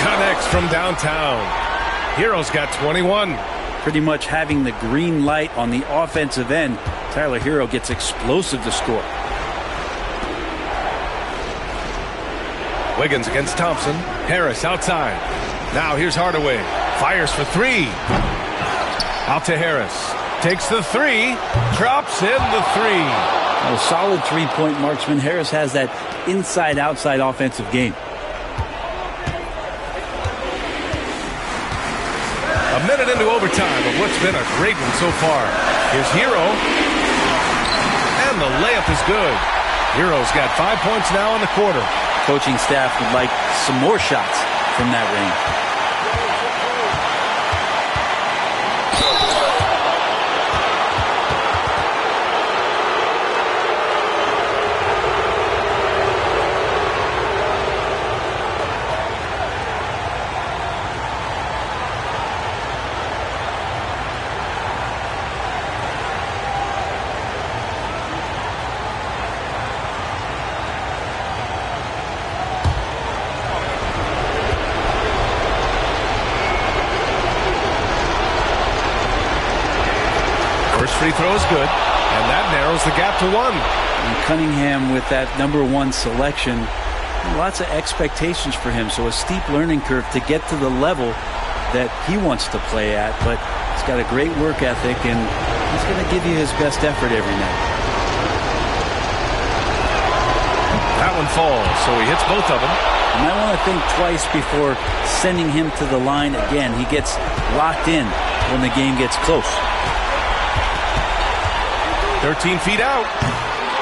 Connects from downtown. Hero's got 21. Pretty much having the green light on the offensive end. Tyler Hero gets explosive to score. Wiggins against Thompson. Harris outside. Now here's Hardaway. Fires for 3. Out to Harris. Takes the 3. Drops in the 3. A solid three-point marksman. Harris has that inside-outside offensive game. A minute into overtime of what's been a great one so far. Here's Hero. And the layup is good. Hero's got 5 points now in the quarter. Coaching staff would like some more shots from that range. First free throw is good, and that narrows the gap to 1. And Cunningham with that number 1 selection, lots of expectations for him, so a steep learning curve to get to the level that he wants to play at, but he's got a great work ethic, and he's going to give you his best effort every night. That one falls, so he hits both of them. You might want to think twice before sending him to the line again. He gets locked in when the game gets close. 13 feet out.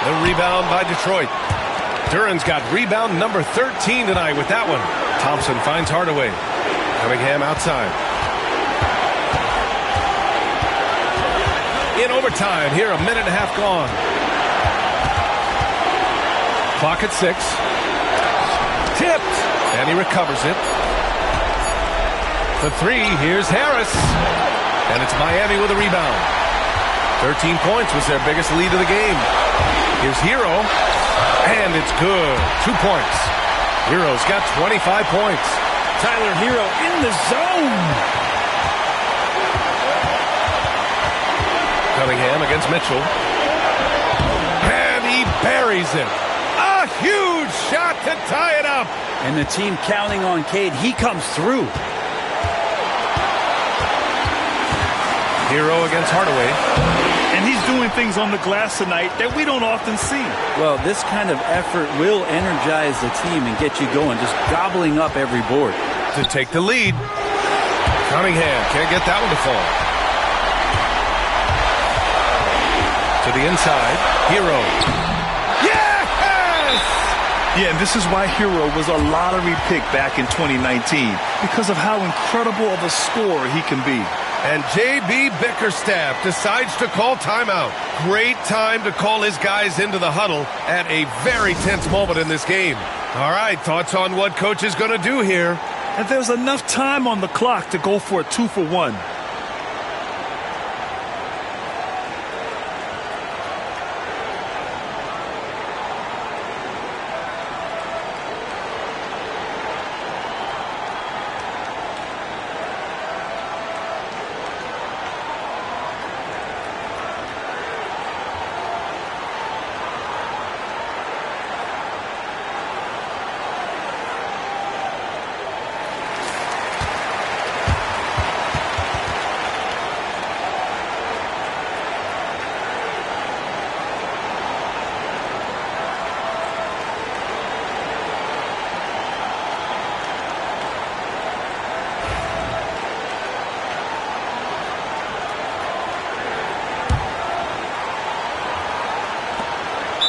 The rebound by Detroit. Duren's got rebound number 13 tonight with that one. Thompson finds Hardaway. Cunningham outside. In overtime, here a minute and a half gone. Clock at 6. Tipped. And he recovers it. For 3, here's Harris. And it's Miami with a rebound. 13 points was their biggest lead of the game. Here's Hero, and it's good. 2 points. Hero's got 25 points. Tyler Hero in the zone. Cunningham against Mitchell. And he buries it. A huge shot to tie it up. And the team counting on Cade. He comes through. Hero against Hardaway. And he's doing things on the glass tonight that we don't often see. Well, this kind of effort will energize the team and get you going, just gobbling up every board. To take the lead. Cunningham can't get that one to fall. To the inside. Hero. Yes! Yeah, and this is why Hero was a lottery pick back in 2019, because of how incredible of a scorer he can be. And J.B. Bickerstaff decides to call timeout. Great time to call his guys into the huddle at a very tense moment in this game. All right, thoughts on what coach is going to do here? And there's enough time on the clock to go for a 2-for-1.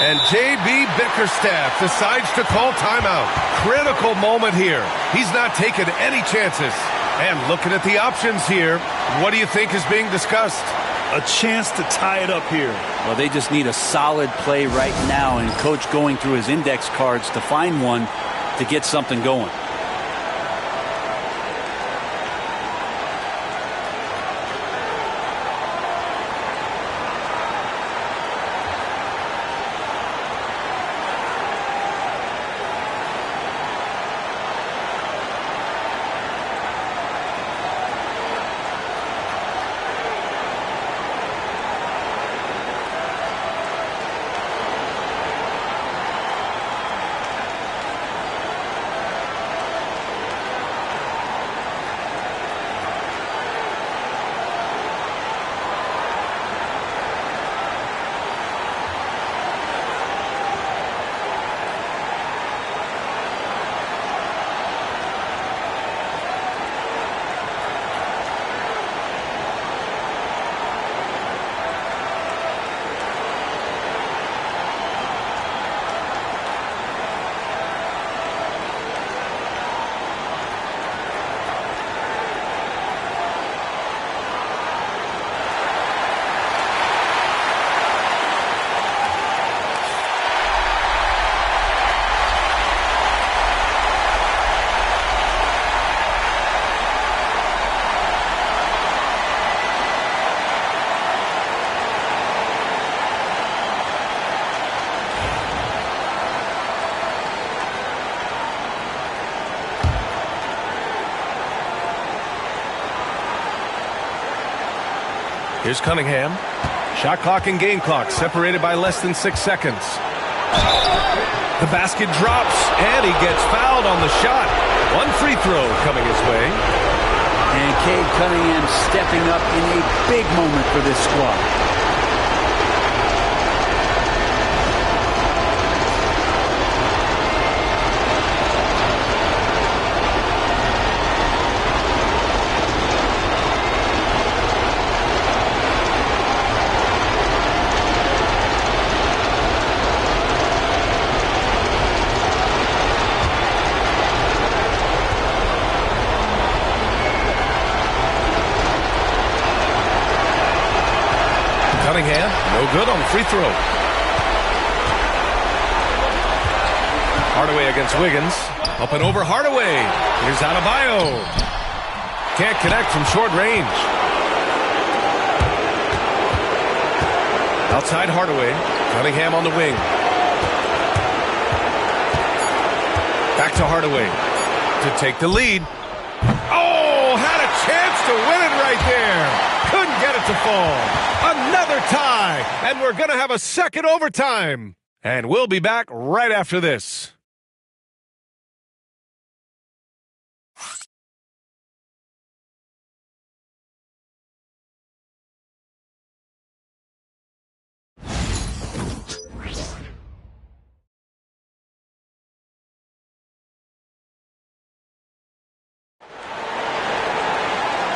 And J.B. Bickerstaff decides to call timeout. Critical moment here. He's not taking any chances. And looking at the options here, what do you think is being discussed? A chance to tie it up here. Well, they just need a solid play right now, and Coach going through his index cards to find one to get something going. Here's Cunningham. Shot clock and game clock separated by less than 6 seconds. The basket drops, and he gets fouled on the shot. One free throw coming his way. And Cade Cunningham stepping up in a big moment for this squad. Cunningham, no good on the free throw. Hardaway against Wiggins. Up and over Hardaway. Here's Adebayo. Can't connect from short range. Outside Hardaway. Cunningham on the wing. Back to Hardaway to take the lead. Oh, had a chance to win it right there. Couldn't get it to fall. Another tie, and we're going to have a second overtime. And we'll be back right after this.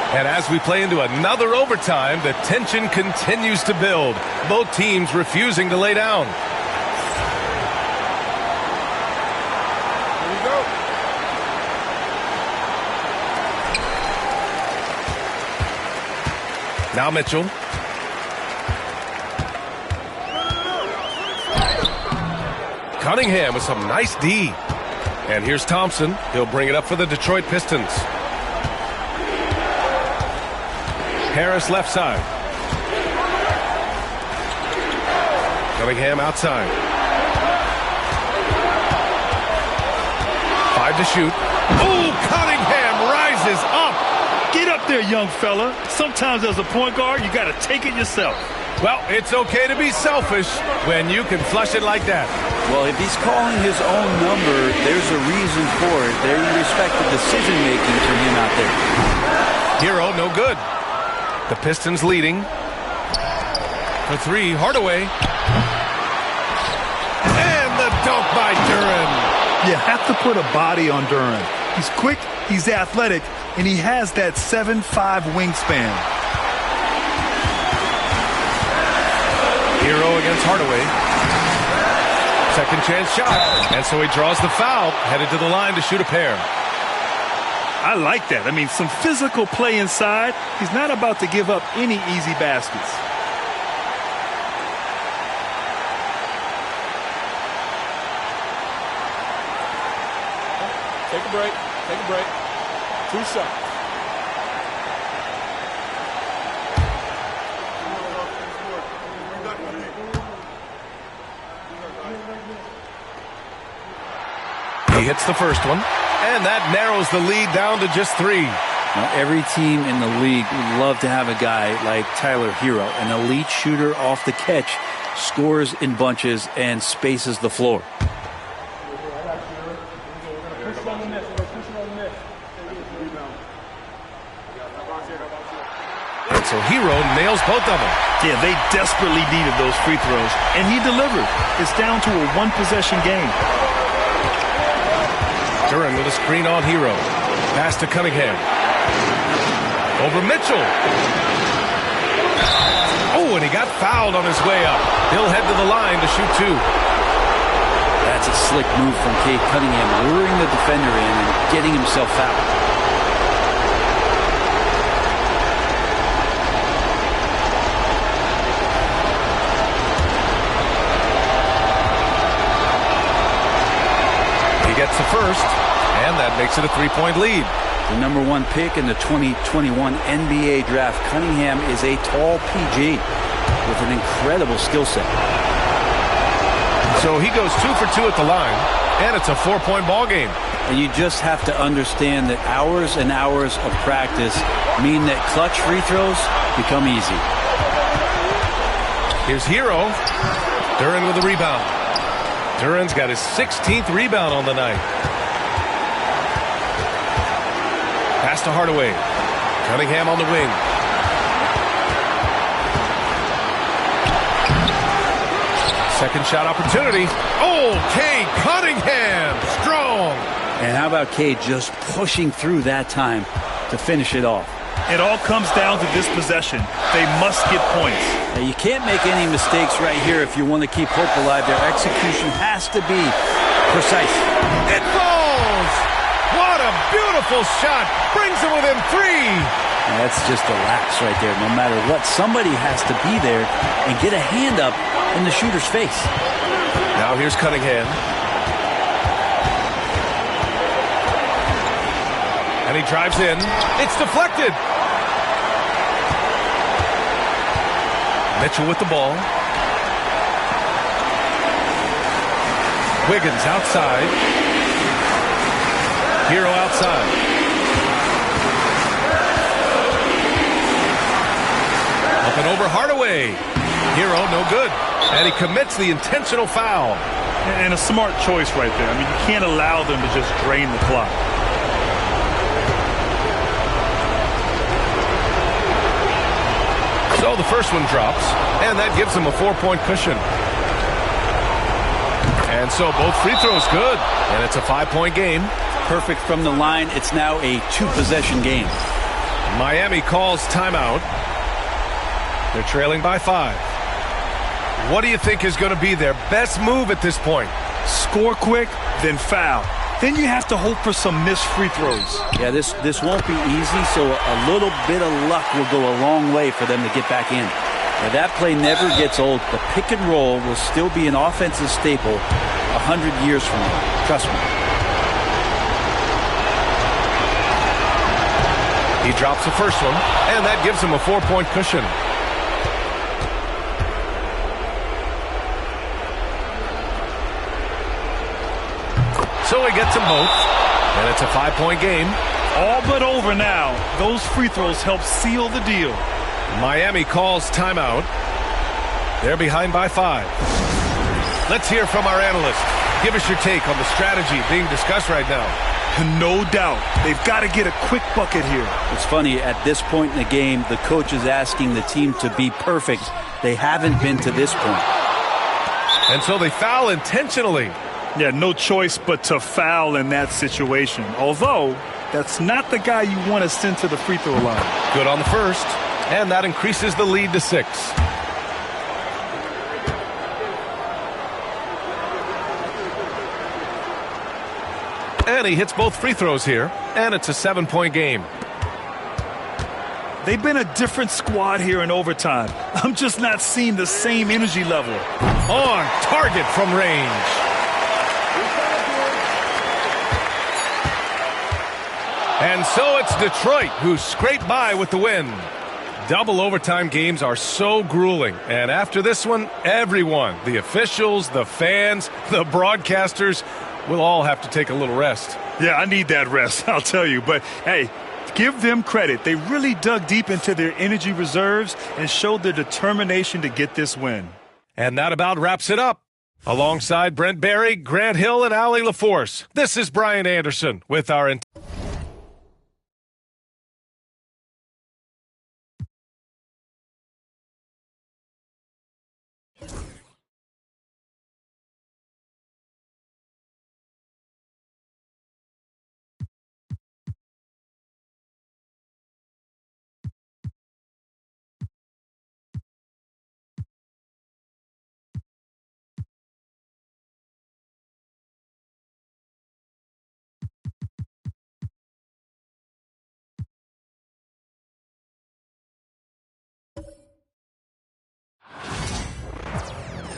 And as we play into another overtime, the tension continues to build. Both teams refusing to lay down. Here we go. Now Mitchell. Cunningham with some nice D. And here's Thompson. He'll bring it up for the Detroit Pistons. Harris left side. Cunningham outside. 5 to shoot. Oh, Cunningham rises up. Get up there, young fella. Sometimes as a point guard, you got to take it yourself. Well, it's okay to be selfish when you can flush it like that. Well, if he's calling his own number, there's a reason for it. They respect the decision-making for him out there. Hero, no good. The Pistons leading. For 3, Hardaway. And the dunk by Duren. You have to put a body on Duren. He's quick, he's athletic, and he has that 7'5" wingspan. Hero against Hardaway. Second chance shot. And so he draws the foul, headed to the line to shoot a pair. I like that. I mean, some physical play inside. He's not about to give up any easy baskets. Take a break. Take a break. 2 shots. He hits the first one, and that narrows the lead down to just 3. Now, every team in the league would love to have a guy like Tyler Hero, an elite shooter off the catch, scores in bunches, and spaces the floor. And so Hero nails both of them. Yeah, they desperately needed those free throws, and he delivered. It's down to a one-possession game. Duran with a screen on Hero. Pass to Cunningham. Over Mitchell. Oh, and he got fouled on his way up. He'll head to the line to shoot 2. That's a slick move from Cade Cunningham, luring the defender in and getting himself fouled. Gets the first, and that makes it a 3-point lead. The number 1 pick in the 2021 NBA draft, Cunningham is a tall PG with an incredible skill set. So he goes 2 for 2 at the line, and it's a 4-point ball game. And you just have to understand that hours and hours of practice mean that clutch free throws become easy. Here's Hero. Duran with a rebound. Duran's got his 16th rebound on the night. Pass to Hardaway. Cunningham on the wing. Second shot opportunity. Oh, Cade Cunningham, strong. And how about Cade just pushing through that time to finish it off? It all comes down to this possession. They must get points. Now, you can't make any mistakes right here if you want to keep hope alive. Their execution has to be precise. It falls! What a beautiful shot! Brings it within 3. Now, that's just a lapse right there. No matter what, somebody has to be there and get a hand up in the shooter's face. Now here's Cunningham. And he drives in. It's deflected. Mitchell with the ball. Wiggins outside. Hero outside. Up and over Hardaway. Hero no good. And he commits the intentional foul. And a smart choice right there. I mean, you can't allow them to just drain the clock. So the first one drops, and that gives him a 4-point cushion. And so both free throws good, and it's a 5-point game. Perfect from the line. It's now a 2-possession game. Miami calls timeout. They're trailing by 5. What do you think is going to be their best move at this point? Score quick, then foul. Then you have to hope for some missed free throws. Yeah, this won't be easy, so a little bit of luck will go a long way for them to get back in. Now, that play never gets old. The pick and roll will still be an offensive staple 100 years from now. Trust me. He drops the first one, and that gives him a 4-point cushion. So he gets them both, and it's a 5-point game. All but over now. Those free throws help seal the deal. Miami calls timeout. They're behind by 5. Let's hear from our analyst. Give us your take on the strategy being discussed right now. No doubt. They've got to get a quick bucket here. It's funny, at this point in the game, the coach is asking the team to be perfect. They haven't been to this point. And so they foul intentionally. Yeah, no choice but to foul in that situation. Although, that's not the guy you want to send to the free throw line. Good on the first, and that increases the lead to 6. And he hits both free throws here, and it's a 7-point game. They've been a different squad here in overtime. I'm just not seeing the same energy level. On target from range. And so it's Detroit who scraped by with the win. Double overtime games are so grueling. And after this one, everyone, the officials, the fans, the broadcasters, will all have to take a little rest. Yeah, I need that rest, I'll tell you. But, hey, give them credit. They really dug deep into their energy reserves and showed their determination to get this win. And that about wraps it up. Alongside Brent Barry, Grant Hill, and Allie LaForce, this is Brian Anderson with our...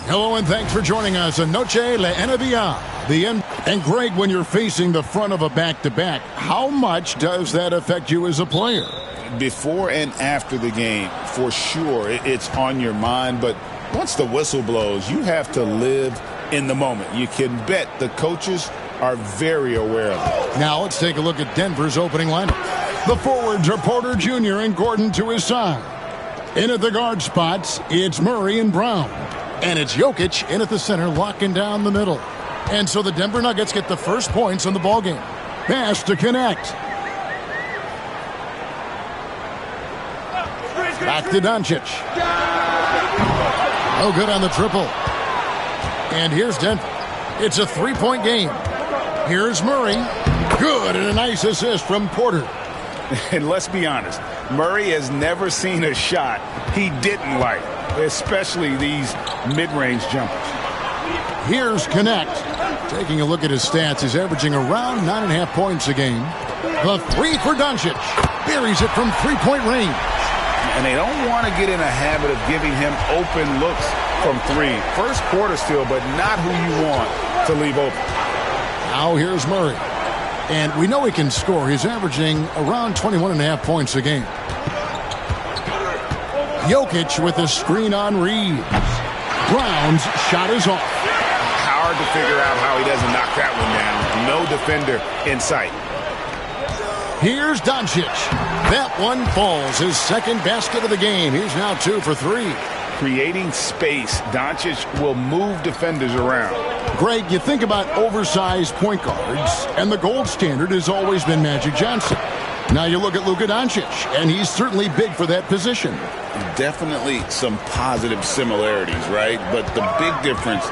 Hello and thanks for joining us on Noche La NBA. And Greg, when you're facing the front of a back-to-back, how much does that affect you as a player? Before and after the game, for sure, it's on your mind. But once the whistle blows, you have to live in the moment. You can bet the coaches are very aware of it. Now let's take a look at Denver's opening lineup. The forwards are Porter Jr. and Gordon to his side. In at the guard spots, it's Murray and Brown. And it's Jokic in at the center, locking down the middle. And so the Denver Nuggets get the first points in the ballgame. Pass to connect. Back to Doncic. Oh, good on the triple. And here's Denver. It's a three-point game. Here's Murray. Good, and a nice assist from Porter. And let's be honest, Murray has never seen a shot he didn't like, especially these mid-range jumpers. Here's Connect. Taking a look at his stats, he's averaging around 9.5 points a game. The three for Doncic. Buries it from three-point range. And they don't want to get in a habit of giving him open looks from three. First quarter still, but not who you want to leave open. Now here's Murray. And we know he can score. He's averaging around 21.5 points a game. Jokic with a screen on Reeves. Brown's shot is off. Hard to figure out how he doesn't knock that one down. No defender in sight. Here's Doncic. That one falls. His second basket of the game. He's now 2 for 3. Creating space. Doncic will move defenders around. Greg, you think about oversized point guards, and the gold standard has always been Magic Johnson. Now you look at Luka Doncic, and he's certainly big for that position. Definitely some positive similarities, right? But the big difference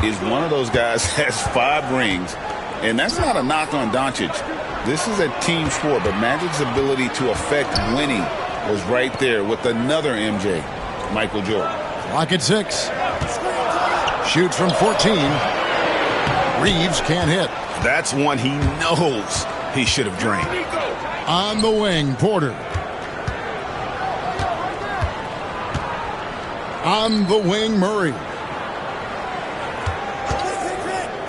is one of those guys has 5 rings, and that's not a knock on Doncic. This is a team sport, but Magic's ability to affect winning was right there with another MJ, Michael Jordan. Clock at 6. Shoots from 14. Reeves can't hit. That's one he knows he should have drained. On the wing, Porter. On the wing, Murray.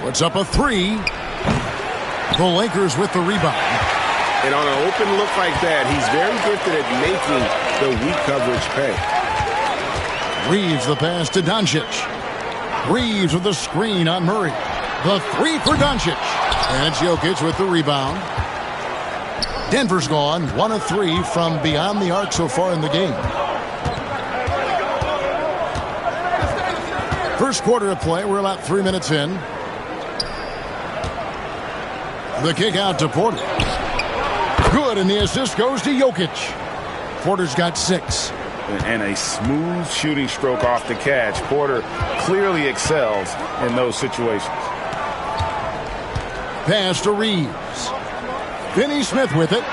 Puts up a 3. The Lakers with the rebound. And on an open look like that, he's very gifted at making the weak coverage pay. Reeves the pass to Doncic. Reeves with the screen on Murray. The 3 for Doncic. And it's Jokic with the rebound. Denver's gone 1 of 3 from beyond the arc so far in the game. First quarter of play. We're about 3 minutes in. The kick out to Porter. Good, and the assist goes to Jokic. Porter's got 6. And a smooth shooting stroke off the catch. Porter clearly excels in those situations. Pass to Reeves. Finney Smith with it.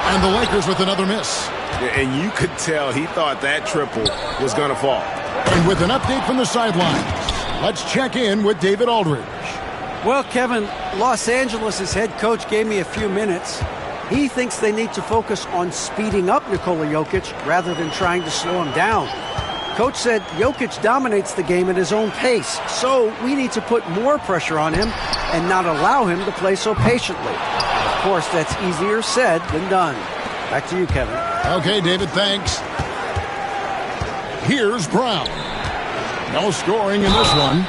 And the Lakers with another miss. And you could tell he thought that triple was going to fall. And with an update from the sidelines, let's check in with David Aldridge. Well, Kevin, Los Angeles' head coach gave me a few minutes. He thinks they need to focus on speeding up Nikola Jokic rather than trying to slow him down. Coach said Jokic dominates the game at his own pace, so we need to put more pressure on him and not allow him to play so patiently. Of course, that's easier said than done. Back to you, Kevin. Okay, David, thanks. Here's Brown. No scoring in this one.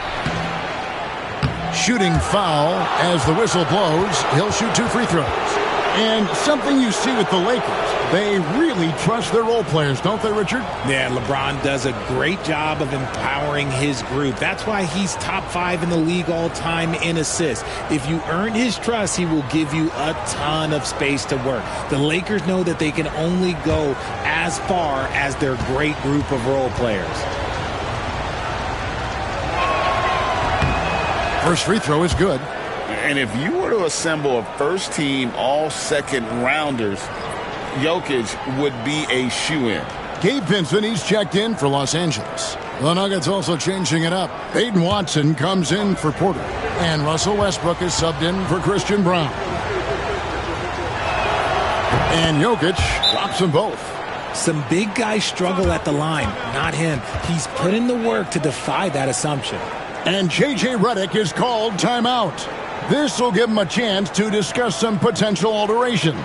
Shooting foul as the whistle blows. He'll shoot 2 free throws. And something you see with the Lakers, they really trust their role players, don't they, Richard? Yeah, LeBron does a great job of empowering his group. That's why he's top 5 in the league all time in assists. If you earn his trust, he will give you a ton of space to work. The Lakers know that they can only go as far as their great group of role players. First free throw is good. And if you were to assemble a first-team all-second-rounders, Jokic would be a shoo-in. Gabe Vincent, he's checked in for Los Angeles. The Nuggets also changing it up. Peyton Watson comes in for Porter. And Russell Westbrook is subbed in for Christian Brown. And Jokic drops them both. Some big guys struggle at the line, not him. He's put in the work to defy that assumption. And J.J. Redick is called timeout. This will give him a chance to discuss some potential alterations.